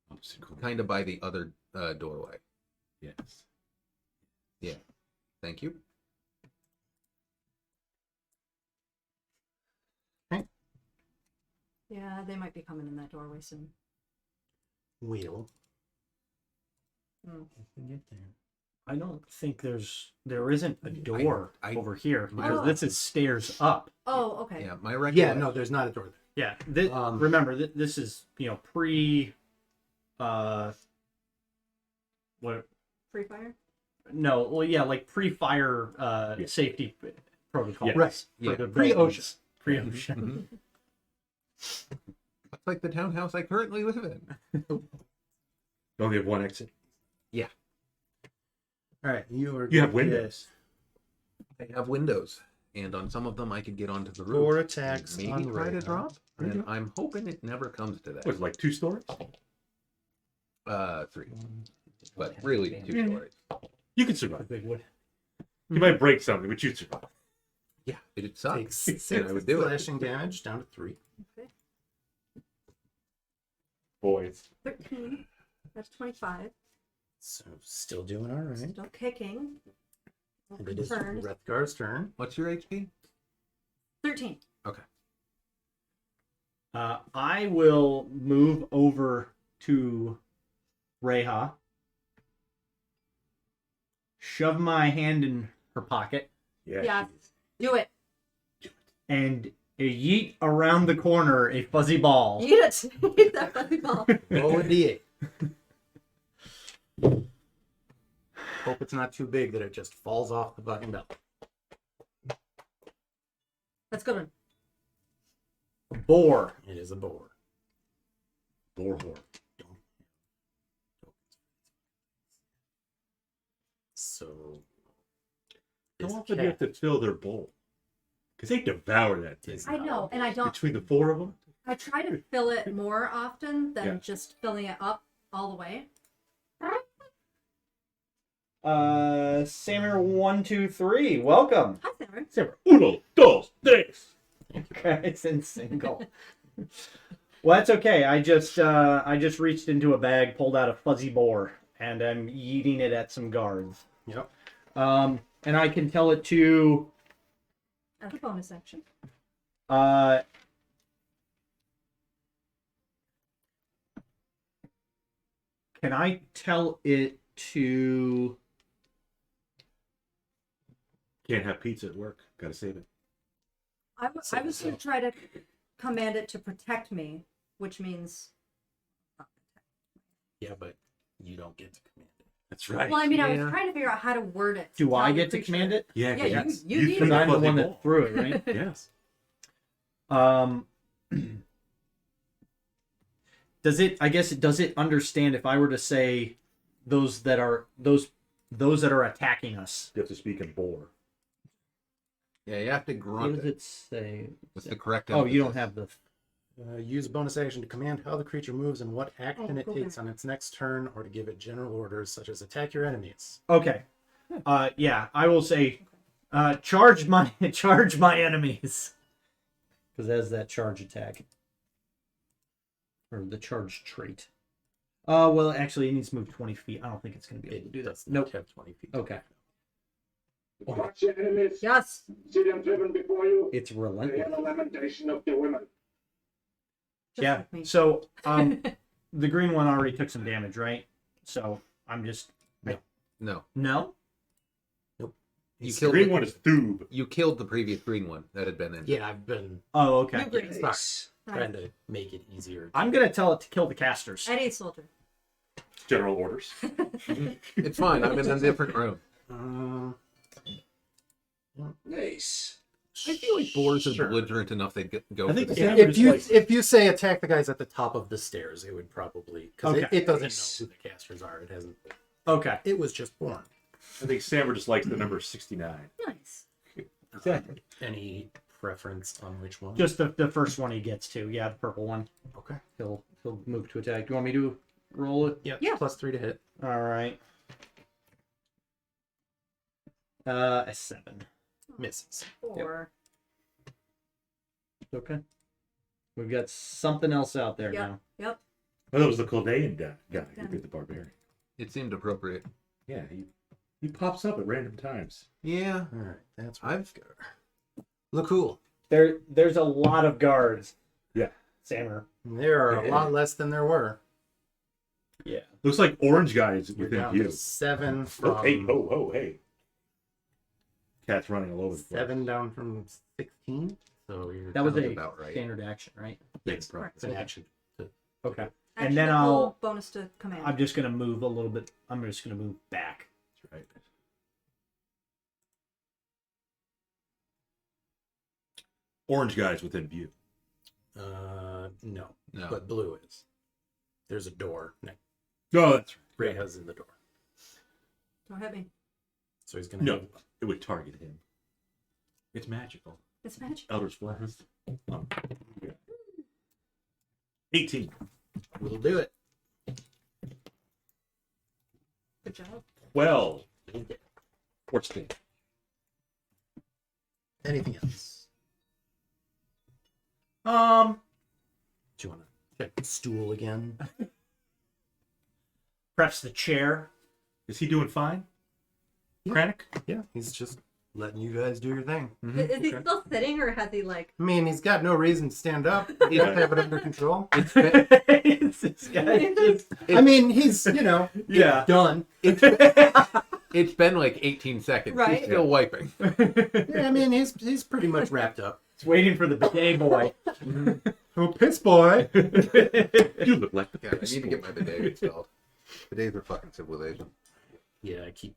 Opposite corner. kind of by the other doorway. Yes. Thank you. Yeah, they might be coming in that doorway soon. Wheel. Hmm. Get there. I don't think there isn't a door I- over here my- because this is stairs up. Oh, okay. Yeah, my Yeah, recollection. no, there's not a door there. Yeah. Remember, this is pre. What? Free fire. No. Well, yeah, like pre-fire safety protocols. Right. For Yeah. the Pre-ocean. buildings. Pre-ocean. Mhm. It's like the townhouse I currently live in. You only have one exit. All right, you You have windows. They have windows, and on some of them I could get onto the roof. 4 attacks Maybe on try to Ray. drop. And I'm hoping it never comes to What is it, that. like 2 stories? 3, but really 2 stories. You can survive. Big wood. You might break something, but you'd survive. Yeah, it'd suck. Takes 6 And I would do it. slashing damage down to 3. Boys. 13. That's 25. So still doing all right. Still kicking. And it is Confirmed. Rethgar's turn. What's your HP? 13. I will move over to Reha, shove my hand in her pocket, Yeah. Do it. and yeet around the corner a fuzzy ball. Eat it. Eat that fuzzy ball. Roll a d8. Hope it's not too big that it just falls off the fucking belt. That's a good one. Boar. It is a boar. Boar whore. So How this often do you have cat to fill their bowl? Because they devour that thing. is I know, and I don't. Between the 4 of them? I try to fill it more often than Yeah. just filling it up all the way. Samir 123. Welcome. Hi, Sarah. Samir, 1, 2, 3. It's in single. Well, that's okay. I just reached into a bag, pulled out a fuzzy boar, and I'm yeeting it at some guards. Yep. And I can tell it to At the bonus section. can I tell it to Can't have pizza at work. Gotta save it. I was going to try to command it to protect me, which means. Yeah, but you don't get to command it. That's right. Well, I mean, I Yeah. was trying to figure out how to word it. do tell I the get to creature. command it? Yeah, Yeah, 'cause you you need threw Because I'm the fuzzy one ball. that threw it, right? Yes. Does it? I guess it does. It understand if I were to say those that are attacking us. You have to speak in boar. Yeah, you have to What grunt does it. it say? What's the correct Oh, you don't emphasis? have the. Use a bonus action to command how the creature moves and what action it go takes back. on its next turn, or to give it general orders such as attack your enemies. Okay. Yeah, I will say, charge my enemies, because that's that charge attack, or the charge trait. Well, actually, it needs to move 20 feet. I don't think it's going to be able to do that. does Nope. not have 20 feet. Okay. Watch your enemies. Yes. See them driven before you. It's Hear relentless. the lamentation of the women. Just Yeah. like me. So, the green one already took some damage, right? So I'm just No. no. You The killed green the, one is Thoob. You killed the previous green one that had been in. Yeah, I've been Oh, okay. New green. trying to make it easier. I'm gonna tell it to kill the casters. Eddie soldier. General orders. It's fine. I'm in a different room. Nice. I feel like boars are Sure. belligerent enough they'd go I for think the the game. Sam- If you say attack the guys at the top of the stairs, it would probably because Okay. it doesn't know who the casters are. It hasn't. Okay. It was just born. I think Sammer just likes the number 69. Nice. Exactly. Any preference on which one? Just the first one he gets to. Yeah, the purple one. okay. He'll move to attack. Do you want me to roll it? Yeah. Yeah. +3 to hit. All right. A 7. Misses. Or Okay. We've got something else out there Yep. now. Yep. Well, that was the Chaldean guy who did the barbarian. It seemed appropriate. Yeah, He pops up at random times. Yeah, All right, that's I've- Rhaegar. look cool. There's a lot of guards. Yeah. Sammer. There are a lot less than there were. Yeah. Looks like orange guys You're within down view. to 7 Oh, from hey, hey. Cat's running all over the place. 7 down from 16. So you're That was Sounds a about right. standard action, right? yes, Correct. it's an action. Okay. Action And then to I'll. pull, bonus to command. I'm just gonna move a little bit. I'm just gonna move back. That's right. Orange guys within view. No, No. but blue is. There's a door. No, that's right. Rhea's in the door, Don't hit me. so he's gonna. No, it would target him. It's magical. It's magic. Elder's Blast. Yeah. 18. We'll do it. Good job. 12. 14. Anything else? Um. Do you want to check the stool again? Perhaps the chair. Is he doing fine? Kranich? Yeah, he's just letting you guys do your thing. Is he still sitting or has he like? I mean, he's got no reason to stand up. He doesn't have it under control. This guy just- I mean, he's yeah. done. It's been like 18 seconds. Right. He's still wiping. Yeah, I mean, he's pretty much wrapped up. He's waiting for the bidet boy. Oh, piss boy. You look like the God, I need to get my bidet installed. Bidets are fucking civilization. Yeah, I keep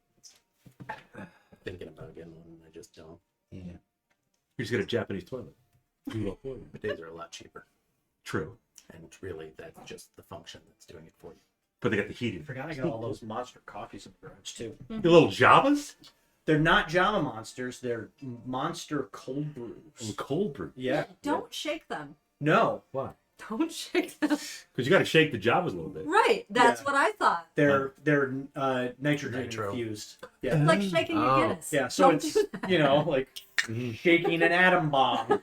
thinking about getting one, and I just don't. Yeah. You just get a Japanese toilet. Do it all for you. Bidets are a lot cheaper, True. and really, that's just the function that's doing it for you. But they got the heating. I forgot I got all those monster coffees in the garage too. The little Javas? They're not Java monsters. They're monster cold And brews. cold brew. Yeah. Don't shake them. No, Why? Don't shake them. Because you got to shake the Javas a little bit. Right. That's Yeah. what I thought. they're nitrogen Nitro. infused. It's Yeah. like shaking your Oh. Guinness. Yeah. So Don't it's do that. like shaking an atom bomb.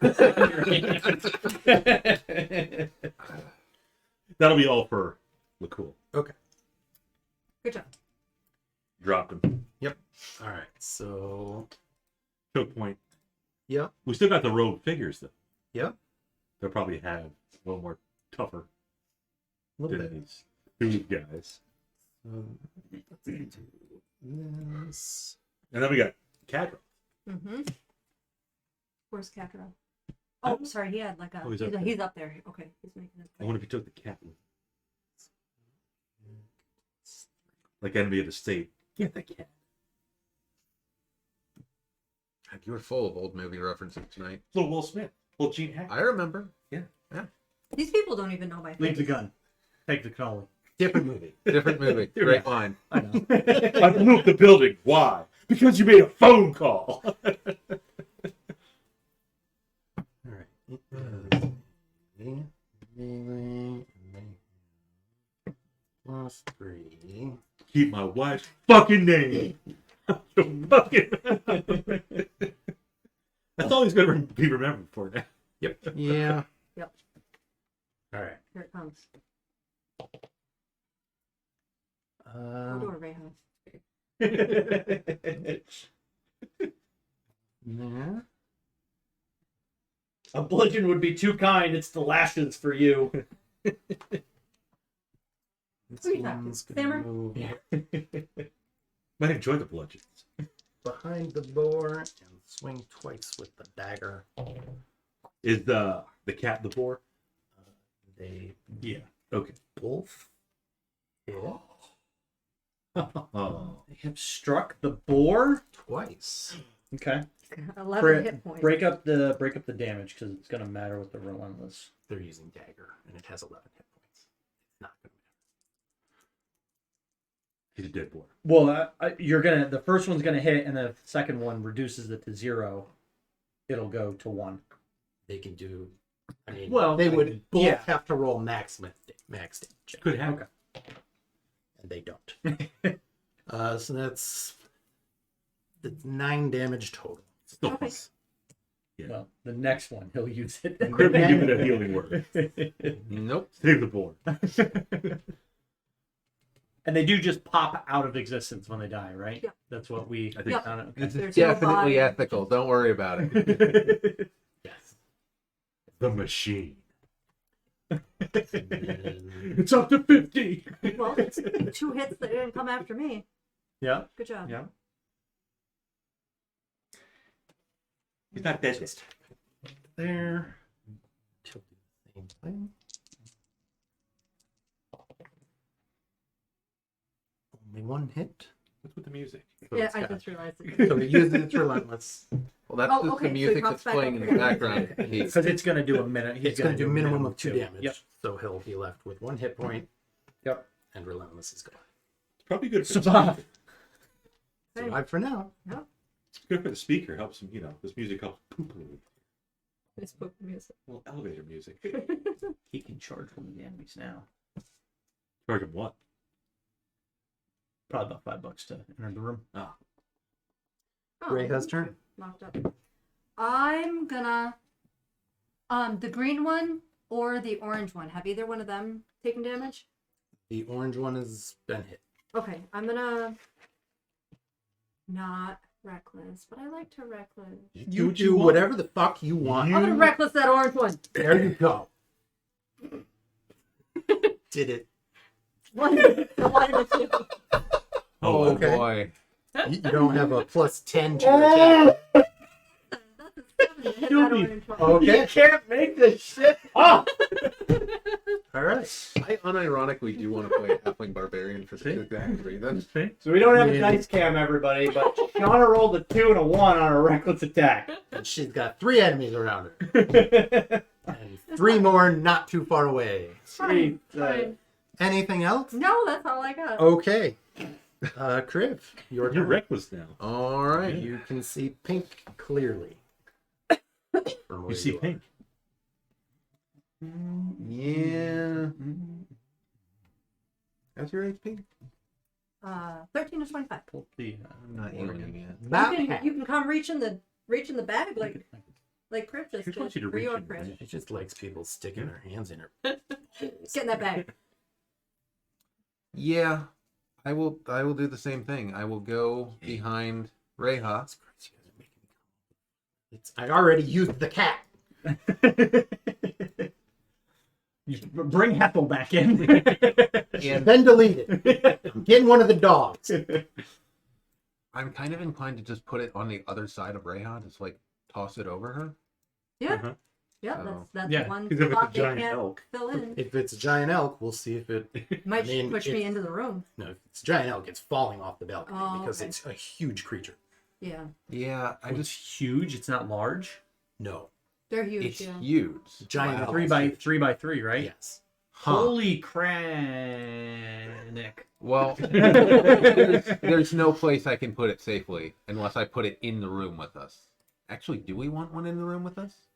That'll be all for Lacool. Good job. Dropped him. All right, so Choke point. yep, We still got the rogue figures, though. Yep. They'll probably have a little more tougher a little than bit. these two guys. Let's do this. And then we got Kadroth. Mm-hmm. Where's Kadroth? Oh, sorry. He had like a. Oh, he's, he's up there. up there. Okay, he's making it. I wonder if he took the cat with him. Like enemy of the state. Get the cat. God, you were full of old movie references tonight. Little Will Smith. Little Gene Hackman. I remember. These people don't even know my Leave face. the gun. Take the cannoli. Different movie. Different movie. Great line. I know. I blew up the building. Why? Because you made a phone call. All right. Plus 3. Keep my wife's fucking name. Fucking. That's all he's going to be remembered for now. Yeah. Yep. All right. Here it comes. Go to a Rayhouse. There. A bludgeon would be too kind. It's the lashes for you. This Who you talking one's to? gonna Sammer? move Might enjoy the bludgeons. behind the boar and swing twice with the dagger. Is the cat the boar? They Yeah. Okay. both hit Oh. They have struck the boar. twice. Okay. 11 hit points. Break up the damage because it's gonna matter with the relentless. They're using dagger, and it has 11 hit points. It's not gonna He's a dead boar. Well, the first one's gonna hit, and the second one reduces it to 0. It'll go to 1. They can do. I mean, Well, they would both yeah. have to roll max damage, Could happen. and they don't. So that's 9 damage total. Still Okay. fun. Yeah. Well, the next one he'll use it. Could be given a healing word. Nope. Save the boar. And they do just pop out of existence when they die, right? Yeah. That's what we. I think Yeah. Okay. This is There's no definitely body. ethical. Don't worry about it. Yes. The machine. And It's up to 50. Well, it's 2 hits that didn't come after me. Yeah. Good job. Yeah. He's not dead yet. There. she'll do the same thing. Only one hit. What's with the music? So Yeah, it's I got- just realized it. So it uses its relentless. Well, that's Oh, just okay, so the he music pops that's back playing up in here. the background. He's- Because it's going to do a minute. It's going to do a minimum of 2 2. damage. Yep. So he'll be left with 1 hit point. Yep. And relentless is gone. It's probably good for the Survive. speaker. Hey. Survive for now. It's good for the speaker. Helps him, this music helps poo-poo. I spoke music. Well, elevator music. He can charge one of the enemies now. Charge him what? Probably about $5 to enter the room. Oh, Rayha's turn. Locked up. I'm gonna the green one or the orange one. Have either one of them taken damage? The orange one has been hit. Okay, I'm gonna not reckless, but I like to reckless. You do whatever the fuck you want. I'm gonna reckless that orange one. There you go. Did it. One, one or two. Oh, okay. boy. You don't have a +10 to your attack. That's a 7 to hit that orange one. Okay. You can't make this shit up. All right. I unironically do want to play Halfling Barbarian for the exact reason. So we don't have a Yeah. dice cam, everybody, but Shauna rolled a 2 and a 1 on a reckless attack. And she's got 3 enemies around her. And 3 more not too far away. Fine, Sweet. fine. Anything else? No, that's all I got. Okay. Kriv, your You're turn. reckless now. All right. You can see pink clearly. From where You see are. pink. Yeah. How's your HP? 13 to 25. I'm not healing you yet. About You half. can, you can come reach in the bag like Crip just He just wants did you to for reach your in, Chris. right? She just likes people sticking their hands in her. Get in that bag. Yeah. I will do the same thing. I will go behind Rayha. I already used the cat. You bring Hethyl back in. And Then delete it. I'm getting one of the dogs. I'm kind of inclined to just put it on the other side of Rayha, just like toss it over her. Yeah, Uh-huh. yeah, Oh. that's Yeah, one 'cause if it's a spot they giant can't elk. fill in. If it's a giant elk, we'll see if it. Might I mean, push me it's- into the room. No, if it's a giant elk, it's falling off the balcony Oh, because okay. it's a huge creature. Yeah, Yeah, I It's just huge. It's not large. No, they're huge. it's Yeah. huge. giant elk. 3 is by huge. 3 by 3, right? Yes. Holy cranic. Well, there's no place I can put it safely unless I put it in the room with us. Actually, do we want one in the room with us?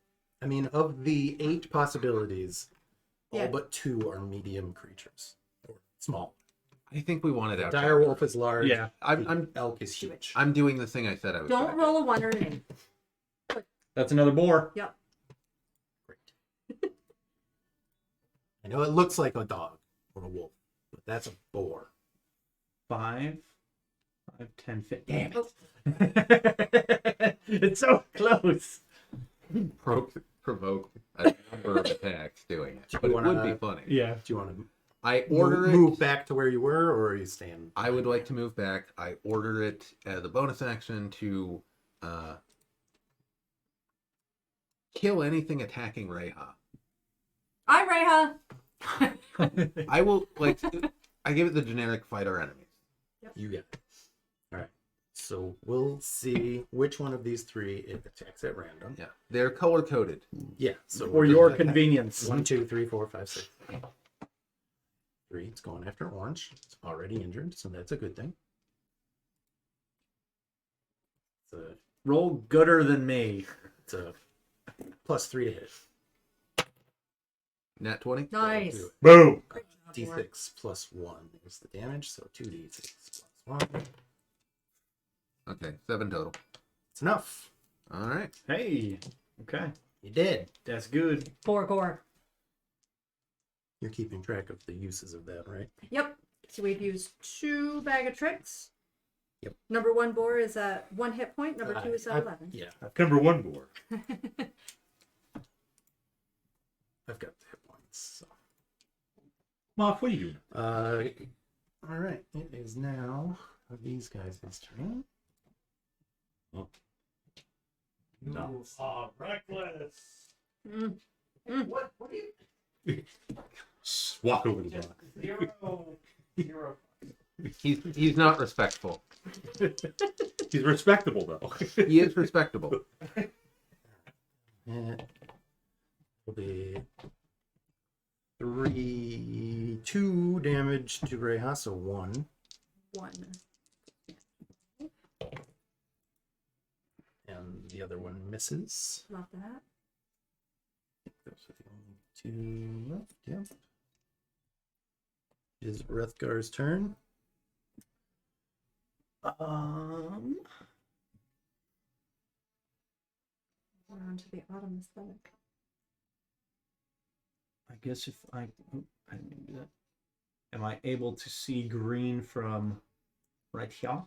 I mean, of the 8 possibilities, Yeah. all but 2 are medium creatures or small. I think we want it out. Dire wolf is large. Yeah. I'm Elk is huge. I'm doing the thing I said I was. Don't gonna roll a 1 or an 8. That's another boar. Yep. I know it looks like a dog or a wolf, but that's a boar. 5, 10, 15. Damn Oh, it. It's so close. provoke a number of attacks doing it, but it would be funny. Yeah. Do you want to I order move it. back to where you were, or are you staying? I would like to move back. I order it as a bonus action to kill anything attacking Rayha. hi, Rayha. I will like. I give it the generic fight our enemies. You get it. All right. So we'll see which one of these 3 it attacks at random. Yeah, they're color coded. Yeah. So For we'll your just attack. convenience. 1, 2, 3, 4, 5, 6. 3. It's going after orange. It's already injured, so that's a good thing. Roll gooder than me. It's a +3 to hit. Nat 20. Nice. Do it. Boom. Great job, boar. D6 plus 1 is the damage, so 2d6 plus 1. Okay, 7 total. It's enough. All right. Hey. Okay. You did. That's good. 4 gore. You're keeping track of the uses of that, right? Yep. So we've used 2 bag of tricks. Yep. Number 1 boar is at 1 hit point. Number 2 is at I've- 11. Yeah, Number 1 boar. I've got the hit points. So. Moff, what are you doing? All right. It is now these guys' turn. Oh. No. Oh, reckless. Mm. What do you? Walk over the block. Zero. He's not respectful. He's respectable, though. He is respectable. It will be 2 damage to Reha, so 1. 1. And the other one misses. Love that. Those are the only 2 left. Yep. Is Rethgar's turn. Down to the autumn aesthetic. I guess if I didn't do that. Am I able to see green from right here?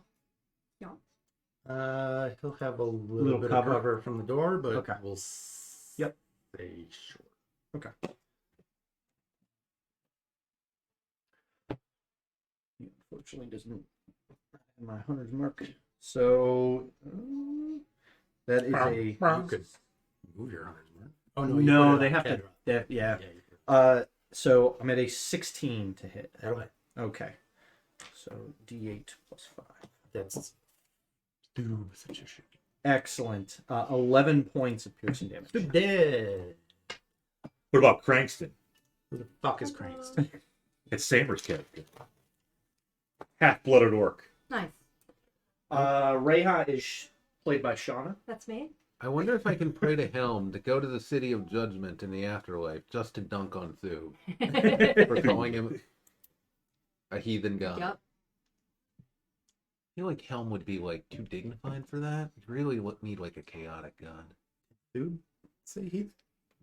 He'll have a little Little bit cover. of cover from the door, but Okay. we'll Yep. stay short. Okay. He unfortunately doesn't have my hunter's mark. So that is a You could move your hunter's mark. Oh no, no. They have to. Yeah. Yeah, you could. So I'm at a 16 to hit. That'll hit. Okay. So D8 plus 5. That's such a shit. Excellent. 11 points of piercing damage. Dead. What about Crankston? Who the fuck is Cranks? It's Samer's character. Half-blooded orc. Nice. Reha is played by Shauna. That's me. I wonder if I can pray to Helm to go to the city of judgment in the afterlife just to dunk on Thu for calling him a heathen god. Yep. I feel like Helm would be like too dignified for that. You really need like a chaotic god. Dude, say he.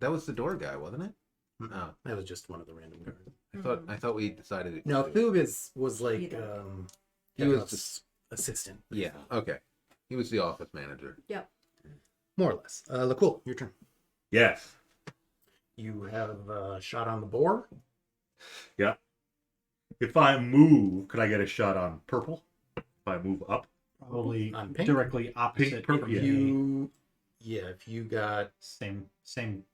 That was the door guy, wasn't it? No, That was just one of the random guards. I thought we decided it. No, Thug was like Either. He was Kadroth's just assistant. yeah. Okay, he was the office manager. Yep. More or less. Lakul, your turn. Yes. You have a shot on the boar. Yeah. If I move, could I get a shot on purple? If I move up? Probably On pink? directly opposite. purple, from yeah. me. If you got Same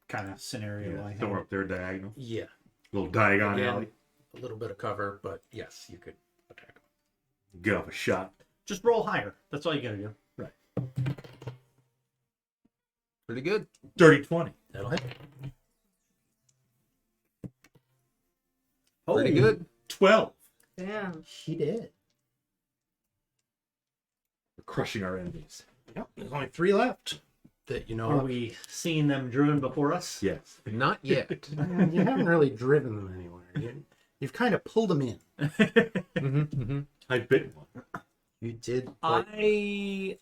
kind of scenario. I Somewhere had. up there, diagonal. yeah, Little Diagon Again. alley. a little bit of cover, but yes, you could attack him. Get off a shot. Just roll higher. That's all you gotta do. Pretty good. Dirty 20. That'll hit. Pretty good. 12. Damn. He did. We're crushing our enemies. Yep. There's only 3 left. That you know. Are of. we seeing them driven before us? Yes. Not yet. You haven't really driven them anywhere. You've kind of pulled them in. I bit one. You did. The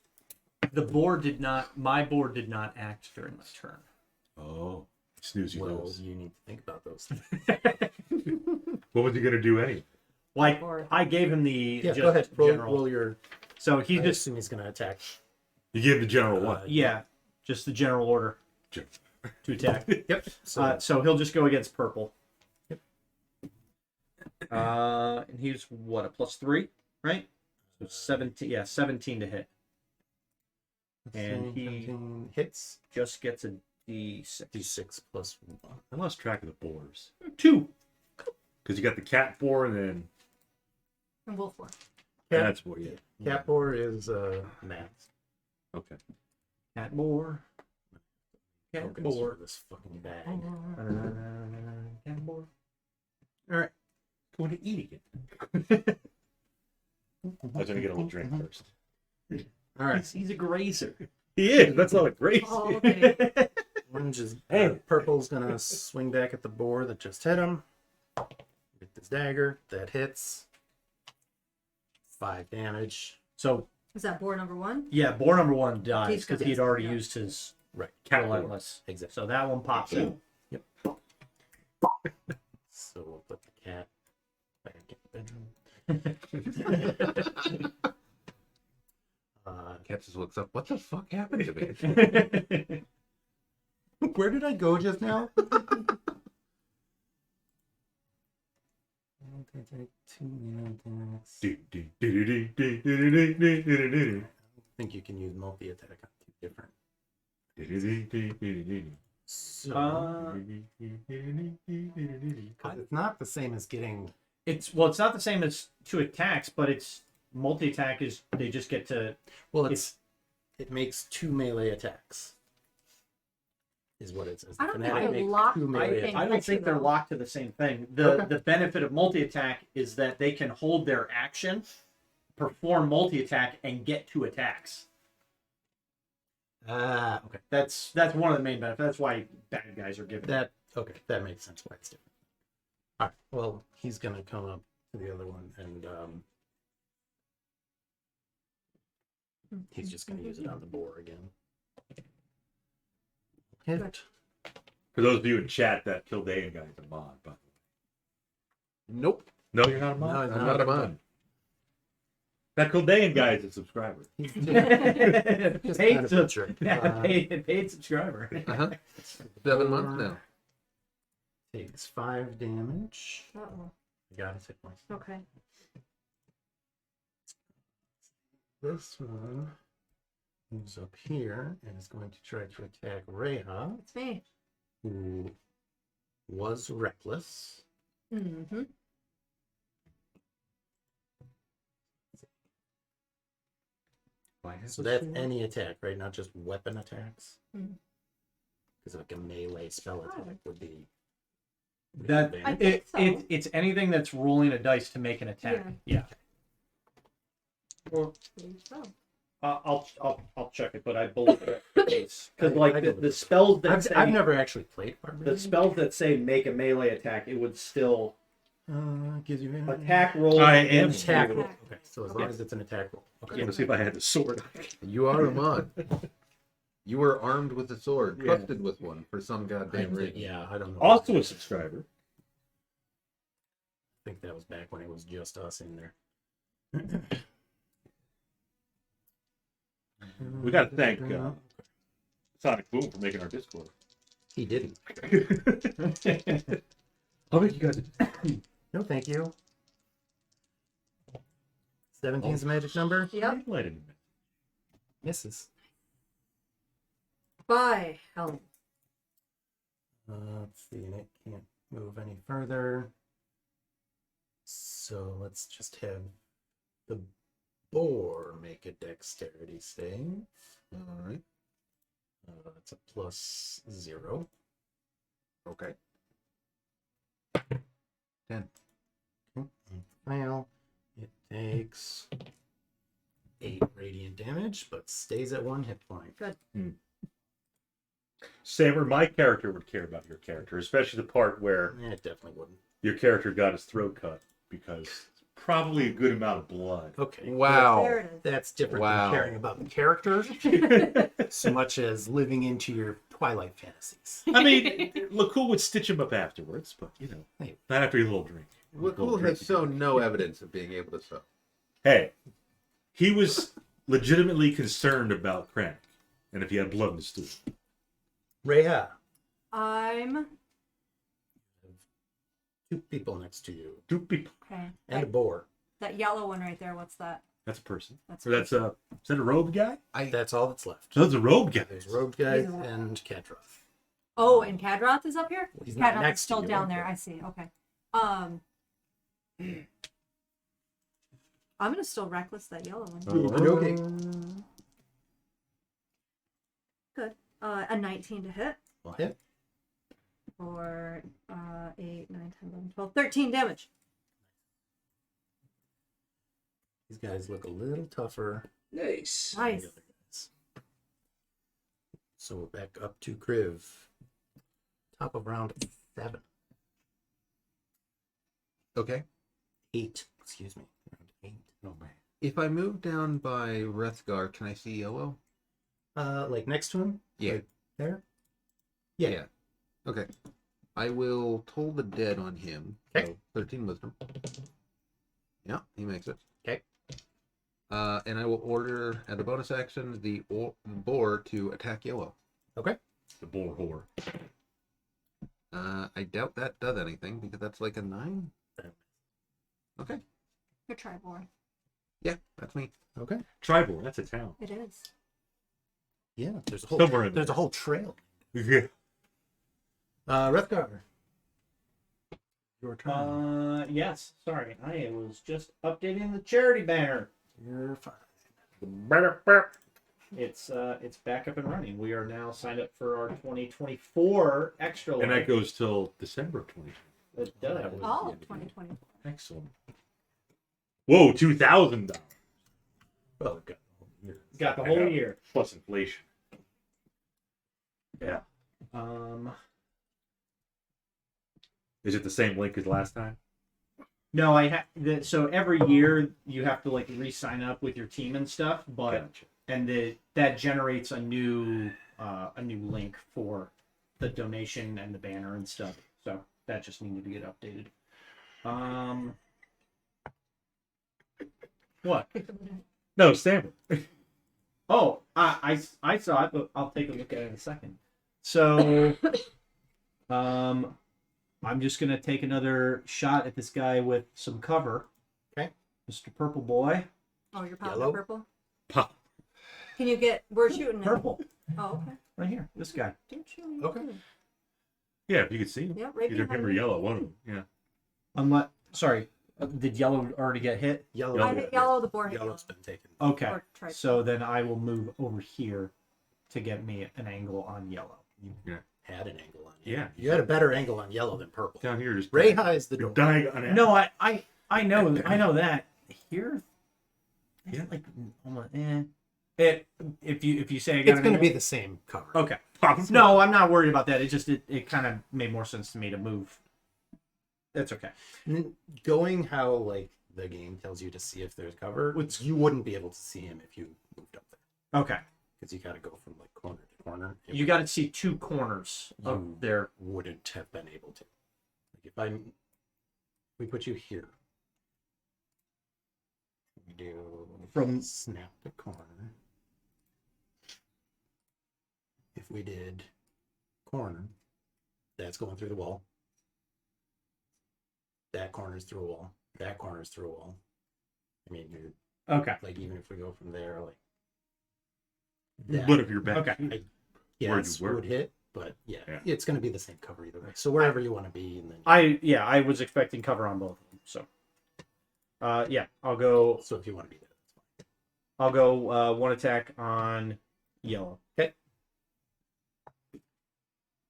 board did not. My board did not act during my turn. Oh. Snooze you Well, lose. you need to think about those things. What was he going to do anyway? Like Or- I gave him the Yeah, just go ahead. general. Roll your. So he I just assume he's going to attack. You gave the general one. yeah, just the general order Gen- to attack. Yep. So So he'll just go against purple. Yep. And he's what, a +3, right? So 17. Yeah, 17 to hit. And he 17 hits. just gets a D6. D6 plus 1. I lost track of the boars. 2. Because you got the cat boar and then And wolf war. that's boar, yeah. Cat boar is math. Okay. Cat boar. Cat Tokens boar. for this fucking bag. Cat boar. All right. Going to eat again. I was going to get a little drink first. All right. He's a grazer. He is. That's not a grace. Oh, okay. Orange is Hey. purple's gonna swing back at the boar that just hit him. With this dagger that hits. 5 damage. So Is that boar number 1? yeah, boar number 1 dies He's because gonna- he had already yeah. used his Right. Cat boar. relentless. Exactly. So that one pops out. So we'll put the cat back in the bedroom. Cat just looks up. What the fuck happened to me? Where did I go just now? I think you can use multi-attack on two different. So, it's not the same as getting. It's not the same as 2 attacks, but it's multi-attack is they just get to. Well, it makes 2 melee attacks. Is what it says. I don't Fanatic think makes they're locked. 2 melee attacks. I don't think they're locked to the same thing. The benefit of multi-attack is that they can hold their action, perform multi-attack, and get 2 attacks. Okay. That's one of the main benefits. That's why bad guys are given That okay. That makes sense. Why it's different. All right. Well, he's gonna come up to the other one, and he's just gonna use it on the boar again. Hit. For those of you in chat, that Kildain guy is a mod, by the way. Nope. No, you're not a No, mod? he's I'm not a mod. That Kildain guy is a subscriber. Just Paid kind of to- a trick. paid subscriber. 7 months now. Takes 5 damage. Uh-oh. I got it. 6 points. Okay. This one moves up here and is going to try to attack Reha, It's me. who was reckless. Mm-hmm. So that's any attack, right? Not just weapon attacks. Mm. Because like a melee spell attack would be. That I think so. it's anything that's rolling a dice to make an attack. Yeah. Well, So. I'll check it, but I believe that's the case. Because I like go the with this. spells that I've, say I've never actually played the Barbarian. spells that say make a melee attack, it would still Gives you attack roll. I am against attack you. roll. Okay, so as long as it's an attack roll. I Okay. want to see if I had the sword. You are a mod. You were armed with a sword, Yeah. trusted with one for some goddamn reason. Yeah, I don't know. Also a subscriber. I think that was back when it was just us in there. We got to thank Sonic Boom for making our Discord. He didn't. I'll make you guys. No, thank you. 17 is the magic number. Yep. Misses. By Helen. Let's see, and it can't move any further. So let's just have the boar make a dexterity save. All right. It's a +0. Okay. 10. Fail. It takes 8 radiant damage, but stays at 1 hit point. Good. Samer, my character would care about your character, especially the part where It definitely wouldn't. your character got his throat cut, because it's probably a good amount of blood. Okay. Wow. There it is. That's different Wow. than caring about the character so much as living into your Twilight fantasies. I mean, LaCool would stitch him up afterwards, but, you know, Hey. not after a little drink. Cool has shown no evidence of being able to sew. Hey, he was legitimately concerned about Krennic, and if he had blood in his stool. Rhea, I'm 2 people next to you, Doopy. okay. and a boar. That yellow one right there. What's that? That's a person. That's Or that's a, is that a robe guy? That's all that's left. That's a robe guy. There's Rogue Guy and Kadroth. Oh, and Kadroth is up here. He's not Kadroth is next to still you, down but- there. I see. Okay. I'm gonna still reckless that yellow one. Okay. Good. A 19 to hit Well, hit. for 8, 9, 10, 11, 12, 13 damage. These guys look a little tougher Nice. than the Nice. other guys. So we're back up to Kriv. Top of round 7. Okay. 8. Excuse me. Round 8. Oh man. If I move down by Rethgar, can I see yellow? Like next to him? Yeah. Like there? Yeah. Okay. I will toll the dead on him. Okay. So 13 wisdom. Yeah, he makes it. Okay. And I will order at the bonus action the boar to attack yellow. Okay. The boar whore. I doubt that does anything because that's like a 9. Okay. Your tribor. Yeah, that's me. Okay. Tribor, that's a town. It is. Yeah, there's a whole Somewhere in there's there. a whole trail. Yeah. Rethgar. Your turn. Yes. Sorry, I was just updating the charity banner. You're fine. It's back up and running. We are now signed up for our 2024 extra. And that line. goes till December of 2020. It does. All of 2024. Excellent. Whoa, $2,000 Well, we've got Got the whole year. plus inflation. Yeah. Is it the same link as last time? No, I have. So every year you have to like re-sign up with your team and stuff, but Gotcha. and that generates a new link for the donation and the banner and stuff. So that just needed to get updated. What? No, Stanford. Oh, I saw it, but I'll take a look at it in a second. So, I'm just gonna take another shot at this guy with some cover. Okay. Mr. Purple Boy. Oh, you're popping Yellow? purple? Pop. Can you get, we're shooting now. Purple. Oh, okay. Right here. This guy. Dude, shooting. Okay. Yeah, if you could see him. Yeah, right Either behind him or me. yellow, one of them. Yeah. Unless, sorry, did yellow already get hit? Yellow. I hit yellow, the boar hit yellow. Yellow's been taken. Okay. Or tried to. So then I will move over here to get me an angle on yellow. Had an angle on you. Yeah. You had a better angle on yellow than purple. Down here, just Ray High is the You're door. dying on it. No, I know that. Here, Yeah. like almost, if you say I got It's an going to be angle- the same cover. okay. Pop. No, I'm not worried about that. It kind of made more sense to me to move. That's okay. Going how like the game tells you to see if there's cover, you wouldn't be able to see him if you moved up there Okay. because you got to go from like corner to corner. You got to see two corners of You there. wouldn't have been able to. Like if we put you here. We do From- snap the corner. If we did corner, that's going through the wall. That corner's through a wall. That corner's through a wall. I mean, you're Okay. like even if we go from there, like But if you're back, Okay. yes, were. would hit, but yeah, Yeah. it's going to be the same cover either way. So wherever you want to be, and then I was expecting cover on both of them. So, yeah, I'll go. so if you want to be there, that's fine. I'll go one attack on yellow. Okay.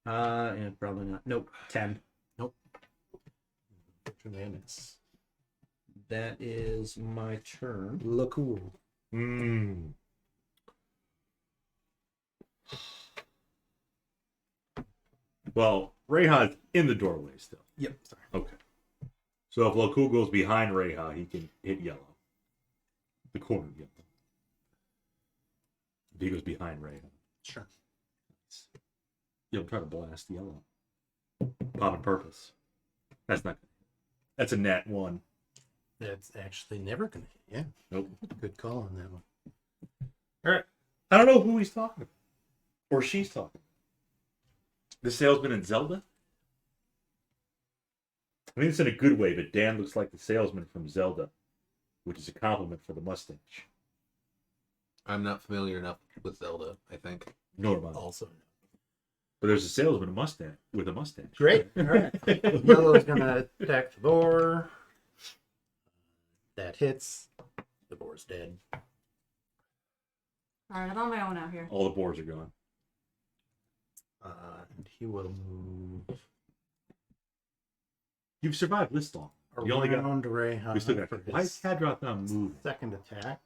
And probably not. Nope. 10. Tremendous. That is my turn. Look cool. Mm. Well, Rayha's in the doorway still. Yep. Sorry. Okay. So if Lokul goes behind Rayha, he can hit yellow. The corner of yellow. If he goes behind Rayha. Sure. You'll try to blast yellow. Pop on purpose. That's not good. That's a nat 1. That's actually never going to hit. Yeah. Nope. Good call on that one. Alright. I don't know who he's talking about. Or she's talking. The salesman in Zelda? I mean, it's in a good way, but Dan looks like the salesman from Zelda, which is a compliment for the mustache. I'm not familiar enough with Zelda, I think. Nor am I. Also. But there's a salesman with a mustache. Great. All right. Yellow's going to attack the boar. That hits. The boar's dead. All right, I'm on my own out here. All the boars are gone. And he will move You've survived this long. You only got. around Rayha We still got. for Why is his Kadroth not moving? second attack.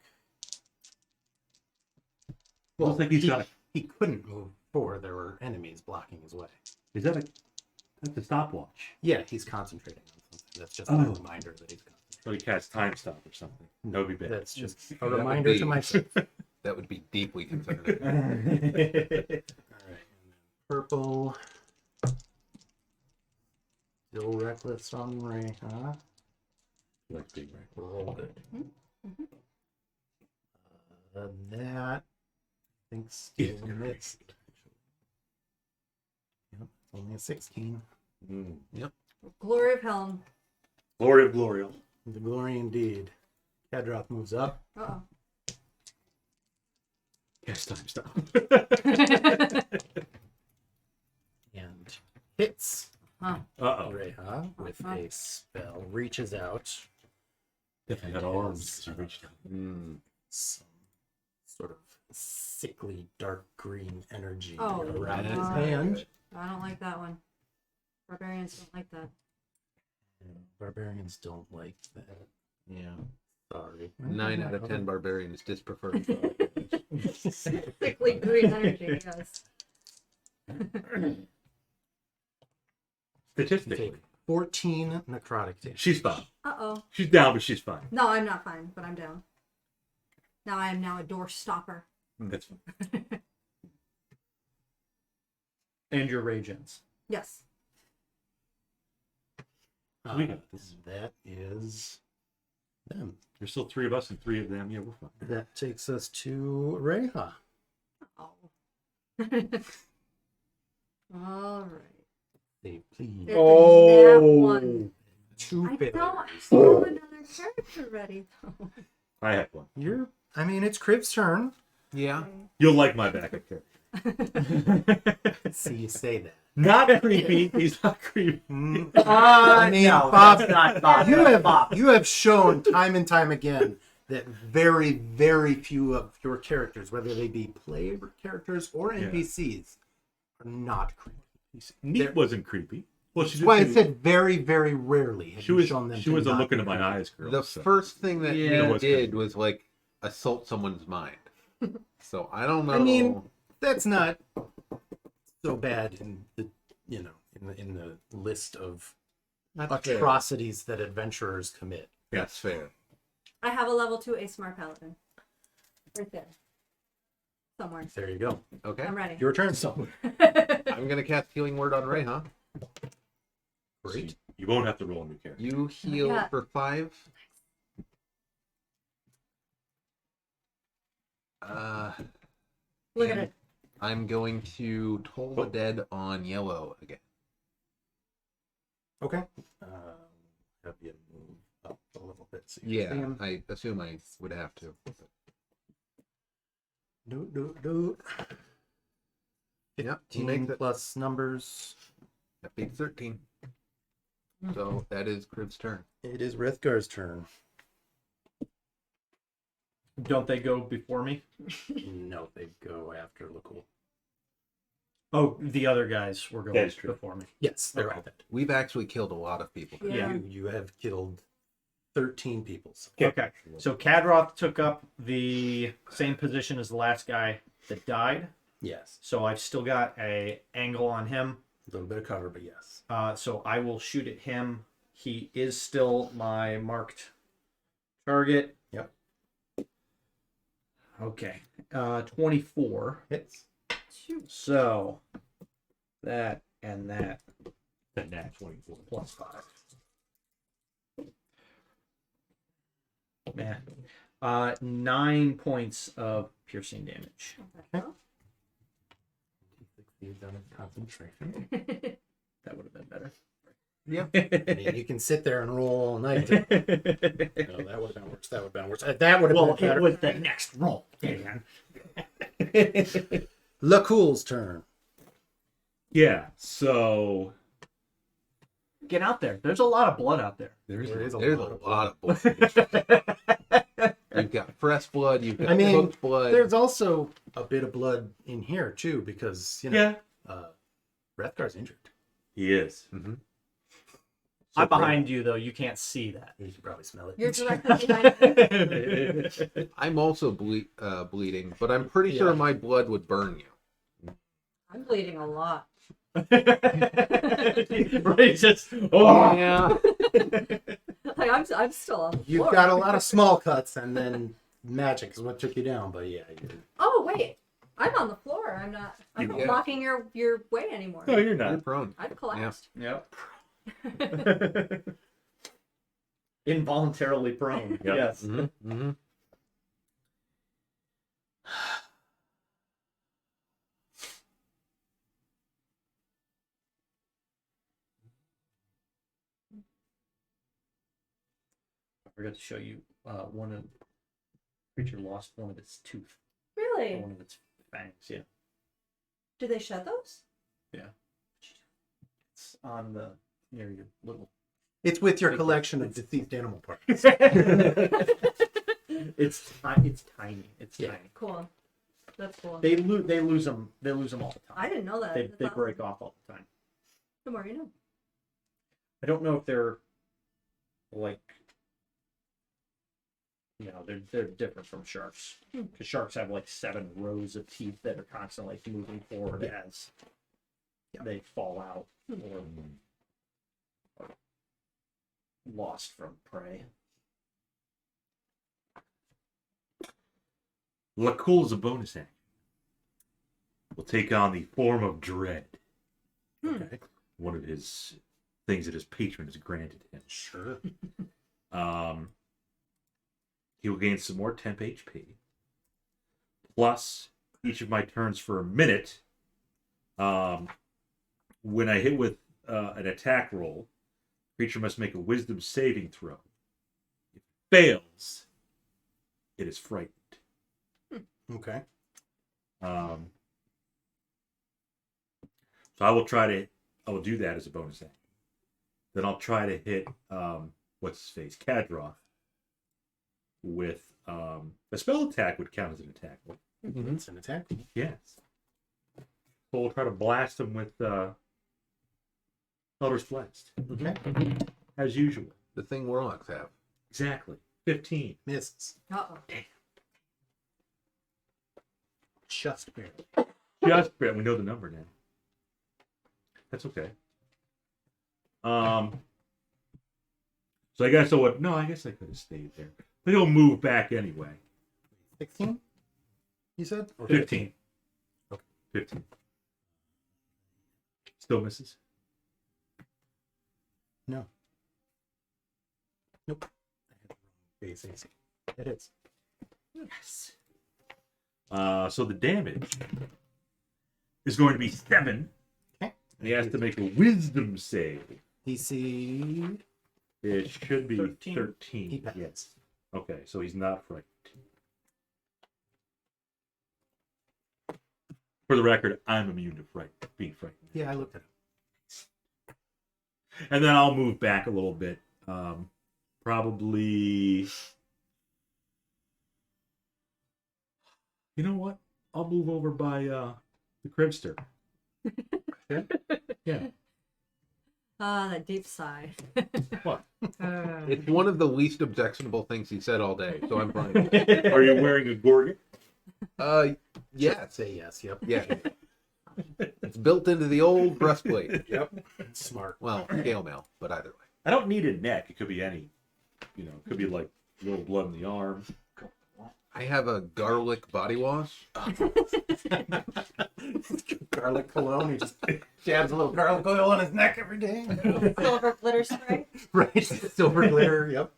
Well, like he's got. He couldn't move forward. There were enemies blocking his way. Is that a? That's a stopwatch. Yeah, he's concentrating on something. That's just a Oh. reminder that he's concentrating. Or he casts time stop or something. That would be bad. That's just a That would reminder be- to myself. That would be deeply concerning. All right, and then purple. Still reckless on Ray, huh? Like big right. Roll good. Mhm. That I think still missed. Yep, only a 16. Glory of Helm. Glory of Glorial. The glory indeed. Kadroth moves up. Uh Yes, time stop. And hits Uh-oh. Reha with a spell, reaches out. Definitely and got arms. has, She reached out. some sort of sickly dark green energy Oh, around his God. hand. I don't like that one. Barbarians don't like that. Barbarians don't like that. Yeah. Sorry. 9 out of 10 barbarians disprefer. Sickly green energy, yes. Statistically. Take 14 necrotic damage. She's fine. Uh-oh. She's down, but she's fine. No, I'm not fine, but I'm down. Now I am now a door stopper. That's fine. And your rage ends. Yes. That is them. There's still 3 of us and 3 of them. Yeah, we're fine. That takes us to Reha. Oh. All right. They please. It's a nat one. 2 I failures. don't have another character ready though. I have one. I mean, it's Crib's turn. Yeah. You'll like my backup character. See, you say that. Not creepy. He's not creepy. I mean, no, Bob, that's not Bob. you have shown time and time again that very, very few of your characters, whether they be player characters or NPCs, are not creepy. Neat wasn't creepy. Well, she That's why I did. said very, very rarely have She you was. shown them. She to was a not look be into my creepy. eyes, girl. The so. first thing that Yeah. you What's did good? was like assault someone's mind. So I don't know. I mean, that's not so bad in the in the list of that's fair. atrocities that adventurers commit. That's fair. I have a level 2 A-Smart Paladin. Right there. Somewhere. There you go. Okay. I'm ready. Your turn, somewhere. I'm gonna cast Healing Word on Ray, huh? Great. You won't have to roll a new character. You heal Yeah. for 5. Look at and it. I'm going to Toll the Dead on yellow again. Okay. Have you move up a little bit? So you can see Yeah, him. I assume I would have to. Do. Yep, he 15 makes it. plus numbers. That beats 13. So that is Crib's turn. It is Rithgar's turn. Don't they go before me? No, they go after Lakul. Oh, the other guys were going That's true. before me. Yes, they're Okay. all dead. We've actually killed a lot of people. Yeah. You have killed 13 people. So. Okay. So Kadroth took up the same position as the last guy that died. Yes. So I've still got a angle on him. A little bit of cover, but yes. So I will shoot at him. He is still my marked target. Yep. Okay. 24. Hits. So that and that The nat 24. plus 5. Man. 9 points of piercing damage. Okay. Succeeds on his concentration. That would have been better. Yeah. I mean, you can sit there and roll all night. No, that would have been worse. That would have been worse. That would have Well, been it better. was the next roll, Dan. Lakul's turn. Yeah. So Get out there. There's a lot of blood out there. There's There is a a lot of blood. You've got fresh blood. You've got I mean, cooked blood. There's also a bit of blood in here too, because Rethgar's injured. he is. Mm-hmm. I'm behind you, though. You can't see that. You should probably smell it. You're directly behind me. I'm also bleeding, but I'm pretty sure my blood would burn you. I'm bleeding a lot. Right, just Yeah. Like I'm still on the You've floor. got a lot of small cuts, and then magic is what took you down. But yeah, Oh wait, I'm on the floor. I'm not Yeah. blocking your way anymore. No, you're You're not. prone. I've collapsed. Yep. Involuntarily prone. Yep. Yes. Mm-hmm. Mm-hmm. I forgot to show you one of creature lost one of its tooth. Really? Or one of its fangs, yeah. Do they shed those? It's on the near your little It's with your collection of deceased animal parts. it's tiny. It's Yeah. tiny. Cool. That's cool. They lose them all the time. I didn't know that. They That's break awesome. off all the time. The more you know. I don't know if they're like they're different from sharks. Because sharks have like 7 rows of teeth that are constantly moving forward as they fall out or are lost from prey. Lacool is a bonus action. Will take on the form of dread. Okay. One of his things that his patron has granted him. Sure. He will gain some more temp HP. Plus, each of my turns for a minute, when I hit with an attack roll, creature must make a wisdom saving throw. If it fails, it is frightened. Okay. So I will do that as a bonus action. Then I'll try to hit what's his face, Kadroth, with a spell attack would count as an attack. Mm-hmm. It's an attack. Yes. So we'll try to blast him with Eldritch Blast, Okay. as usual. The thing warlocks have. Exactly. 15. Misses. Uh-oh. Just barely. Just we know the number now. That's okay. So I guess I guess I could have stayed there. But he'll move back anyway. 16? You said? Or 15. Okay. 15. Still misses. No. Nope. I had the wrong base AC. It is. Yes. So the damage is going to be 7. Okay. And he has to make a wisdom save. DC. It should be 13. 13. He passed. Yes. Okay, so he's not frightened. For the record, I'm immune to being frightened. Yeah, I looked at it. And then I'll move back a little bit. Probably. You know what? I'll move over by the Cribster. Yeah. Ah, that deep sigh. What? It's one of the least objectionable things he said all day, so I'm fine. Are you wearing a Gorgon? Yes. Say yes. Yep. Yeah. It's built into the old breastplate. Yep. Smart. Well, scale mail, but either way. I don't need a neck. It could be any. It could be like a little blood in the arm. I have a garlic body wash. Garlic cologne. He just jabs a little garlic oil on his neck every day. Silver glitter spray. Right. Silver glitter. Yep.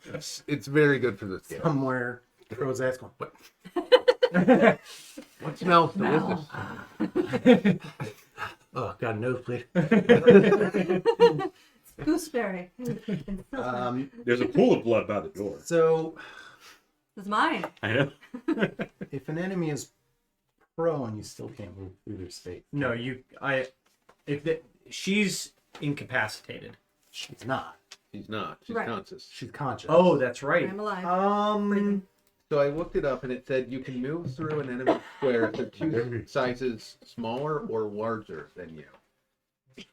It's very good for the scale. Somewhere. Throws ass going. What? What smells delicious? Oh, got a nosebleed. Gooseberry. There's a pool of blood by the door. So It's mine. I know. if an enemy is prone, you still can't move through their space. No, she's incapacitated. She's not. She's not. She's Right. conscious. She's conscious. Oh, that's right. I'm alive. So I looked it up and it said you can move through an enemy square if they're 2 sizes smaller or larger than you.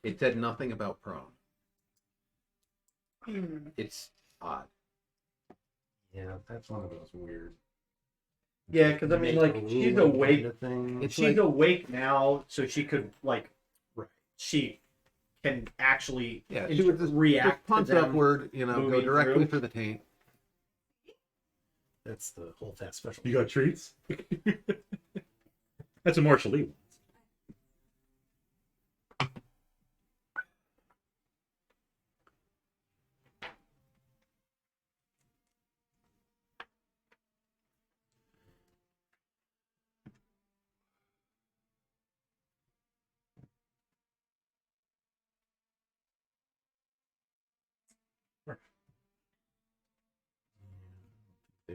It said nothing about prone. It's odd. Yeah, that's one of those weird. Yeah, because I mean, like, she's awake. Thing. She's awake now, so she could like, Right. she can actually Yeah, she would just react to punch them. upward, go moving directly through. for the taint. That's the whole fast special. You got treats? That's a Marshall Lee one.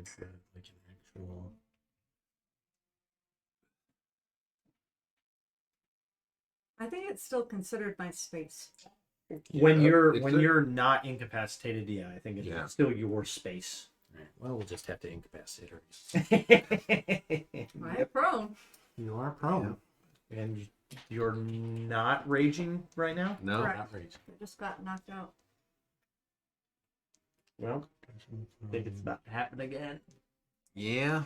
is that like an actual? I think it's still considered my space. When you're it's when a- you're not incapacitated, yeah, I think it's Yeah. still your space. Alright, well, we'll just have to incapacitate her. I'm prone. You are prone, and you're not raging right now. No. Correct. Not rage. I just got knocked out. Well, I think it's about to happen again. Yeah,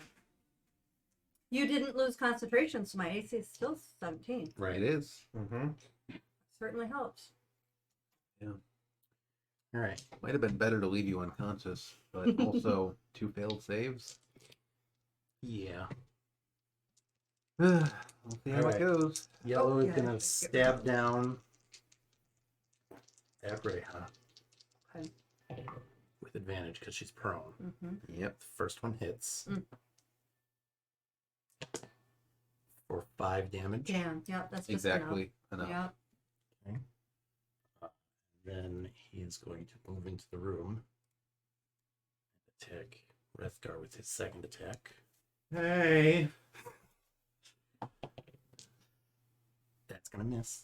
You didn't lose concentration, so my AC is still 17. right. It is. Mm-hmm. Certainly helps. All right. Might have been better to leave you unconscious, but also 2 failed saves. Yeah. We'll see how Alright. it goes. Yellow is yeah, gonna get stab down at Rayha Okay. with advantage because she's prone. Mm-hmm. Yep, the first one hits Mm. for 5 damage. Damn. Yep. That's just Exactly enough. enough. Yep. Then he is going to move into the room and attack Rethgar with his second attack. Hey. That's gonna miss.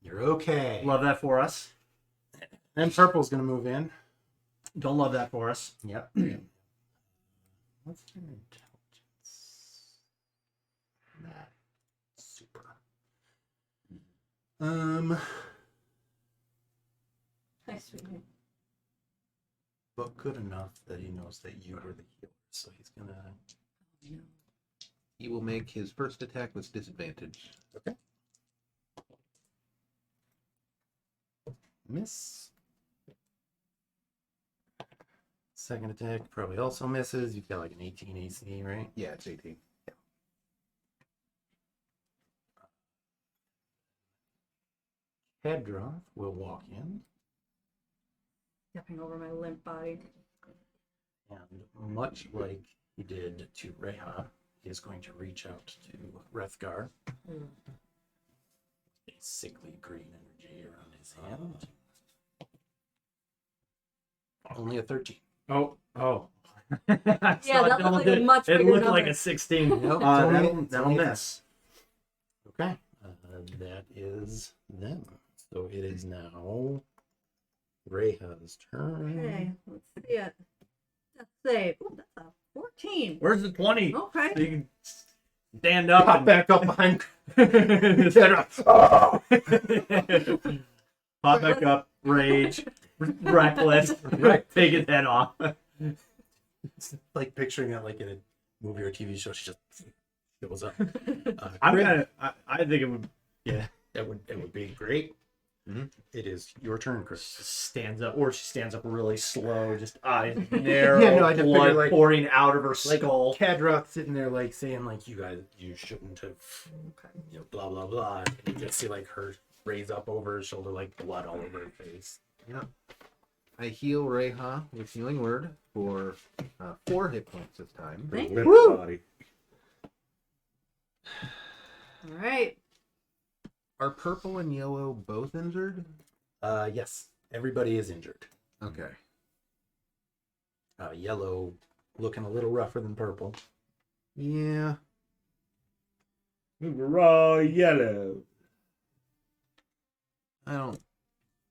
You're okay. Love that for us. Then purple's gonna move in. Don't love that for us. Yep. What's your intelligence? Not super. Nice to meet you. But good enough that he knows that you are the healer. So he's gonna No. He will make his first attack with disadvantage. miss. Second attack probably also misses. You've got like an 18 AC, right? Yeah, it's 18. Kadroth will walk in, Stepping over my limp body. and much like he did to Reha, he is going to reach out to Rethgar. Mm. A sickly green energy around his hand. Only a 13. Oh. Yeah, that looked like a much It bigger looked like number. a 16. Nope, it's only- That'll it's only a miss. Okay. That is them. So it is now Reha's turn. Okay, let's see it. Let's save. Ooh, that's a 14. Where's the 20? Okay. So you can stand up Pop and back up behind. pop back up, rage, reckless, take his head off. Like picturing that like in a movie or TV show, she just goes up. I think it would It would be great. Mhm. It is your turn, Chris. stands up, or she stands up really slow, just eyes narrow, Yeah, no, I just blood figure, like- pouring out of her Like skull. Kadroth sitting there like saying like you guys you shouldn't have Okay. blah blah blah. And you just see like her raise up over his shoulder like blood all over her face. I heal Reha with Healing Word for 4 hit points this time. Thank Limp Woo! body. All right. Are purple and yellow both injured? Yes. Everybody is injured. Okay. Yellow looking a little rougher than purple. Yeah. Raw yellow. I don't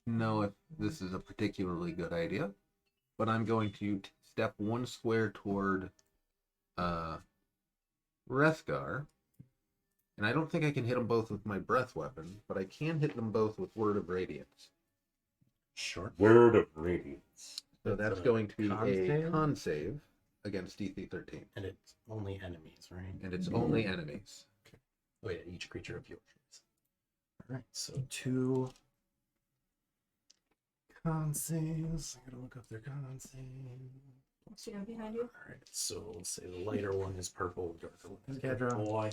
know if this is a particularly good idea, but I'm going to step 1 square toward Rethgar. And I don't think I can hit them both with my breath weapon, but I can hit them both with Word of Radiance. Sure. Word of radiance. So That's that's a going to be con a save? con save against DC 13. And it's only enemies, right? And it's only enemies. Wait, each creature of your choice. Alright, so 2 con saves. I gotta look up their con save. See him behind you? Alright, so we'll say the lighter one is purple, darker one is Good Kadroth. boy.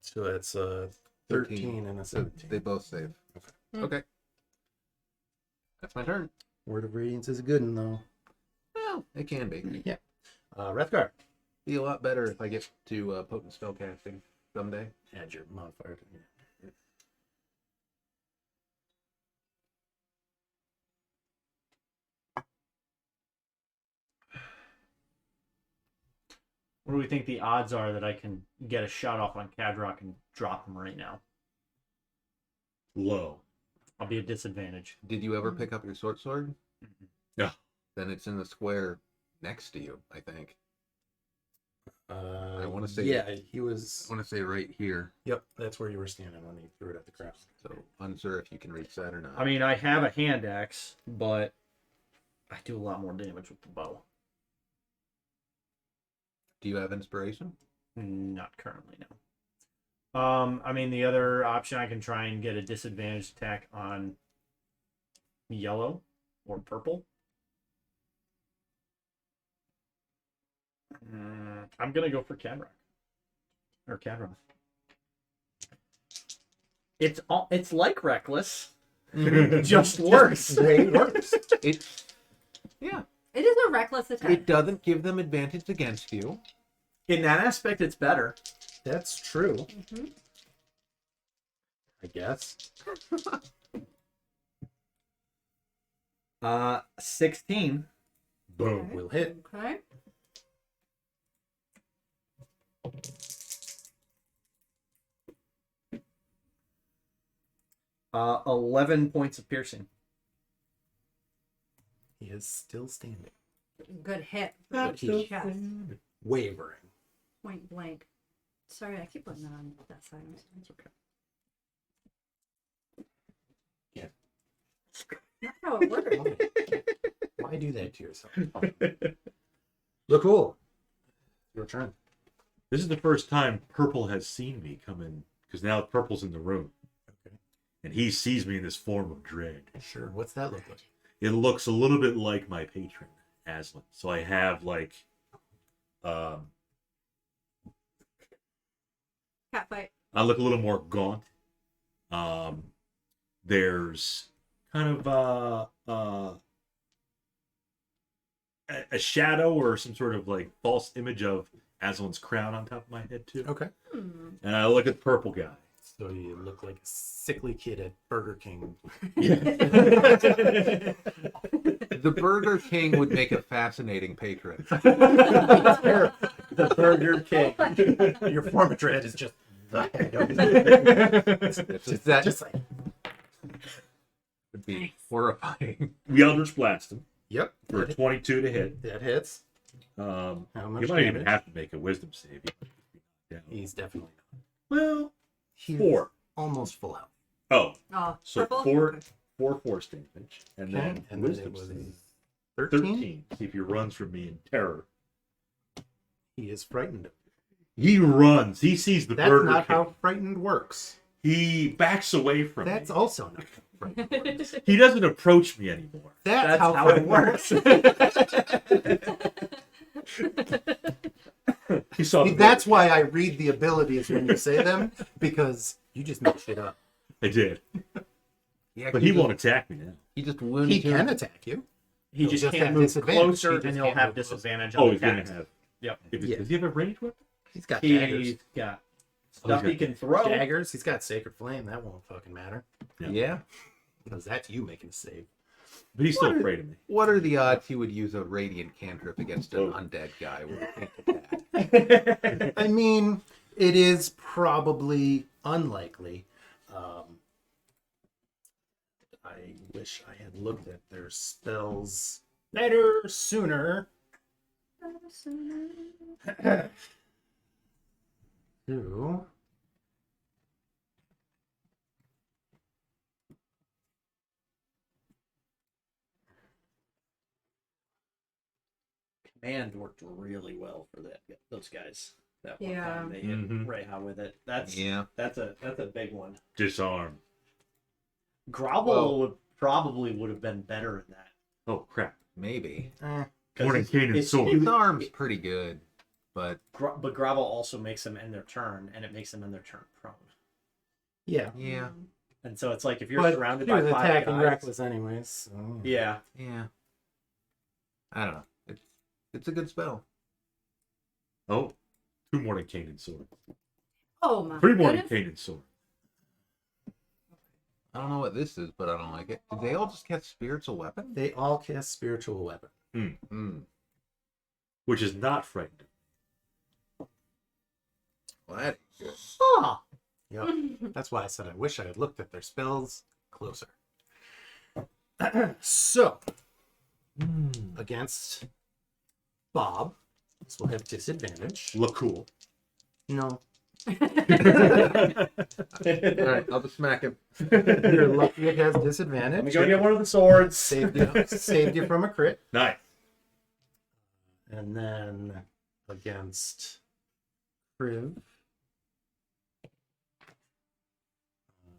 So that's 13 and a So 17. they both save. Hmm. Okay. That's my turn. Word of Radiance is a good one, though. Well, it can be. Yeah. Rethgar. Be a lot better if I get to potent spellcasting someday. Add your modifier to What do we think the odds are that I can get a shot off on Kadroth and drop him right now? Low. I'll be at disadvantage. Did you ever pick up your sword? Yeah. Then it's in the square next to you, I think. I wanna say- Yeah, he was. I want to say right here. Yep, that's where you were standing when he threw it at the crowd. So unsure if you can reach that or not. I mean, I have a hand axe, but I do a lot more damage with the bow. Do you have inspiration? Not currently, no. I mean, the other option, I can try and get a disadvantaged attack on yellow or purple. I'm gonna go for Kadroth. Or Kadroth. It's like reckless, just worse. Way worse. Yeah. It is a reckless attack. It doesn't give them advantage against you. In that aspect, it's better. That's true. Mhm. I guess. 16. Boom. Will hit. Okay. Uh, 11 points of piercing. He is still standing. Good hit. But Good he's chest. wavering. Point blank. Sorry, I keep putting that on that side. It's okay. That's how it works. Why do that to yourself? Look cool. Your turn. This is the first time Purple has seen me come in, because now Purple's in the room. Okay. And he sees me in this form of dread. Sure. What's that look like? It looks a little bit like my patron, Aslan. So I have like Catfight. I look a little more gaunt. There's kind of a shadow or some sort of like false image of Aslan's crown on top of my head too. Okay. And I look at the purple guy. So you look like a sickly kid at Burger King. The Burger King would make a fascinating patron. The Burger King. Your form of dread is just the head of That just like, would be Nice. horrifying. We Eldritch Blast him yep. for a 22 to hit. That hits. How How much you might even damage? have to make a wisdom save. Yeah. He's definitely not. Well, He's 4. almost full health. Oh, Oh, so purple? 4 Okay. 4 force damage, and Okay. then And then wisdom it was save. 13. See if he runs from me in terror. He is frightened. He runs. He sees the That's Burger not King. how frightened works. He backs away from That's me. also not how frightened works. He doesn't approach me anymore. That's how it works. He saw the That's why I read the abilities when you say them, because you just make shit up. I did, Yeah, but he won't attack me now. He just wounds He you. can attack you. He He'll just just can't have move disadvantage. closer, He and just he'll can't have move closer. disadvantage Oh, on he's gonna attacks. have. Yep. If Yeah. Does he have a ranged weapon? He's got He's daggers. got Oh, stuff he's he got can throw. Daggers. He's got Sacred Flame. That won't fucking matter. Yeah. Because that's you making a save. But he's still What? afraid of me. What are the odds he would use a radiant cantrip against an Oh. undead guy with a pink attack? I mean, it is probably unlikely. I wish I had looked at their spells better sooner. Two. Command worked really well for those guys. That one Yeah. time they hit Mhm. Reha with it. That's Yeah. that's a big one. Disarm. Grovel Well- probably would have been better in that. Oh crap! Maybe. 'Cause Morning cane and it's- sword. His arm's pretty good, but But Grovel also makes them end their turn, and it makes them end their turn prone. Yeah. yeah, And so it's like if you're But surrounded he by was 5 attacking guys. reckless anyways. So. Yeah. yeah. I don't know. It's a good spell. Oh, 2 morning cane and sword. Oh my 3 morning goodness. cane and sword. I don't know what this is, but I don't like it. Did they all just cast spiritual weapon? They all cast spiritual weapon. Hmm. Which is not frightened. Well, that ain't good. Ah! Yep. That's why I said I wish I had looked at their spells closer. So, against Bob, this will have disadvantage. Look cool. No. All right, I'll just smack him. You're lucky it has disadvantage. Let me go get one of the swords. Saved you from a crit. Nice. And then against Kriv,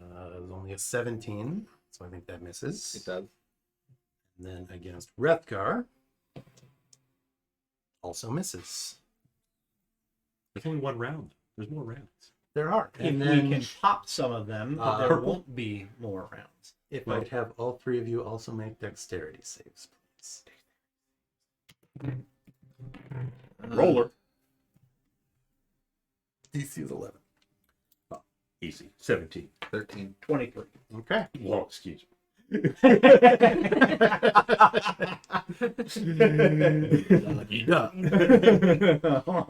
it was only a 17, so I think that misses. It does. And then against Rethgar, also misses. There's only one round. There's more rounds. There are. If And we then can pop some of them, but there Purple. won't be more rounds. if I'd have all three of you also make dexterity saves, please. Roller. DC is 11. Easy. 17. 13. 23. Okay. Whoa, excuse me.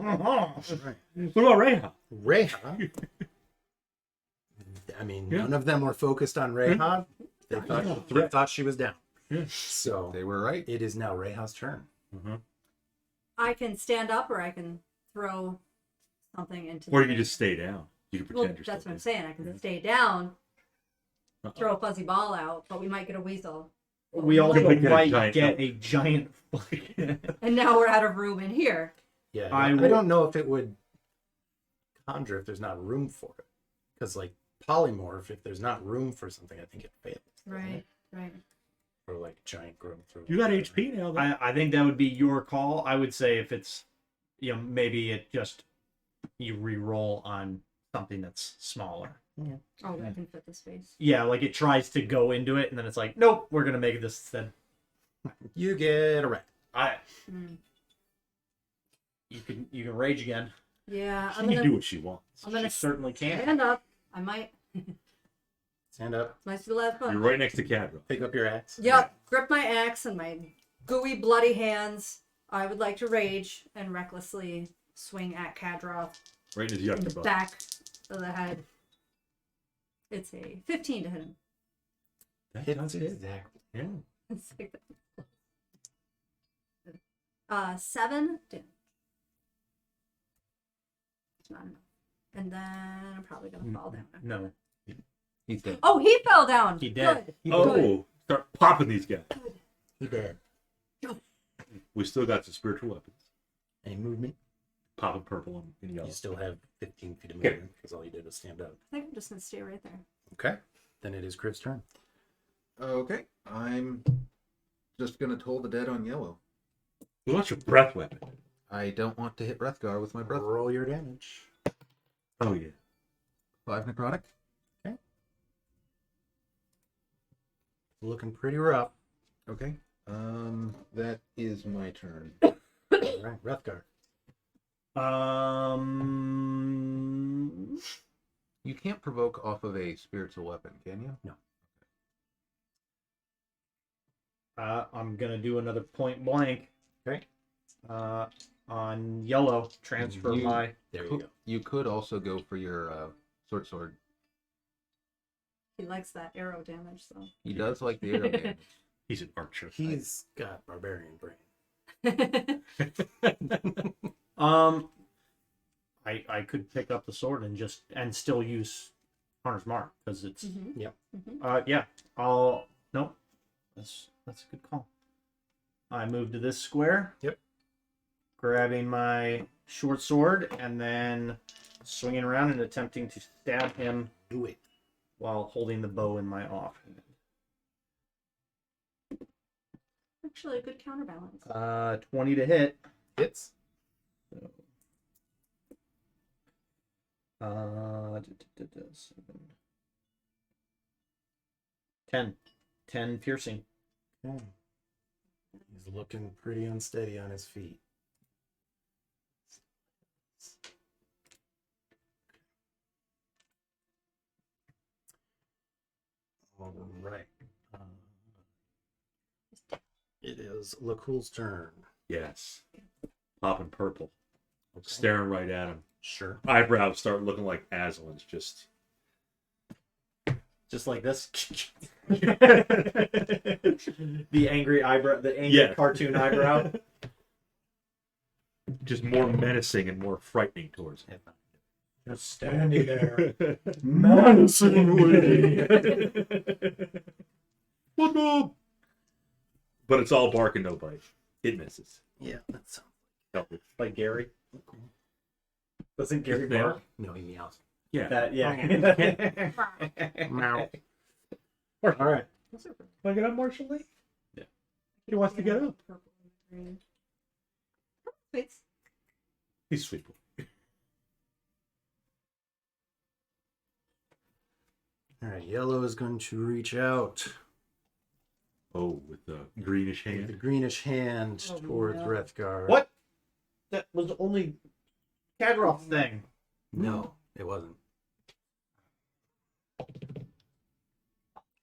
What about Reha? Reha. I mean, none of them were focused on Reha. They thought she was down. So They were right. it is now Reha's turn. I can stand up or I can throw something into Or the you can ring. just stay down. You can Well, pretend you're that's what I'm still saying. I can stay down, there. throw a fuzzy ball out, but we might get a weasel. We also Could get a might giant get elk. a giant. And now we're out of room in here. Yeah, I I would- don't know if it would conjure if there's not room for it. Because, like, polymorph, if there's not room for something, I think it fails. Right, right. Or, like, giant growth. Or You got HP now, though. I think that would be your call. I would say if it's, maybe it just you re-roll on something that's smaller. Oh, that can fit the space. Yeah, like it tries to go into it, and then it's like, nope, we're gonna make this instead. You get a rat. Mm. You can rage again. Yeah, She I'm can gonna. do what she wants. I'm She gonna certainly can. stand up. I might. Stand up. Nice to the last You're one. right next to Kadroth. Pick up your axe. Yep. Grip my axe and my gooey, bloody hands. I would like to rage and recklessly swing at Kadroth Right in his in yucca the butt. back of the head. It's a 15 to hit him. Hits exactly. Yeah. It's like that. 7 damage. It's not enough. And then I'm probably gonna fall down. No. He's dead. Oh, he fell down. He did. Good. He Oh, start popping these guys. He did. We still got some spiritual weapons. Any movement? Popping purple and yellow. You still have 15 feet of Okay. movement because all you did was stand up. I think I'm just gonna stay right there. Okay. Then it is Kriv's turn. Okay. I'm just going to toll the dead on yellow. Well, that's your breath weapon. I don't want to hit Rethgar with my breath. Roll your damage. Oh, yeah. 5 necrotic. Looking pretty rough. Okay. That is my turn. All right, Rethgar. You can't provoke off of a spiritual weapon, can you? No. I'm gonna do another point blank. Okay. On yellow, transfer You- my. There you go. You could also go for your sword. He likes that arrow damage, so. He does like the arrow damage. He's an archer. He's got barbarian brain. I could pick up the sword and still use Hunter's Mark because it's Mhm. Yep. Mhm. yeah. Nope. That's a good call. I move to this square. Yep. Grabbing my short sword and then swinging around and attempting to stab him Do it. while holding the bow in my offhand. Actually, a good counterbalance. 20 to hit. Hits. Seven. 10. 10 piercing. Okay. He's looking pretty unsteady on his feet. All right. It is Lacoul's turn. Yes. Popping purple. Okay. Staring right at him. Sure. Eyebrows start looking like Aslan's. Just Just like this. The angry eyebrow, the angry Yeah. cartoon eyebrow. just more menacing and more frightening towards him. Just standing there. Menacingly. What the? But it's all bark and no bite. It misses. Yeah, that's Help it. Like Gary. Doesn't Gary It's there. bark? no, he meows. Yeah. That, yeah. Meow. All right. Want to get up, Marshall Lee? Yeah. He wants to get up. Purple and green. Wait. He's sweet. All right, yellow is going to reach out Oh, with the greenish with the hand. greenish hand Oh, towards no. Rethgar. What? That was only Kadroth's thing. No, it wasn't.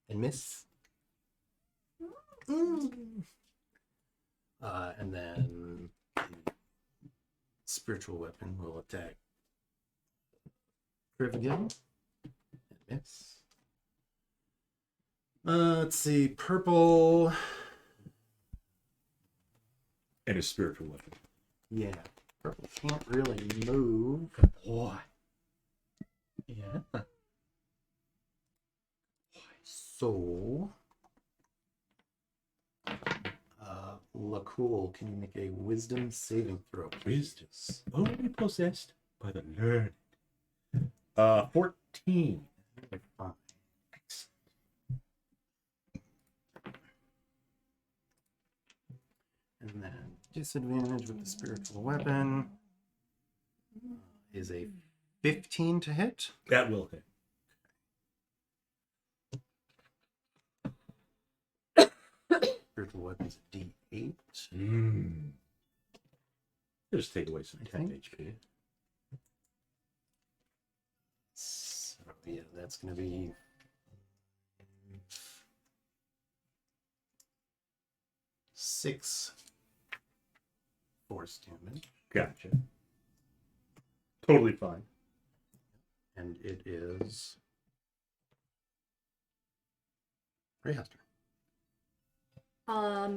And miss. And then the spiritual weapon will attack Kriv again. And miss. Let's see, purple. And his spiritual weapon. Yeah, purple can't really move. Boy. Yeah. So, Lacool, can you make a wisdom saving throw? Wisdom. Only possessed by the learned. 14. Fine. And then disadvantage with the spiritual weapon is a 15 to hit. That will hit. Spiritual weapon's a D8. Just take away some I 10 think. HP. So, yeah, that's going to be 6 force damage. Gotcha. Totally fine. And it is Rayha's turn.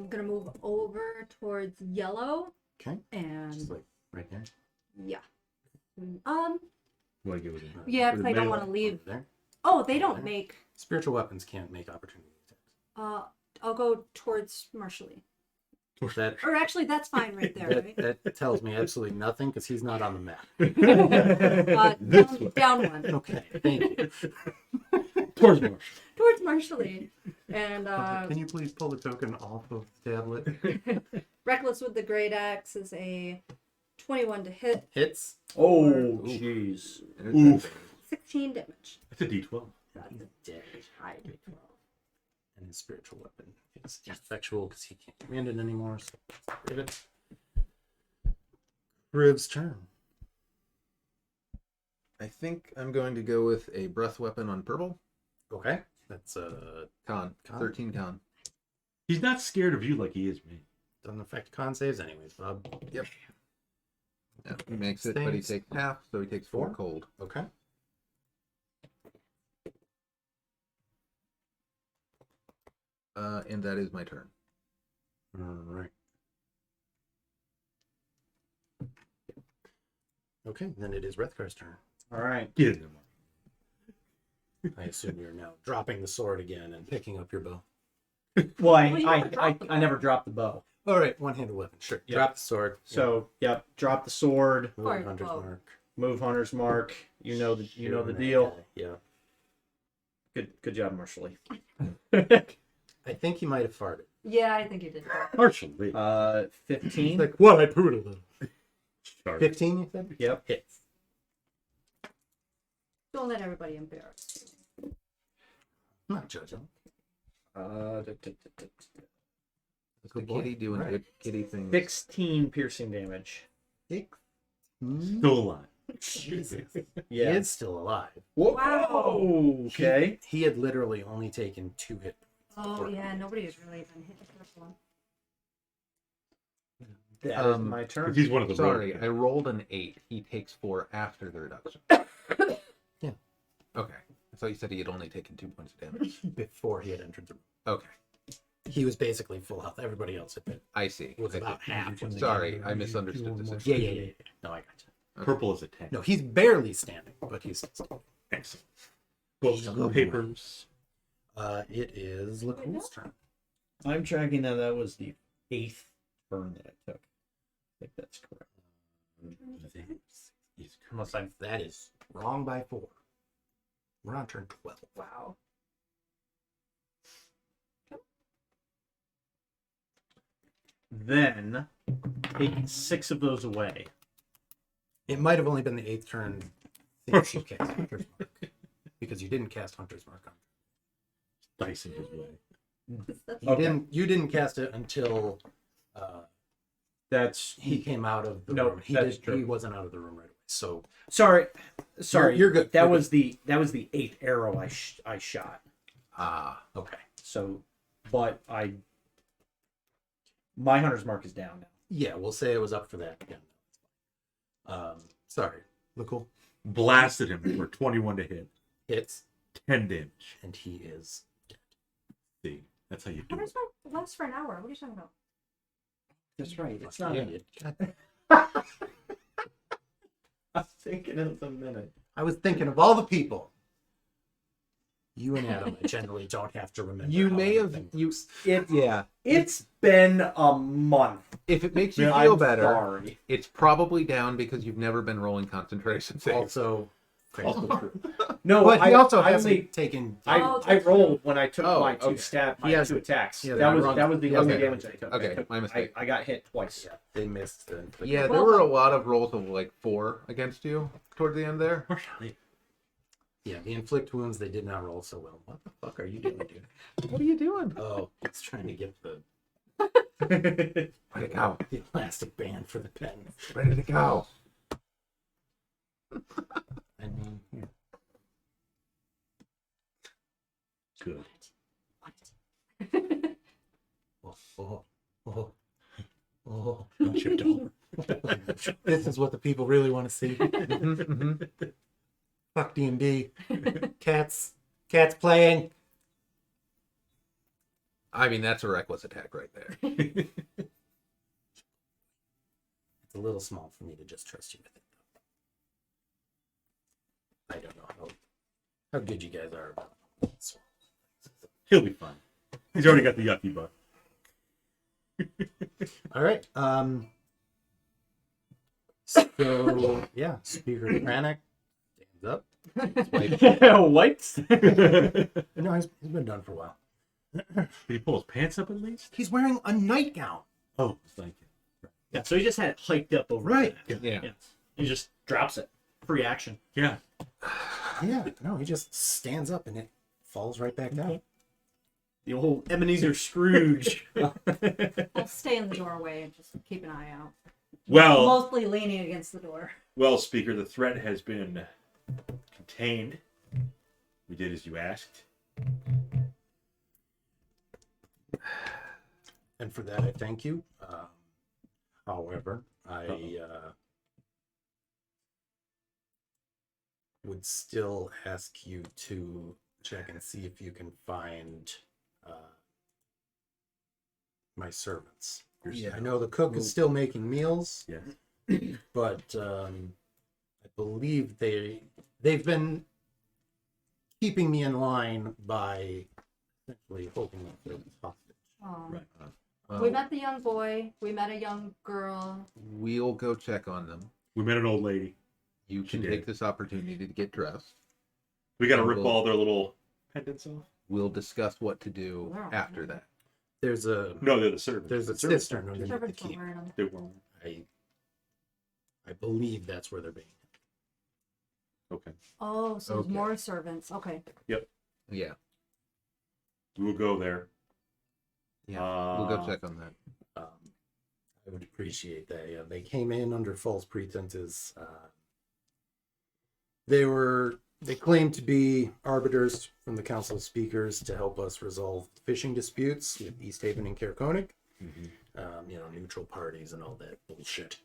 Gonna move over towards yellow Okay. and Just like right here. yeah. You want to give it a Yeah, with because a I don't melee? want to leave. Over there. Oh, they don't There. make. Spiritual weapons can't make opportunity attacks. I'll go towards Marshally. That Or actually, that's fine right there, right? that tells me absolutely nothing because he's not on the map. Down one Okay, thank you. Towards Marshall. towards Marshally, and Can you please pull the token off of the tablet? Reckless with the great axe is a 21 to hit, Hits. Oh, jeez. Oof. 16 damage. That's a D12. That's a dead high D12. And his spiritual weapon is effectual because he can't command it anymore. So save it. Riv's turn. I think I'm going to go with a breath weapon on purple. Okay. That's Con. Con. 13 con. He's not scared of you like he is me. doesn't affect con saves anyways, Bob. Yep. Yeah, he makes it, but he takes half, so he takes 4 4? cold. Okay. And that is my turn. All right. Okay, then it is Rethgar's turn. All right. Get in there. I assume you're now dropping the sword again and picking up your bow. Well, Well, you never dropped the I never dropped the bow. All right, one-handed weapon. Sure. Yep. Drop the sword. So, yep, drop the sword, Move Or Hunter's bow. mark. move Hunter's mark. You know the Shoot that deal. guy. Yeah. Good job, Marshally. I think he might have farted. Yeah, I think you did. Marshall Lee. 15. Like, what? I pooed a little. Sorry. 15, you said? Yep. Hits. Don't let everybody embarrass you. I'm not judging. It's the kitty doing Right. good kitty things. 16 piercing damage. 6. Still alive. Jesus. He Yeah. is still alive. Whoa. Okay. He had literally only taken 2 hit. Oh yeah, nobody has really been hit the first one. That is my turn. 'Cause he's one of the Sorry, rogue. I rolled an 8. He takes 4 after the reduction. Yeah. Okay. I thought you said he had only taken 2 points of damage. Before he had entered the room. Okay. He was basically full health. Everybody else had been. I see. Was I about see. half. when they Sorry, entered. I misunderstood the Yeah. situation. No, I got you. Purple is a 10. No, he's barely standing, but he's still standing. Excellent. Books, papers. It is Lacool's turn. I'm tracking that was the 8th turn that I took. I think that's correct. Unless that is wrong by 4. We're on turn 12. Wow. Then take 6 of those away. It might have only been the 8th turn since you cast Hunter's Mark. Because you didn't cast Hunter's Mark on. Dice in his way. You didn't cast it until That's he came out of the No, room. that's true. He wasn't out of the room right away. So sorry. You're good. That You're was the 8th arrow I shot. Ah. okay. So, but my hunter's mark is down now. Yeah, we'll say it was up for that again. Sorry. Lacool Blasted him for 21 to hit. hits, 10 damage. and he is See, that's how you do Hunter's it. Mark lasts for an hour. What are you talking about? That's right. It's not. not. God, I was thinking it was a minute. I was thinking of all the people. You and Adam, I generally don't have to remember. You how may have anything you works. yeah. It's been a month. If it makes you Yeah, feel I'm better, sorry. it's probably down because you've never been rolling concentration saves. Also, No, but he also I hasn't only taken. I rolled when I took Oh, my 2 okay. stab, my He has- 2 attacks. he has That was run- the only okay. damage I took. Okay, my mistake. I got hit twice. Yeah, they missed. Yeah, there were a lot of rolls of like 4 against you toward the end there. Yeah, the inflict wounds they did not roll so well. What the fuck are you doing, dude? What are you doing? Oh, he's trying to get the Ready to go. elastic band for the pen. Ready to go. I mean, here. Good. Oh. Don't you don't. This is what the people really want to see. Fuck D&D. Cats playing. I mean, that's a reckless attack right there. It's a little small for me to just trust you with it, though. I don't know how good you guys are about this. He'll be fine. He's already got the yucky butt. All right. So yeah, Speaker Panic stands up. Wipes. No, he's been done for a while. Did he pull his pants up at least? He's wearing a nightgown. Oh, thank you. Yeah, so he just had it hiked up over Right. that. Yeah. Yeah. He just drops it. Free action. Yeah. Yeah, no, he just stands up and it falls right back down. The old Ebenezer Scrooge. I'll stay in the doorway and just keep an eye out. Well, Mostly leaning against the door. well, Speaker, the threat has been contained. We did as you asked. And for that, I thank you. However, I would still ask you to check and see if you can find my servants. Yeah. I know the cook is still making meals, Yes. but I believe they've been keeping me in line by essentially holding up the hostage. Right. We met the young boy. We met a young girl. We'll go check on them. We met an old lady. You She can did. take this opportunity to get dressed. We got to And rip we'll- all their little pendants off. We'll discuss what to do Wow. after that. There's a No, they're the servants. there's a The servants cistern don't. underneath the Servants were keep. wearing them. They weren't. I believe that's where they're being. Okay. Oh, so there's Okay. more servants. Okay. Yeah. We will go there. Yeah. We'll go check on that. I would appreciate that. Yeah, they came in under false pretenses. They claimed to be arbiters from the Council of Speakers to help us resolve fishing disputes with East Haven and Caer Konig. Neutral parties and all that bullshit.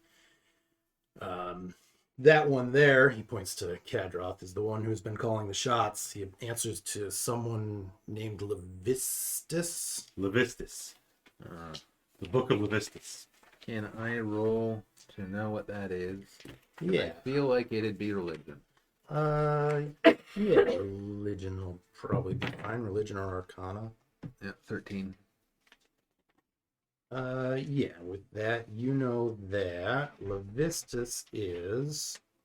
That one there, he points to Kadroth, is the one who's been calling the shots. He answers to someone named Levistus. Levistus. The Book of Levistus. Can I roll to know what that is? Yeah. I feel like it'd be religion. Religion will probably be fine. Religion or Arcana. Yeah, 13. With that, you know that Levistus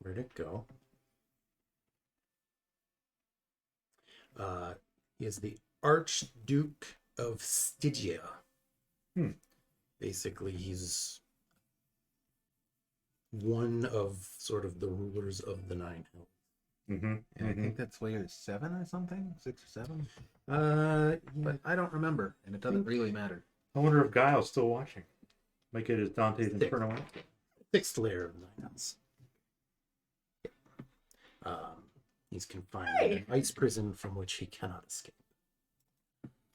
where'd it go? He is the Archduke of Stygia. Basically, he's one of sort of the rulers of the Nine Hills. Mm-hmm. And I think that's layer 7 or something? 6 or 7? Yeah, But I don't remember, and it doesn't really matter. I wonder if Guile's still watching. Make it as Dante's Inferno. 6th layer of the Nine Hills. He's confined in an ice prison from which he cannot escape.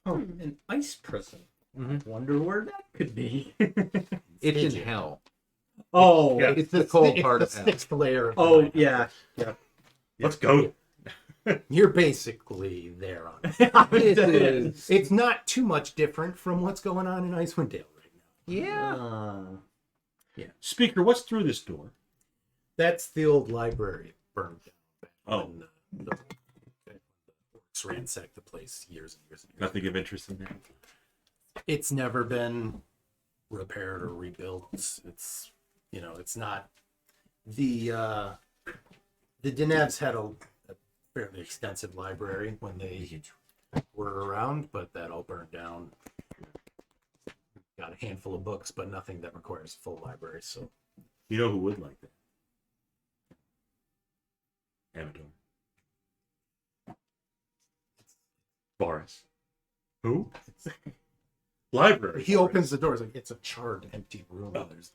Oh, an ice prison. Mhm. Wonder where that could be. It's in Stygia. hell. Oh, Yeah. It's the cold part the of hell. 6th layer. Of the oh Nine yeah. Let's go. Hills. You're basically there on it. It's not too much different from what's going on in Icewind Dale right now. Yeah. Speaker, what's through this door? That's the old library burned down. Oh. When the orcs ransacked the place years and years and years. Nothing of interest in there. It's never been repaired or rebuilt. It's it's not the Dinevs had a fairly extensive library when they were around, but that all burned down. Got a handful of books, but nothing that requires a full library. So You know who would like that? Amador. Boris. Who? Library. he opens the doors like it's a charred, empty room. Oh. There's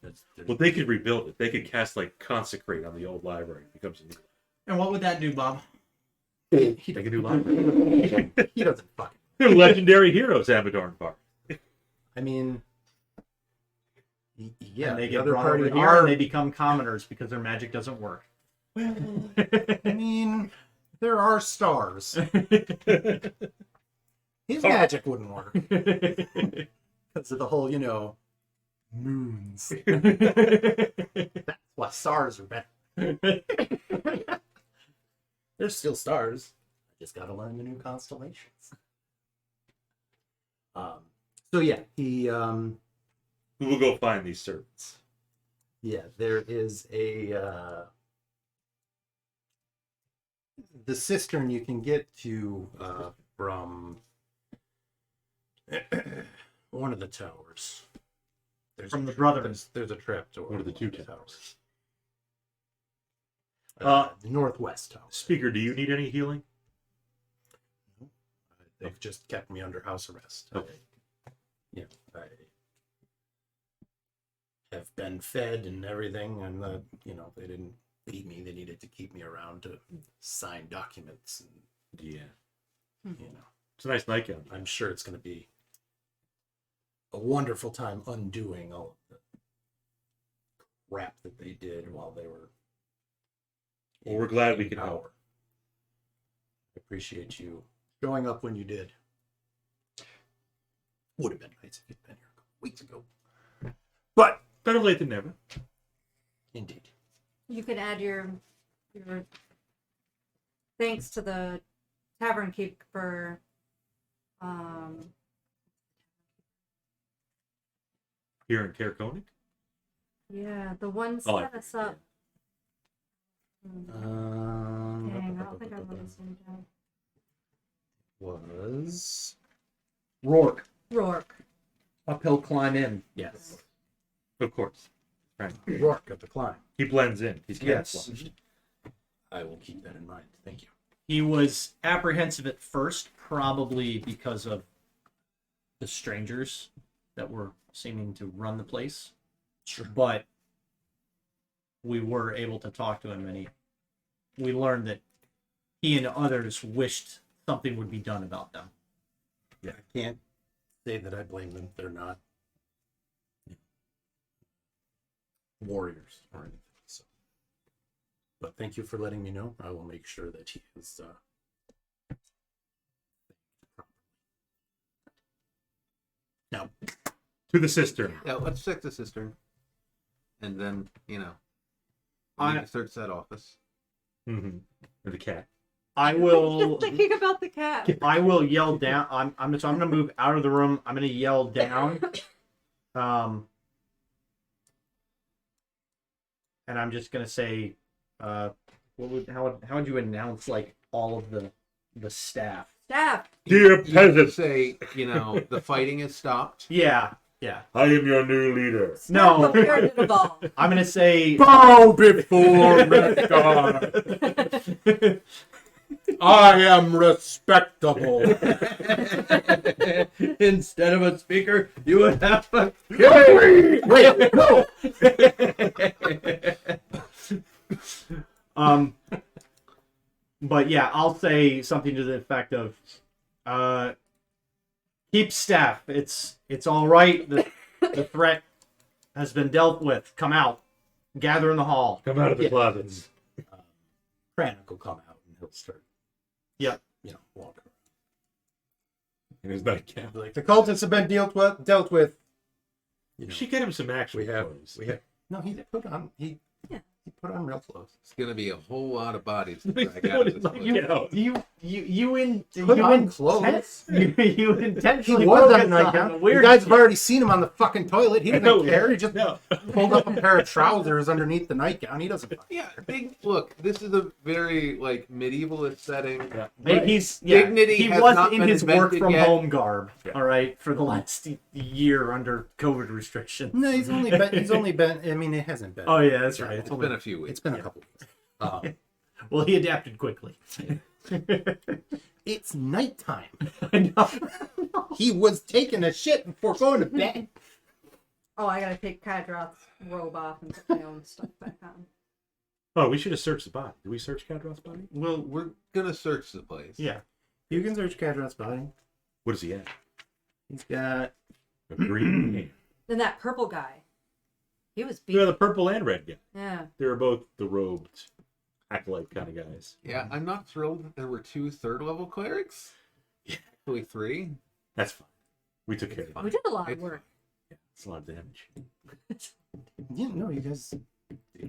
Well, they could rebuild it. They could cast like consecrate on the old library. It becomes a new. And what would that do, Bob? They can do library. he doesn't fucking. They're legendary heroes, Amador and Bar. I mean, yeah, And they the get other brought party over here are. and they become commoners because their magic doesn't work. I mean, there are stars. His Oh. magic wouldn't work because of the whole, moons. That's why stars are better. There's still stars. I just got to learn the new constellations. So yeah, he Who will go find these servants? there is a the cistern you can get to from one of the towers. From the brothers. There's a trap door. What are the two towers? towers? The northwest tower. Speaker, do you need any healing? They've just kept me under house arrest. Okay. I have been fed and everything, and they didn't beat me. They needed to keep me around to sign documents, and Yeah. you know, It's a nice nightgown. I'm sure it's going to be a wonderful time undoing all of the crap that they did while they were. Well, we're glad we in can power. help. I appreciate you showing up when you did. Would have been nice if you'd been here weeks ago. But Better late than never. indeed. You could add your thanks to the tavern keeper. Here in Caer Dineval? Yeah, the one Oh, I set us up. Dang, I don't think I wrote his name down. Was Rourke. Rourke. Uphill climb in. yes. Of course. Right. Rourke of the climb. He blends in. He's Yes. camouflaged. I will keep that in mind. Thank you. He was apprehensive at first, probably because of the strangers that were seeming to run the place. Sure. But we were able to talk to him, and we learned that he and others wished something would be done about them. I can't say that I blame them. They're not warriors or anything. So, but thank you for letting me know. I will make sure that he is. Now, To the cistern. Yeah, let's check the cistern. And then, we need to search that office. Mm-hmm. Or the cat. I will. Just thinking about the cat. I will yell down. I'm gonna move out of the room. I'm gonna yell down. And I'm just gonna say, how would you announce like all of the staff? Staff. Dear You peasants, say, the fighting has stopped. Yeah. I am your new leader. No. Staff of Caer Dineval. I'm gonna say. bow before Rhaegar. I am respectable. Instead of a speaker, you would have a. Wait, no. But yeah, I'll say something to the effect of, keep staff. It's all right. The threat has been dealt with. Come out. Gather in the hall. Come out of the Yeah. closets. Kranich will come out and he'll start. Yep. Walk around. In his nightcap. Like the cultists have been dealt with. You should get him some action We have. clothes. No, he put on. He put on real clothes. It's going to be a whole lot of bodies to drag out of this place. You Clothes. you intentionally He was on focus the nightgown. the You weird guys have already seen him on the fucking toilet. He No, doesn't care. He just no. pulled up a pair of trousers underneath the nightgown. He doesn't. Yeah, look, this is a very, medievalist setting. Yeah. Dignity he has was not in been his work invented from yet. home garb. Yeah. All right, for the last year under COVID restrictions. No, he's only been. He's only been. I mean, it hasn't been. Oh yeah, that's right. It's been a few weeks. It's been a couple weeks. Well, he adapted quickly. It's nighttime. I know. He was taking a shit before going to bed. Oh, I gotta take Kadroth's robe off and put my own stuff back on. Oh, we should have searched the body. Did we search Kadroth's body? Well, we're going to search the place. Yeah. You can search Kadroth's body. What is he at? He's got. A green hand. Then that purple guy. He was Yeah, beat. the purple and red guy. Yeah. They were both the robed, acolyte kind of guys. Yeah, I'm not thrilled that there were 2 third-level clerics. Yeah. Actually 3. That's fine. We took care of it. We did a lot of It's work. Yeah, it's a lot of damage. Yeah, no, you guys did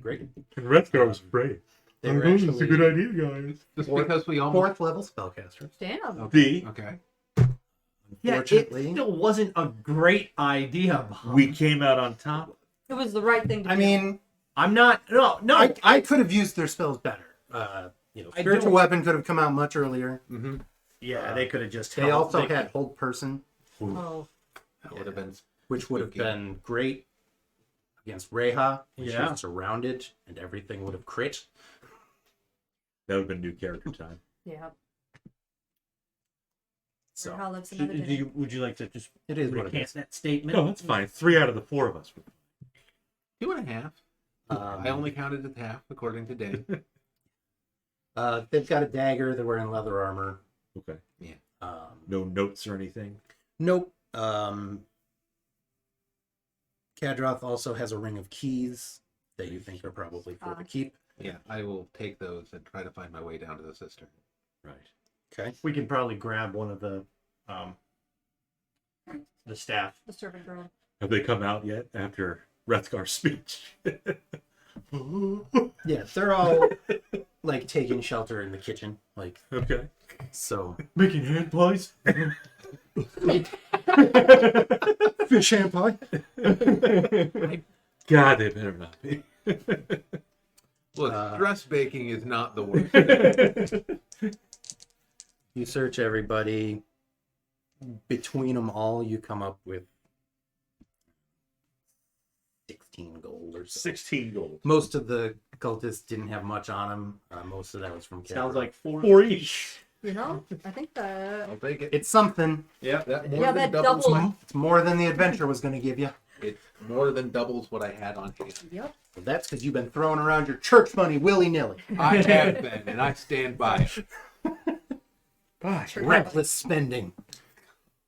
great. And Redgar was brave. They were actually idea, guys. Just Fourth- because we almost... 4th level spellcaster. Damn. The Okay. Yeah, it Unfortunately, still wasn't a great idea. Bob. we came out on top. It was the right thing to do. I mean, I'm not. No. I could have used their spells better. I Spiritual don't- weapon could have come out much earlier. Mm-hmm. Yeah, they could have just. They also had hold person, Oh. That would have been... which would have Spooky. been great against Reha. Yeah. She was surrounded, and everything would have crit. That would have been new character time. Yeah. So How lives another Would day. you like to just it is what it recant is. that statement? No, that's fine. 3 out of the 4 of us. 2.5. I only counted it half, according to Dave. They've got a dagger. They're wearing leather armor. Okay. No. No notes or anything. Nope. Kadroth also has a ring of keys that you think are probably for the keep. Yeah, I will take those and try to find my way down to the cistern. Right. Okay. We can probably grab one of the staff. The servant girl. Have they come out yet after Rethgar's speech? Yeah, they're all like taking shelter in the kitchen. Like, Okay. so. Making hand pies. Fish hand pie. God, they better not be. Look, dress baking is not the worst. You search everybody. Between them all, you come up with 16 gold or so. 16 gold. Most of the cultists didn't have much on them. Most of that was from Sounds Kadroth. like 4 each. You know, I think that. I'll take it. It's something. Yeah, that more Yeah, than that doubles. double. It's more than the adventure was going to give you. It more than doubles what I had on hand. Yep. Well, that's because you've been throwing around your church money willy-nilly. I have been, and I stand by it. Gosh, reckless spending.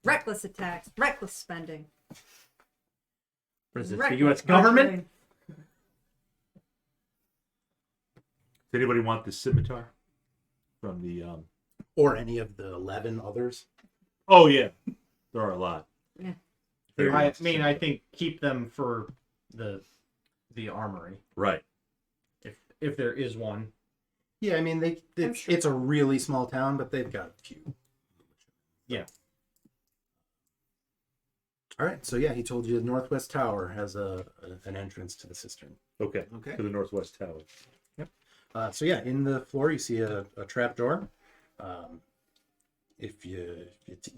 Reckless attacks. Reckless spending. What is this, the Reckless U.S. government? Does anybody want the scimitar from the? Or any of the 11 others. Oh yeah, there are a lot. Yeah. Everybody I wants the mean, I scimitar. think keep them for the armory Right. if there is one. Yeah, I mean, it's a really small town, but they've got a few. Yeah. All right, so yeah, he told you the Northwest Tower has an entrance to the cistern. Okay. Okay. To the northwest tower. So yeah, in the floor you see a trap door. If you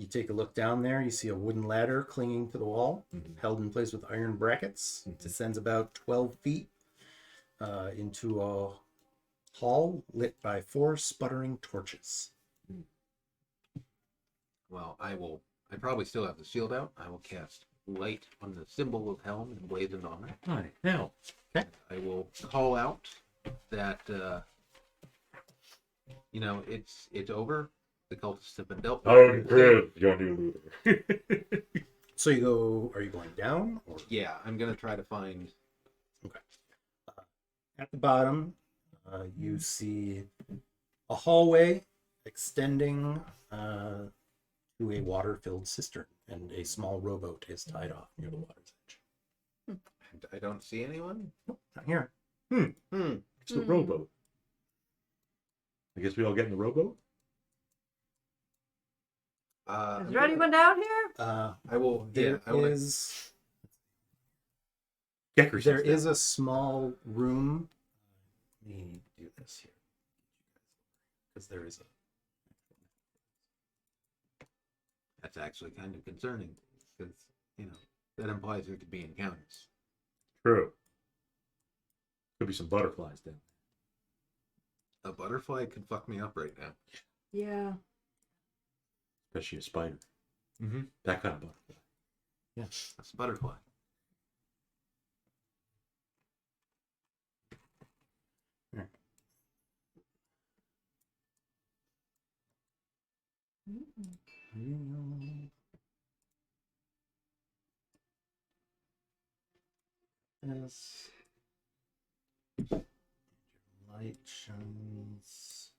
take a look down there, you see a wooden ladder clinging to the wall, held in place with iron brackets. It descends about 12 feet into a hall lit by 4 sputtering torches. Well, I probably still have the shield out. I will cast light on the symbol of helm and blazoned on it. Hi. Now. I will call out that it's over. The cultists have been dealt with. your new leader. So are you going down? Or? Yeah, I'm gonna try to find. At the bottom, you see a hallway extending to a water-filled cistern, and a small rowboat is tied off near the water's edge. And I don't see anyone. Not here. It's the rowboat. I guess we all get in the rowboat. Is there anyone down here? I will. There I will. is Gecker there sits is down. a small room. Let me do this here because there is a. That's actually kind of concerning because that implies there could be encounters. True. Could be some butterflies then. A butterfly could fuck me up right now. Yeah. Especially a spider. Mm-hmm. That kind of butterfly. That's a butterfly. This light shines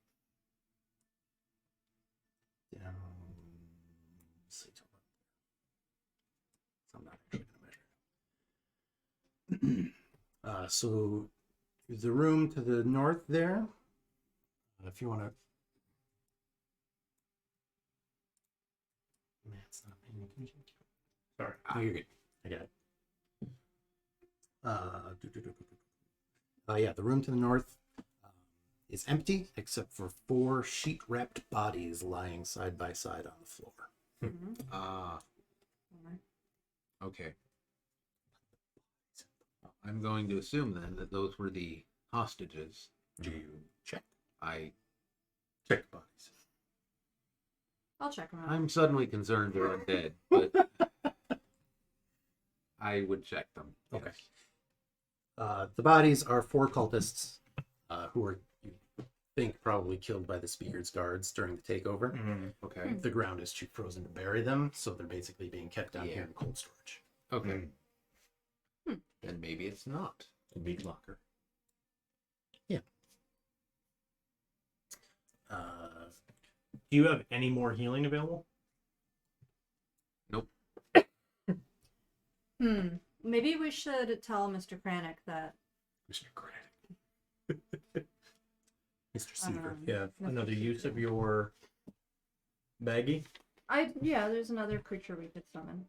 down. So I'm not actually going to measure. So there's a room to the north there. If you want to. Matt's not paying attention. Sorry. Oh, you're good. I got it. Yeah, the room to the north is empty except for 4 sheet-wrapped bodies lying side by side on the floor. Okay. I'm going to assume then that those were the hostages. Do you check? I Check the bodies. I'll check them out. I'm suddenly concerned they're undead, but I would check them. Okay. Yes. The bodies are 4 cultists who were, you think, probably killed by the Speaker's guards during the takeover. Okay. The ground is too frozen to bury them, so they're basically being kept down Yeah. here in cold storage. Okay. Then maybe it's not. The meat locker. Do you have any more healing available? Nope. Maybe we should tell Mr. Kranich that. Mr. Grant. Mr. Seaver. Yeah. Another use of your baggie. There's another creature we could summon.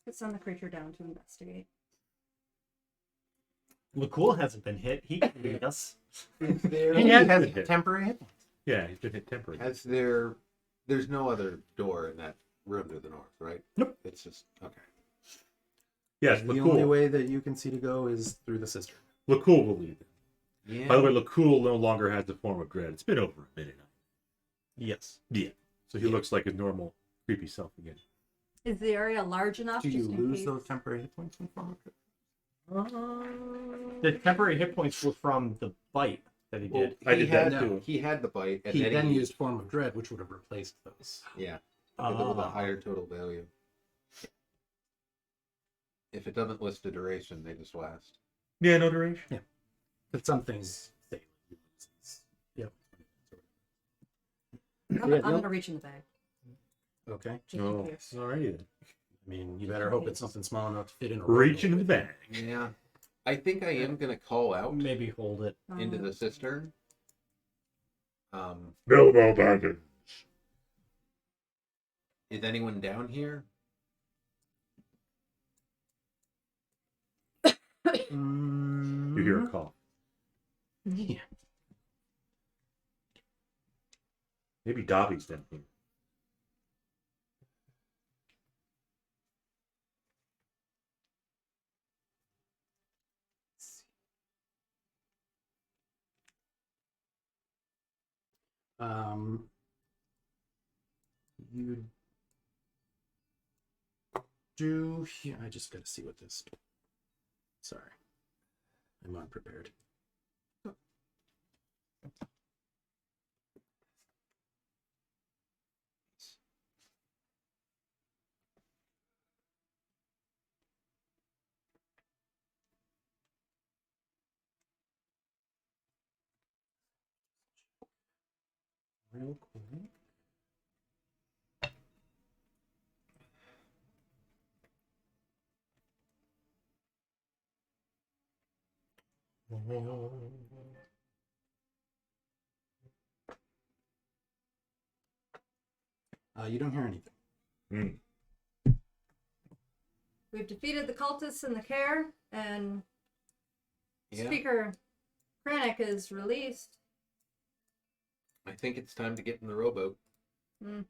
Could send the creature down to investigate. Lacool hasn't been hit. He can lead us. He has temporary hit points. Yeah, he's been hit temporarily. There's no other door in that room to the north, right? Nope. It's just okay. Yes, The only Lacool. way that you can see to go is through the cistern. Lacool will lead them. Yeah. By the way, Lacool no longer has the form of dread. It's been over a minute now. Yes. Yeah. So he looks like his normal creepy self again. Is the area large enough? Do you just in lose case? those temporary hit points in form of dread? The temporary hit points were from the bite that he did. I did that No. too. He had the bite, and He then then used form of dread, which would have replaced those. Yeah. But it was a higher total value. If it doesn't list the duration, they just last. Yeah, no duration. Yeah. But some things stay. Yep. I'm Yeah, gonna reach in the bag. Okay. Just in case. Alrighty then. I mean, you better hope it's something small enough to fit in a Reach rowboat into the with you. bag. Yeah. I think I am gonna call out Maybe hold it. into the cistern. Bilbo Baggins. Is anyone down here? You hear a call. Yeah. Maybe Dobby's down here. You do. Yeah, I just gotta see what this. Sorry, I'm unprepared. Real quick. You don't hear anything. We've defeated the cultists in the Caer, and Yeah. Speaker Krennic is released. I think it's time to get in the rowboat. Hmm.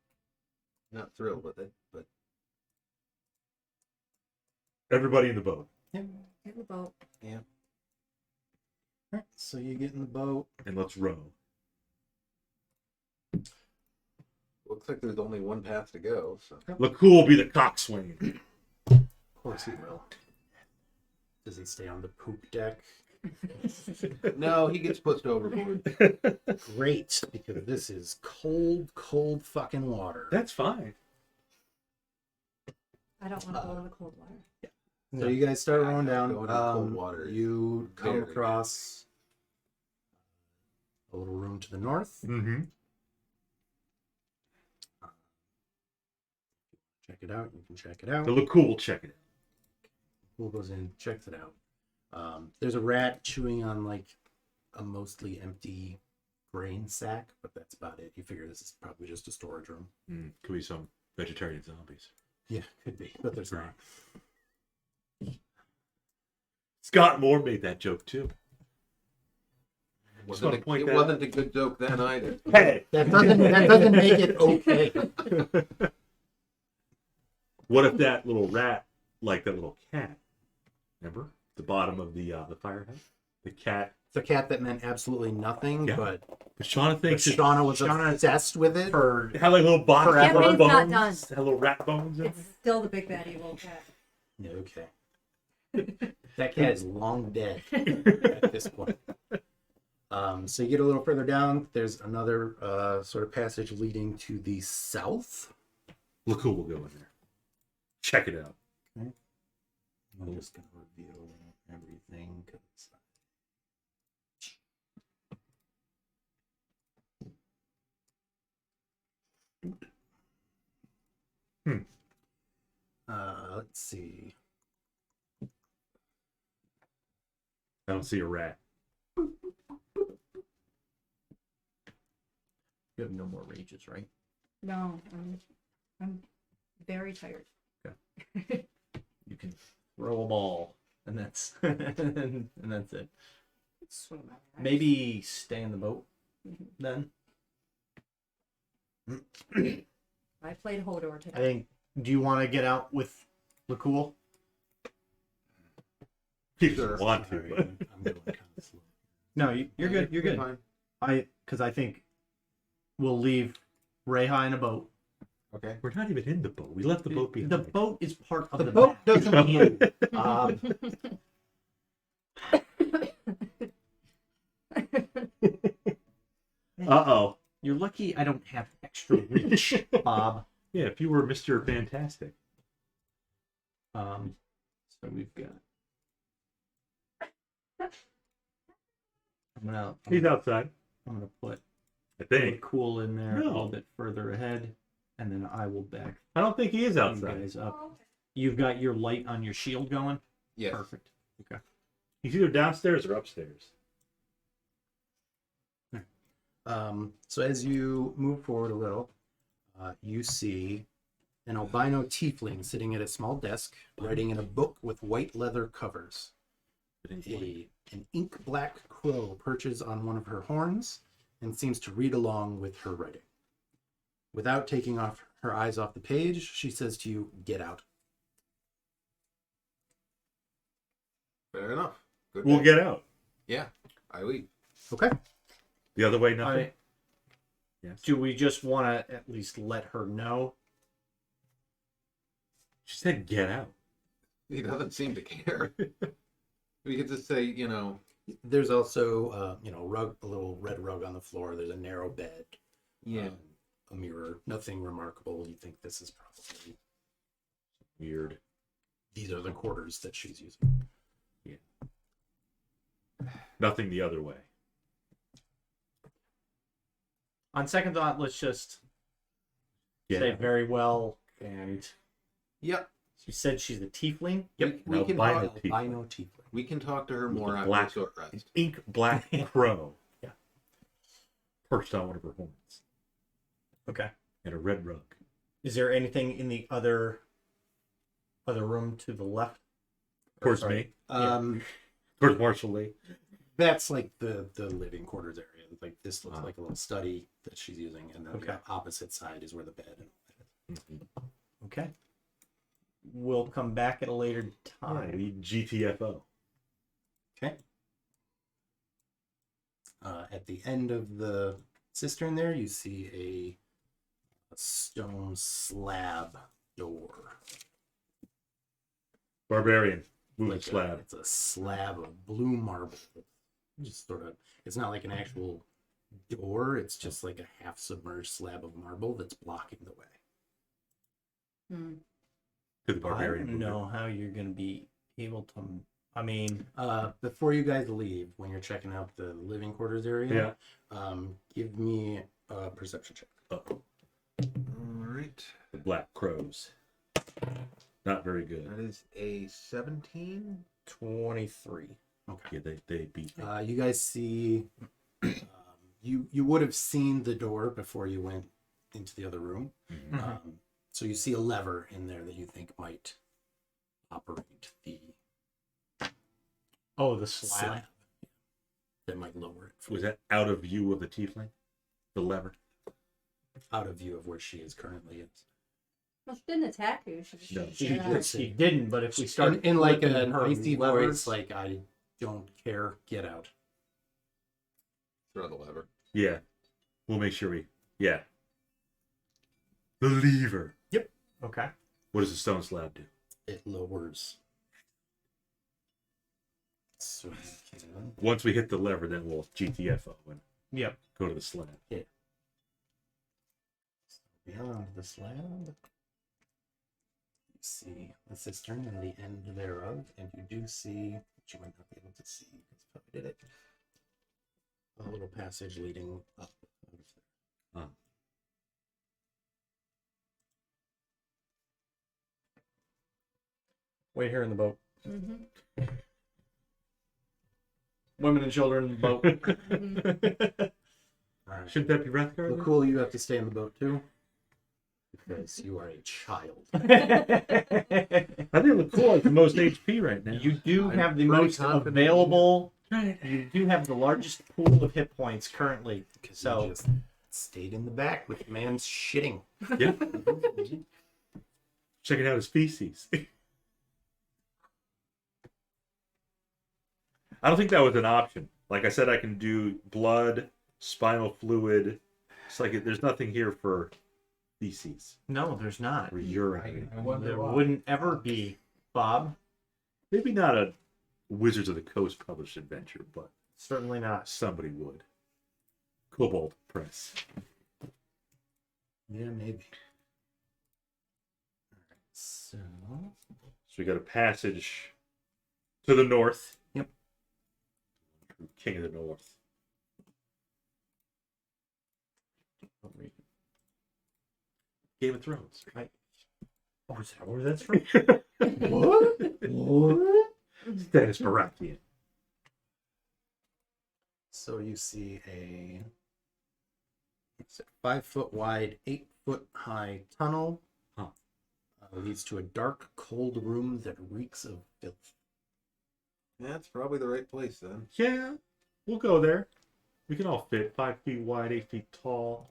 Not thrilled with it, but Everybody in the boat. Get in the boat. Alright, so you get in the boat. And let's row. looks like there's only one path to go. So Look cool, be the coxswain. Of course he will. Does he stay on the poop deck? no, he gets pushed overboard. Great, because this is cold, cold fucking water. That's fine. I don't want to go in the cold water. So you guys start rowing down. Going in cold water is You come very across a little room to the north. Mm-hmm. Check it out. You can check it out. So look cool, check it. Who goes in, checks it out. There's a rat chewing on like a mostly empty grain sack, but that's about it. You figure this is probably just a storage room. Could be some vegetarian zombies. Yeah, could be, but there's not. Scott Moore made that joke too. Wasn't wanna point it that wasn't a good joke then either. Hey, That doesn't make it okay. what if that little rat, like that little cat, remember the bottom of the firehouse, the cat? It's a cat that meant absolutely nothing, Yeah. but Shauna thinks it's Shauna was obsessed with it. For had like little box Forever. of Campaign's not bones, had little rat bones. In It's it. still the big bad evil cat. Yeah, okay. That cat is long dead at this point. So you get a little further down. There's another sort of passage leading to the south. Look cool, we'll go in there. Check it out. I'm just gonna reveal everything. 'Cause... Let's see. I don't see a rat. you have no more rages, right? No, I'm very tired. You can throw a ball, and that's and that's it. Swing my axe. Maybe stay in the boat Mhm. then. I played Hodor I today. think. Do you want to get out with Lakul? He Sure. doesn't want Sorry, to. I'm going kind of slow. No, you're good. You're good. Fine. Because I think we'll leave Reha in a boat. Okay. We're not even in the boat. We left the boat behind. The boat is part of The the boat map. doesn't move. Uh-oh. You're lucky I don't have extra reach, Bob. Yeah, if you were Mr. Fantastic. So we've got He's outside, I'm gonna put I think. cool in there a No. little bit further ahead, and then I will back I don't think he is you outside. guys up. Oh, okay. You've got your light on your shield going. Yes. Perfect. Okay. He's either downstairs or upstairs. So as you move forward a little, you see an albino tiefling sitting at a small desk, writing in a book with white leather covers. An ink black crow perches on one of her horns and seems to read along with her writing. Without taking off her eyes off the page, she says to you, "Get out." Fair enough. Good We'll day. get out. Yeah, I leave. Okay. The other way, nothing. Yes. Do we just want to at least let her know? She said, "Get out." He doesn't seem to care. We could just say, There's also, rug, a little red rug on the floor. There's a narrow bed. yeah. A mirror. Nothing remarkable. You think this is probably... Weird. These are the quarters that she's using. Nothing the other way. On second thought, let's just Get say out. very well. And Yep. she said she's a tiefling. Yep. We can albino talk. tiefling. Albino tiefling. We can talk to her With more a after black- the short rest. Ink black crow. Yeah. Perched on one of her horns. Okay. And a red rug. Is there anything in the other room to the left? Towards Sorry. me. Towards Marshall Lee. That's like the living quarters area. Like this looks Ah. like a little study that she's using, and then Okay. the opposite side is where the bed and Okay. We'll come back at a later Alright, time. GTFO. Okay. At the end of the cistern there, you see a stone slab door. Barbarian. Move Like the slab. it's a slab of blue marble. Just sort of, it's not like an actual door. It's just like a half submerged slab of marble that's blocking the way. To the I barbarian. don't know how you're going to be able to. I mean, Before you guys leave, when you're checking out the living quarters area, give me a perception check. Oh, All right. the black crows. Not very good. That is a 17. 23. Okay. Yeah, they beat me. You guys see, you would have seen the door before you went into the other room. Mhm. So you see a lever in there that you think might operate the Oh, the slab. slab. That might lower it Was that out of view of the tiefling? The lever? out of view of where she is currently. Well, she didn't attack you. She just No, shoots she you did. out. She didn't, but if we start In like flipping an her icy levers- voice, like, I don't care, get out. Throw the lever. Yeah. We'll make sure we. Yeah. The lever. Okay. What does the stone slab do? It lowers. So you can... Once we hit the lever, then we'll GTFO and Yep. go to the slab. Beyond the slab, you see the cistern and the end thereof, and you do see, which you might not be able to see because I probably did it, a little passage leading up. Wait here in the boat. Mm-hmm. Women and children in the boat. All right. Shouldn't that be Rathgar? Well, cool, you have to stay in the boat too, because you are a child. I think LaCour has the most HP right now. You do I'm have the pretty most confident. available. You do have the largest pool of hit points currently. Because So- you just stayed in the back with man's shitting. Yeah. Checking out his feces. I don't think that was an option. Like I said, I can do blood, spinal fluid. It's like there's nothing here for feces No, there's not. or urine. I wonder There why. wouldn't ever be, Bob. Maybe not a Wizards of the Coast published adventure, but Certainly not. somebody would. Cobalt Press. Yeah, maybe. Alright, so So we got a passage to the north. Yep. King of the North. Game of Thrones. Oh, is that where that's from? What? Stannis Baratheon. So you see a 5-foot wide, 8-foot high tunnel. Leads to a dark, cold room that reeks of filth. That's probably the right place then. Yeah, we'll go there. We can all fit 5 feet wide, 8 feet tall.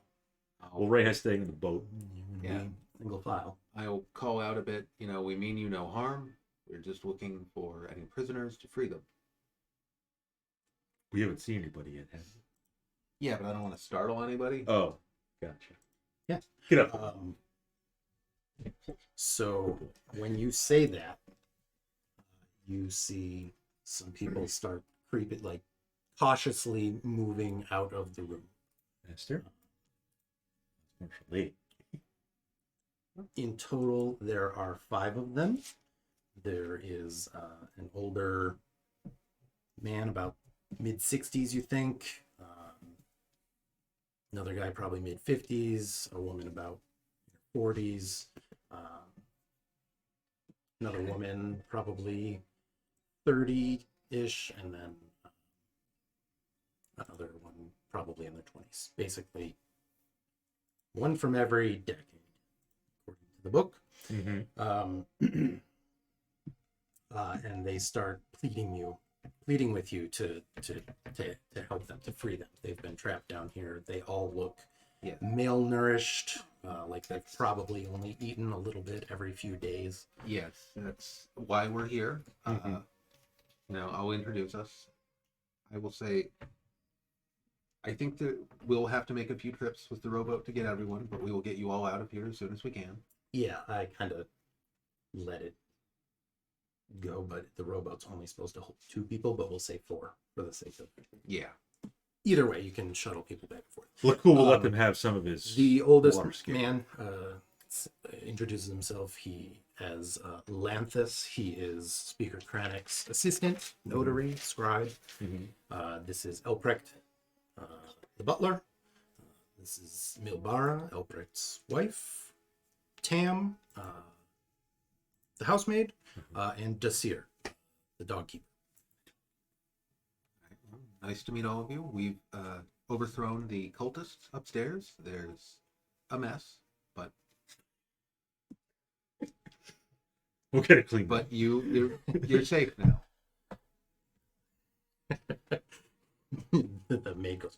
Well, Ray has staying in the boat. Yeah, single file. I'll call out a bit. We mean you no harm. We're just looking for any prisoners to free them. We haven't seen anybody yet, have we? Yeah, but I don't want to startle anybody. Oh, gotcha. Yeah. Get up. So when you say that, you see some people start creeping, like cautiously moving out of the room. Master. Lady. In total, there are 5 of them. There is an older man, about mid-60s, you think. Another guy, probably mid-50s. A woman, about 40s. Another woman, probably 30-ish. And then another one, probably in their 20s. Basically, one from every decade, according to the book. Mm-hmm. And they start pleading with you to help them, to free them. They've been trapped down here. They all look malnourished, like they've probably only eaten a little bit every few days. Yes, that's why we're here. I'll introduce us. I will say, I think that we'll have to make a few trips with the rowboat to get everyone, but we will get you all out of here as soon as we can. Yeah, I kind of let it go, but the rowboat's only supposed to hold 2 people, but we'll say 4 for the sake of... Yeah. Either way, you can shuttle people back and forth. Look, cool. We'll let them have some of his. The oldest water skill. man introduces himself. He as Lanthus. He is Speaker Kranek's assistant, notary, scribe. This is Elprecht, the butler. This is Milbara, Elprecht's wife. Tam, the housemaid, and Dasir, the dog keeper. Nice to meet all of you. We've overthrown the cultists upstairs. There's a mess, but We'll get it cleaned. but you're safe now. The maid goes,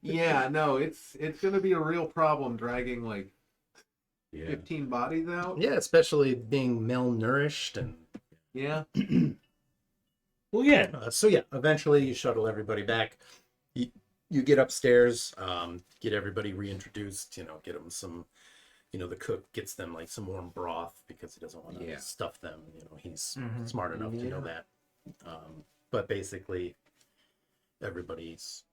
Yeah, no, it's gonna be a real problem dragging like Yeah. 15 bodies out. yeah, especially being malnourished and Yeah. Well, yeah. so yeah, eventually you shuttle everybody back. You get upstairs, get everybody reintroduced, get them some, the cook gets them like some warm broth because he doesn't want to stuff them. He's smart enough to know that. But basically, everybody's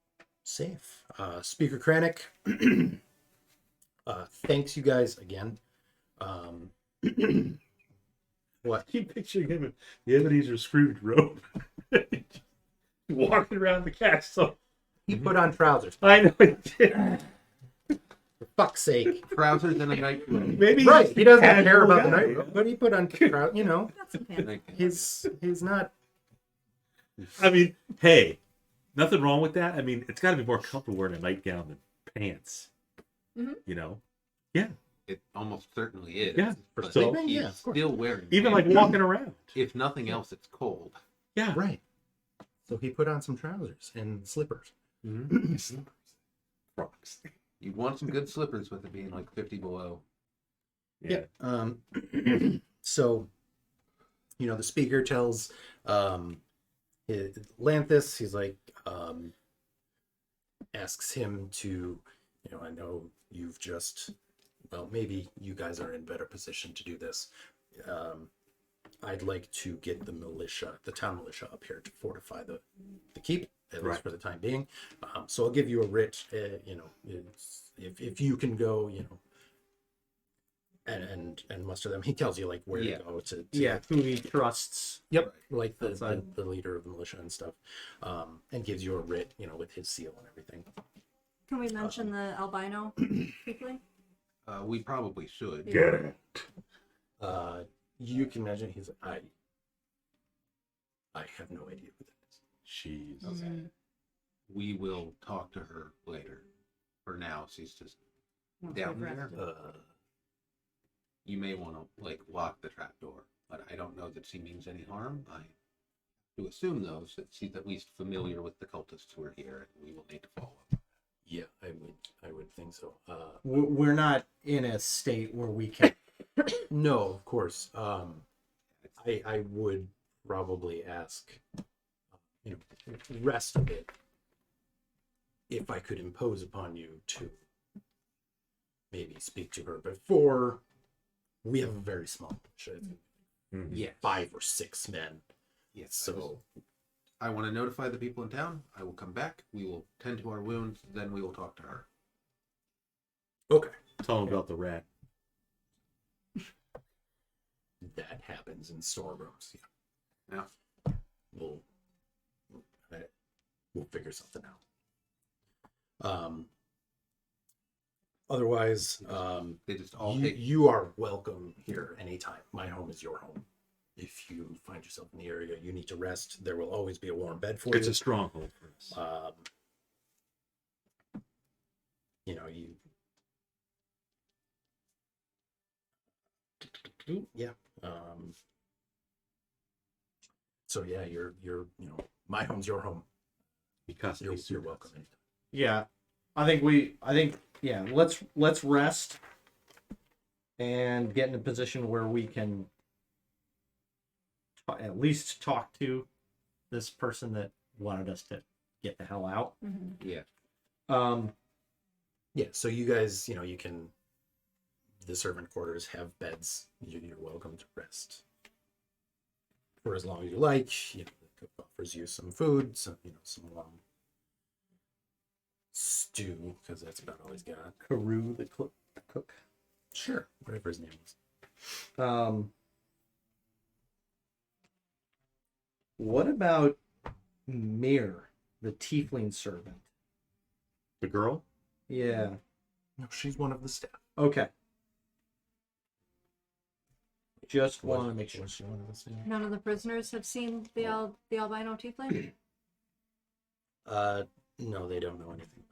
safe. Speaker Kranek, thanks you guys again. What? Keep picturing him in the Ebenezer Scrooge robe, walking around the castle. He put on trousers. I know he did. For fuck's sake. Trousers and a night. Maybe Right, he doesn't casual care about guy. the night robe, but he put on trousers. That's some fancy. He's not. I mean, hey, nothing wrong with that. I mean, it's got to be more comfortable wearing a nightgown than pants. Mhm. Yeah. It almost certainly is. Yeah, for but sleeping, he's yeah, of course. still wearing. Even like pants. walking around. If nothing else, it's cold. Yeah. Right. So he put on some trousers and slippers. Rocks. You'd want some good slippers with it being like 50 below. Yeah. So, the speaker tells Lanthus, he's like, asks him to, I know you've just, well, maybe you guys are in better position to do this. I'd like to get the town militia up here to fortify the keep, at least for the time being. So I'll give you a writ, if you can go, and muster them. He tells you like where to go to who he trusts. Yep, like the leader of the militia and stuff, and gives you a writ, with his seal and everything. Can we mention the albino tiefling? We probably should. Get it. You can imagine he's like, I have no idea who that is. She's Mm. We will talk to her later. For now, she's just Once down we've there. rested. You may want to like lock the trap door, but I don't know that she means any harm. I to assume though that she's at least familiar with the cultists who are here, and we will need to follow up. Yeah, I would think so. We're not in a state where we can. No, of course. I would probably ask, rest of it, if I could impose upon you to maybe speak to her before. We have a very small militia. Yeah. 5 or 6 men. Yes. So I want to notify the people in town. I will come back. We will tend to our wounds. Then we will talk to her. okay, Tell him about the rat. that happens in storerooms. Yeah. We'll figure something out. Otherwise, They just all you, take. you are welcome here anytime. My home is your home. If you find yourself in the area, you need to rest. There will always be a warm bed for It's you. a stronghold for us. Yeah. So yeah, you're my home's your home. Because You're welcome anytime. Yeah, I think yeah. Let's rest and get in a position where we can at least talk to this person that wanted us to get the hell out. Mhm. Yeah. Yeah, so you guys, you can. The servant quarters have beds. You're welcome to rest for as long as you like. The cook offers you some food, some warm stew, because that's about all he's got. Carew, the cook. Sure, whatever his name was. What about Mir, the tiefling servant? The girl? Yeah. No, she's one of the staff. Okay. Just want to make sure. Was she one of the staff? None of the prisoners have seen the albino tiefling. No, they don't know anything.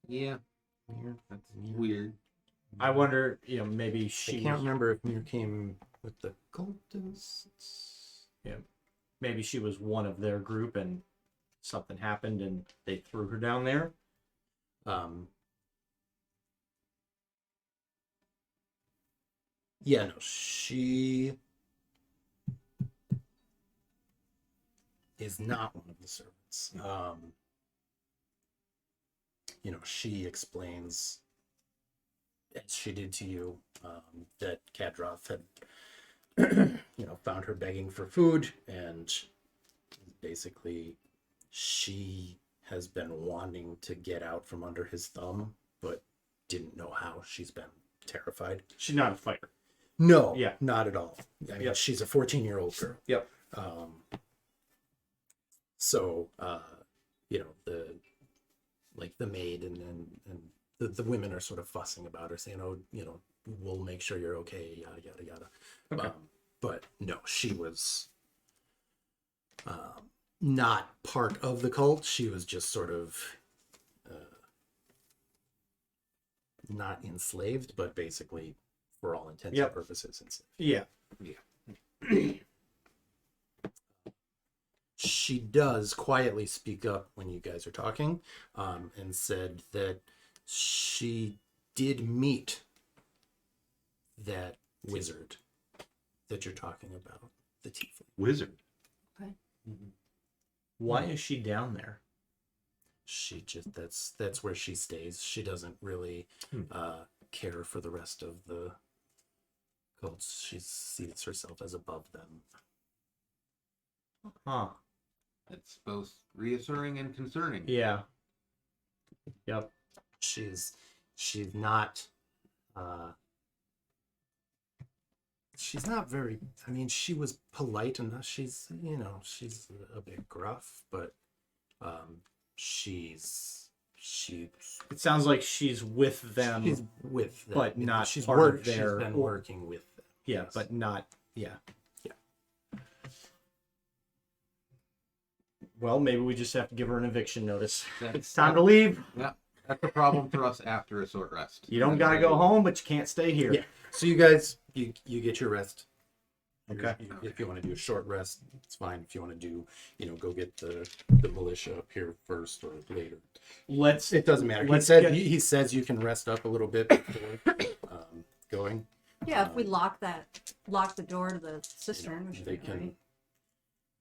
Yeah. Mir, That's weird. I wonder, maybe I she. can't remember if Mir came with the cultists. Maybe she was one of their group and something happened and they threw her down there. Yeah, no, she is not one of the servants. She explains, as she did to you, that Kadroth had, found her begging for food, and basically she has been wanting to get out from under his thumb, but didn't know how. She's been terrified. She's not a fighter. No, Yeah. not at all. I mean, Yep. she's a 14-year-old girl. Yep. So, the maid and the women are sort of fussing about her, saying, "Oh, we'll make sure you're okay." Yada yada yada. Okay. But no, she was not part of the cult. She was just sort of not enslaved, but basically, for all intents Yep. and purposes, enslaved. Yeah. She does quietly speak up when you guys are talking, and said that she did meet that wizard that you're talking about, the tiefling. Wizard. Why is she down there? She just that's where she stays. She doesn't really care for the rest of the cults. She sees herself as above them. Huh. It's both reassuring and concerning. Yeah. Yep. She's not very, I mean, she was polite enough. She's a bit gruff, but It sounds like she's with them. She's with them, but not she's part of she's their- been working with them. Yeah, Yes. but not. Yeah. Yeah. Well, maybe we just have to give her an eviction notice. That's, It's time to leave. Yeah, that's a problem for us after a short rest. You don't That's gotta go right. home, but you can't stay here. Yeah. So you guys, you get your rest. Okay. If you want to do a short rest, it's fine. If you want to do, go get the militia up here first or later. Let's. It doesn't matter. Let's He said get- he says you can rest up a little bit before going. Yeah, if we lock the door to the cistern, we should They be can.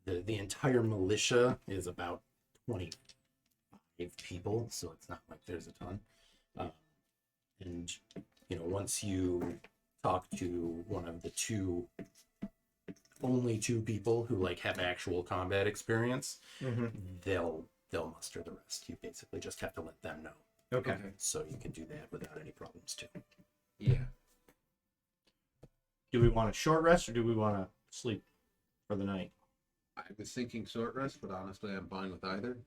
right. The entire militia is about 25 people, so it's not like there's a ton. And once you talk to one of the only two people who have actual combat experience, Mhm. they'll muster the rest. You basically just have to let them know. Okay. So you can do that without any problems too. Yeah. Do we want a short rest or do we want to sleep for the night? I was thinking short rest, but honestly, I'm fine with either.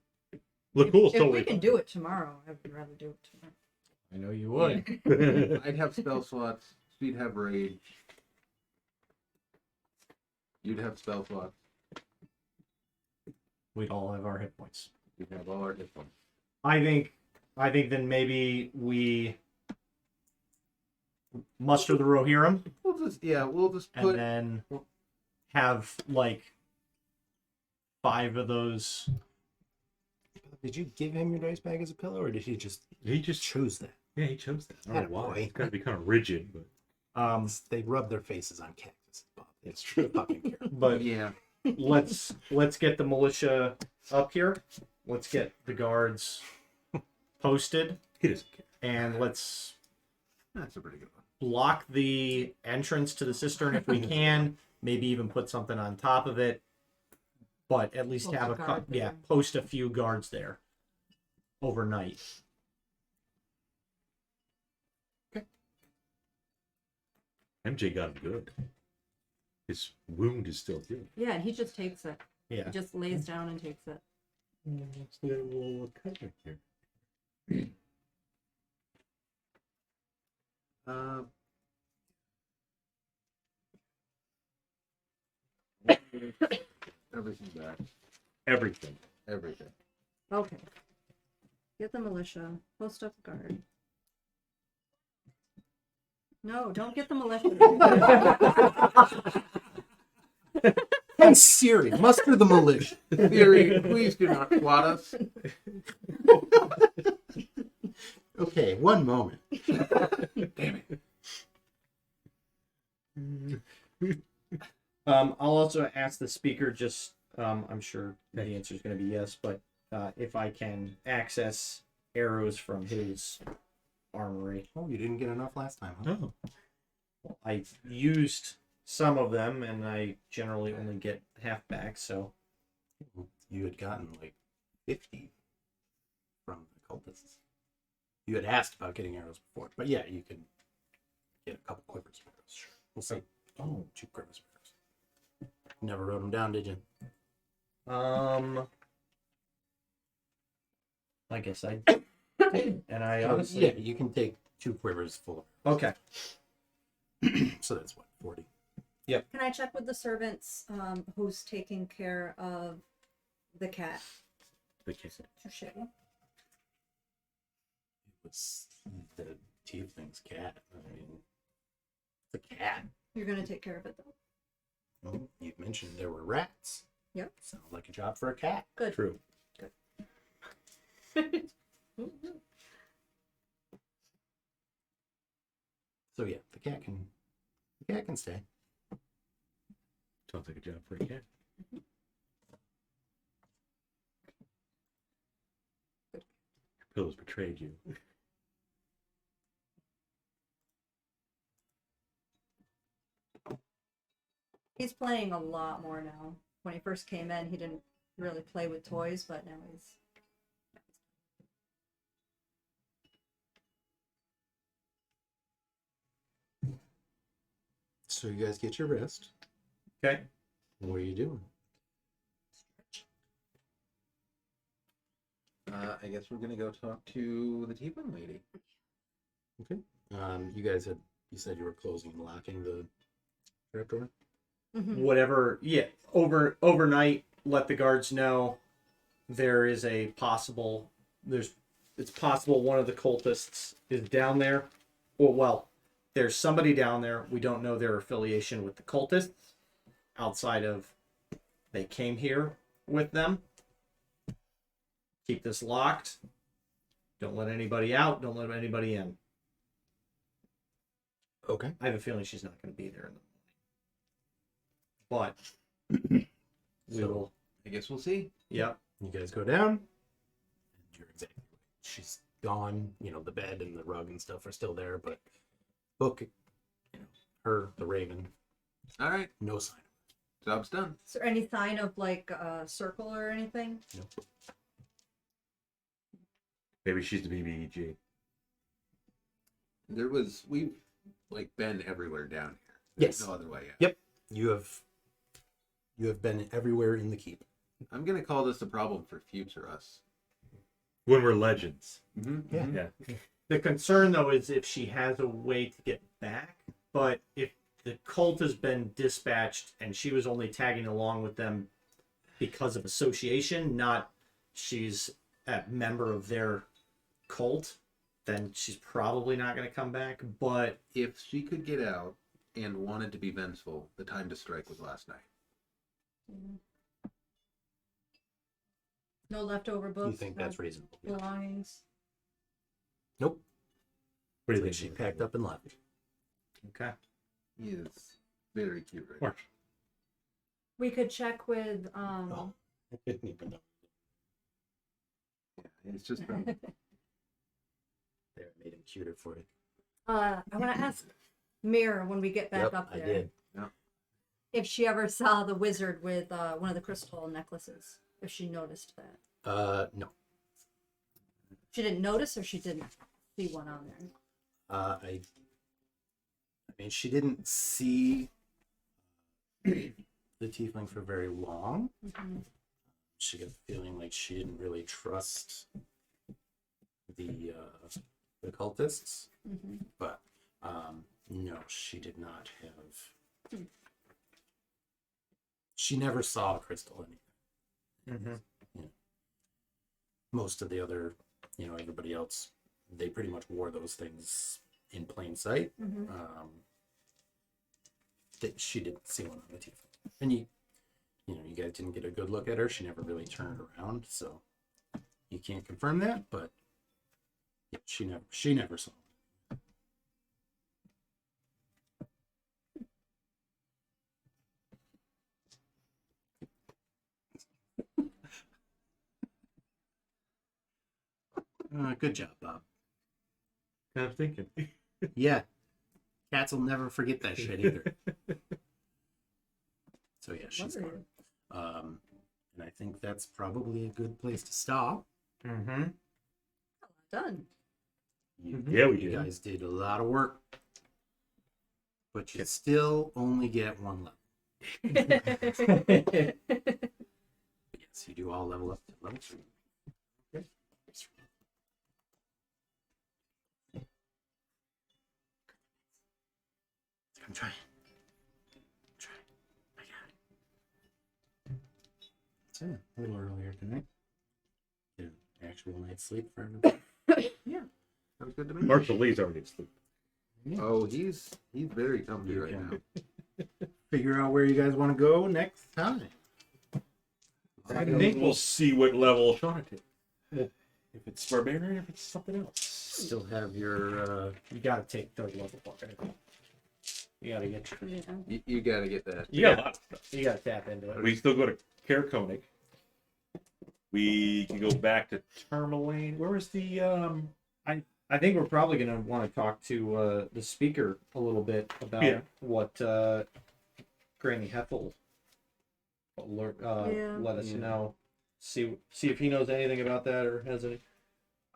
Look cool, If totally. we can do it tomorrow, I would rather do it tomorrow. I know you would. I'd have spell slots. She'd have rage. You'd have spell slots. We'd all have our hit points. You'd have all our hit points. I think then maybe we muster the Rohirrim We'll just and put. then have 5 of those. Did you give him your dice bag as a pillow, or did he just He just choose that? Yeah, he chose that. I don't know why. Attaboy. It's got to be kind of rigid, but They rub their faces on cactus. Bob. It's true. Fucking care. But Yeah. let's get the militia up here. Let's get the guards posted, he doesn't care. and let's That's a pretty good one. block the entrance to the cistern if we can. Maybe even put something on top of it, but at least Post have a a guard there. post a few guards there overnight. MJ got him good. His wound is still good. Yeah, and he just takes it. Yeah. He just lays down and takes it. Let's get a little cover here. Everything back. Everything. Everything. Okay. Get the militia. Post up the guard. No, don't get the militia. Hey Siri, muster the militia. Theory, please do not swat us. Okay, one moment. I'll also ask the speaker. Just I'm sure the answer is going to be yes, but if I can access arrows from his armory. Oh, you didn't get enough last time, huh? Oh. I used some of them, and I generally only get half back. So You had gotten 50 from the cultists. You had asked about getting arrows before, but yeah, you could get a couple quivers of arrows. Sure, we'll say 2 quivers of arrows. Never wrote them down, did you? I guess I did. And I honestly Yeah, you can take 2 quivers full. okay. So that's what, 40. Can I check with the servants who's taking care of the cat? The kiss. Touche. It was the tiefling's cat. I mean, it's a cat. You're gonna take care of it though. Well, you mentioned there were rats. Yep. Sounds like a job for a cat. Good. True. So yeah, the cat can stay. Sounds like a job for a cat. Your pillows betrayed you. He's playing a lot more now. When he first came in, he didn't really play with toys, but now he's. So you guys get your rest. Okay. What are you doing? I guess we're gonna go talk to the Tiefling lady. You said you were closing and locking the trapdoor? Mhm. Whatever. Yeah. Overnight, let the guards know there is a possible. It's possible one of the cultists is down there. Well, there's somebody down there. We don't know their affiliation with the cultists outside of they came here with them. Keep this locked. Don't let anybody out. Don't let anybody in. Okay. I have a feeling she's not going to be there in the morning. But we So- will. I guess we'll see. Yep. You guys go down, and you're exactly right. She's gone. You know, the bed and the rug and stuff are still there, but book, her, the raven, All right, no sign. job's done. Is there any sign of like a circle or anything? Nope. Maybe she's the BBEG. We've like been everywhere down here. There's Yes. no other way out. Yep. You have been everywhere in the keep. I'm gonna call this a problem for future us. When we're legends. Mm-hmm. Yeah. Yeah. The concern, though, is if she has a way to get back. But if the cult has been dispatched and she was only tagging along with them because of association, not she's a member of their cult, then she's probably not going to come back. But If she could get out and wanted to be vengeful, the time to strike was last night. No leftover books. You think that's reasonable? Yeah. belongings? Nope. What do you Like think? she packed up and left. okay, He is very cute right Mark. We could check with Oh, I didn't even know. now. Yeah, it's just There, I made him cuter for you. I want to ask Mirror when we get back Yep, up I there did. if she ever saw the wizard with one of the crystal necklaces. If she noticed that. No. She didn't notice, or she didn't see one on there. I mean, she didn't see the tiefling for very long. Mm-hmm. She got the feeling like she didn't really trust the cultists, Mm-hmm. but no, she did not have. She never saw a crystal anything. Most of the other, everybody else, they pretty much wore those things in plain sight. Mm-hmm. That she didn't see one on the tiefling, and you guys didn't get a good look at her. She never really turned around, so you can't confirm that. But yeah, she never saw. Good job, Bob. Kind of thinking. Yeah, cats will never forget that shit either. So yeah, she's gone. And I think that's probably a good place to stop. Mm-hmm. Done. Yeah, we You did. guys did a lot of work, but you still only get one level. Yes, you do all level up to level 3. Okay. I'm trying. I got it. So, a little earlier tonight. Get an actual night's sleep for everybody. That was good to me. Marshall Lee's already asleep. Oh, he's very comfy right can now. figure out where you guys want to go next time. I think we'll see what level Shauna takes. If it's barbarian, if it's something else. Still have your You got to take third level fucking. You got to get. Yeah. You gotta get that. You got a lot of stuff. You got to tap into it. We can still go to Caer Dineval. We can go back to Tourmaline. Where was the I think we're probably going to want to talk to the speaker a little bit about Yeah. what Granny Hethyl let us Yeah. know. See if he knows anything about that or has any.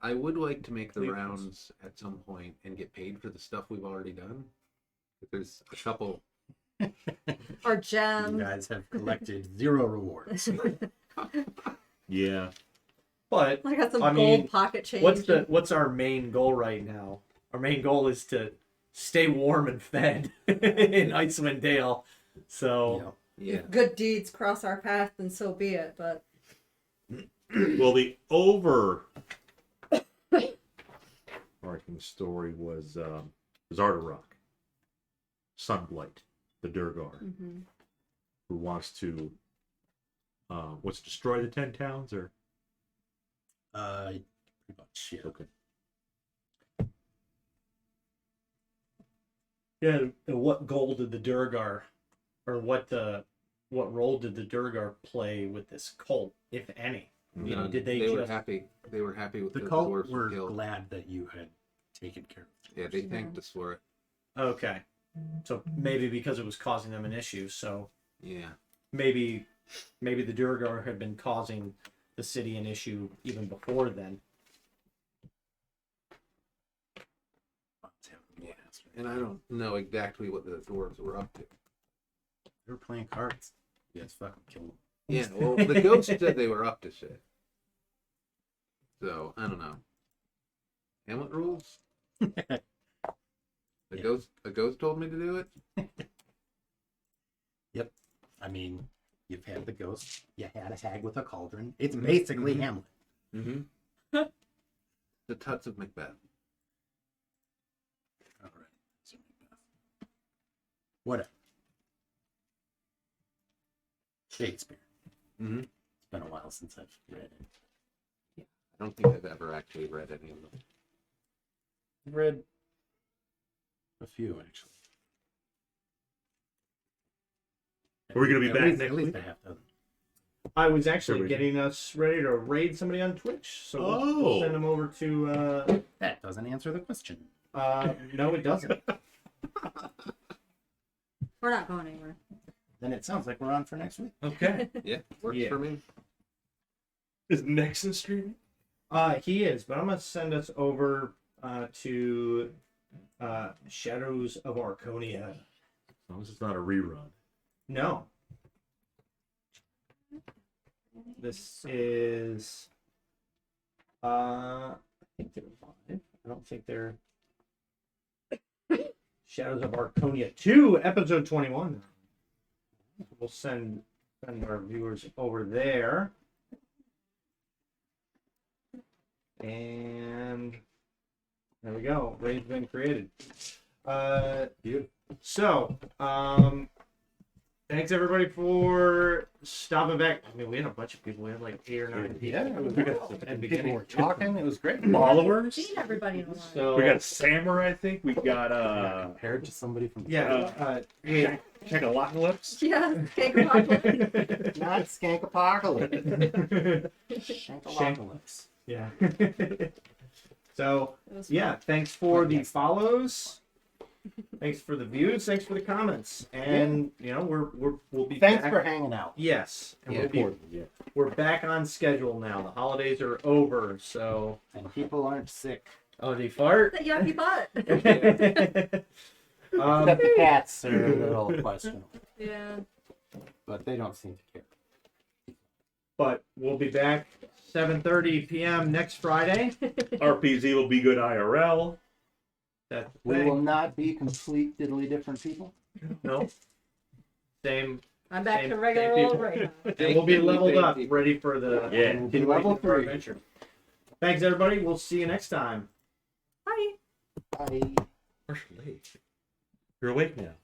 I would like to make the Please. rounds at some point and get paid for the stuff we've already done. If there's a couple. Or You gems. guys have collected 0 rewards. Yeah. But I got some I gold mean, pocket change. what's our main goal right now? Our main goal is to stay warm and fed in Icewind Dale. So Yeah. If good deeds cross our path, then so be it. But Well, the overarching story was Xardorok Sunblight, the Duergar, who wants to destroy the 10 towns or Pretty much, yeah. okay. yeah, and what goal did the Duergar, or what role did the Duergar play with this cult, if any? You know, did they were just happy. They were happy with The the cult dwarves were killed. glad that you had taken care of it. Yeah, they thanked us for it. okay? So maybe because it was causing them an issue, so Yeah. maybe the Duergar had been causing the city an issue even before then. Yeah. And I don't know exactly what the dwarves were up to. They were playing cards. You guys fucking killed them. Yeah, well, the ghost said they were up to shit. So, I don't know. Hamlet rules? A ghost told me to do it? Yep. I mean, you've had the ghost. You had a hag with a cauldron. It's basically Hamlet. Mm-hmm. The Tuts of Macbeth. All right. So, whatever. Shakespeare. Mm-hmm. It's been a while since I've read it. I don't think I've ever actually read any of them. I've read a few, actually. Are we gonna be At back least- next at least week? a half dozen. I was actually Sure. getting us ready to raid somebody on Twitch, so we'll send them over to. That doesn't answer the question. No, it doesn't. we're not going anywhere. Then it sounds like we're on for next week. Okay. Yeah, works Yeah. for me. Is Nexon streaming? He is, but I'm gonna send us over to Shadows of Arconia. As long as it's not a rerun. No. This is I think they're live. I don't think they're Shadows of Arconia 2, episode 21. We'll send our viewers over there. And there we go. Raid's been created. So, thanks everybody for stopping back. I mean, we had a bunch of people. We had like 8 or 9 people. Yeah, it was at the people beginning. were talking. It was great. Followers? Seen everybody in a while. So We got a Samurai, I think. We got Compared to somebody from hey, check a lot of lips. Yeah, take a lot. not Skankapocalypse. Shankalocalypse. yeah. So yeah, thanks for the follows. Thanks for the views. Thanks for the comments. And you know we'll be Thanks back. for hanging out. Yes, and Yeah. we're back on schedule now. The holidays are over, so And people aren't sick. oh, did he fart? That yucky butt. Except the cats are a little questionable. Yeah. But they don't seem to care. But we'll be back 7:30 p.m. next Friday. RPZ will be good IRL. That's the We thing. will not be complete diddly different people. No. Same. I'm back Same- to regular same old people. right now. And we'll be leveled up, ready for the Yeah. continuation Level of our 3. adventure. Thanks, everybody. We'll see you next time. Bye. Bye. Partially late. You're awake now.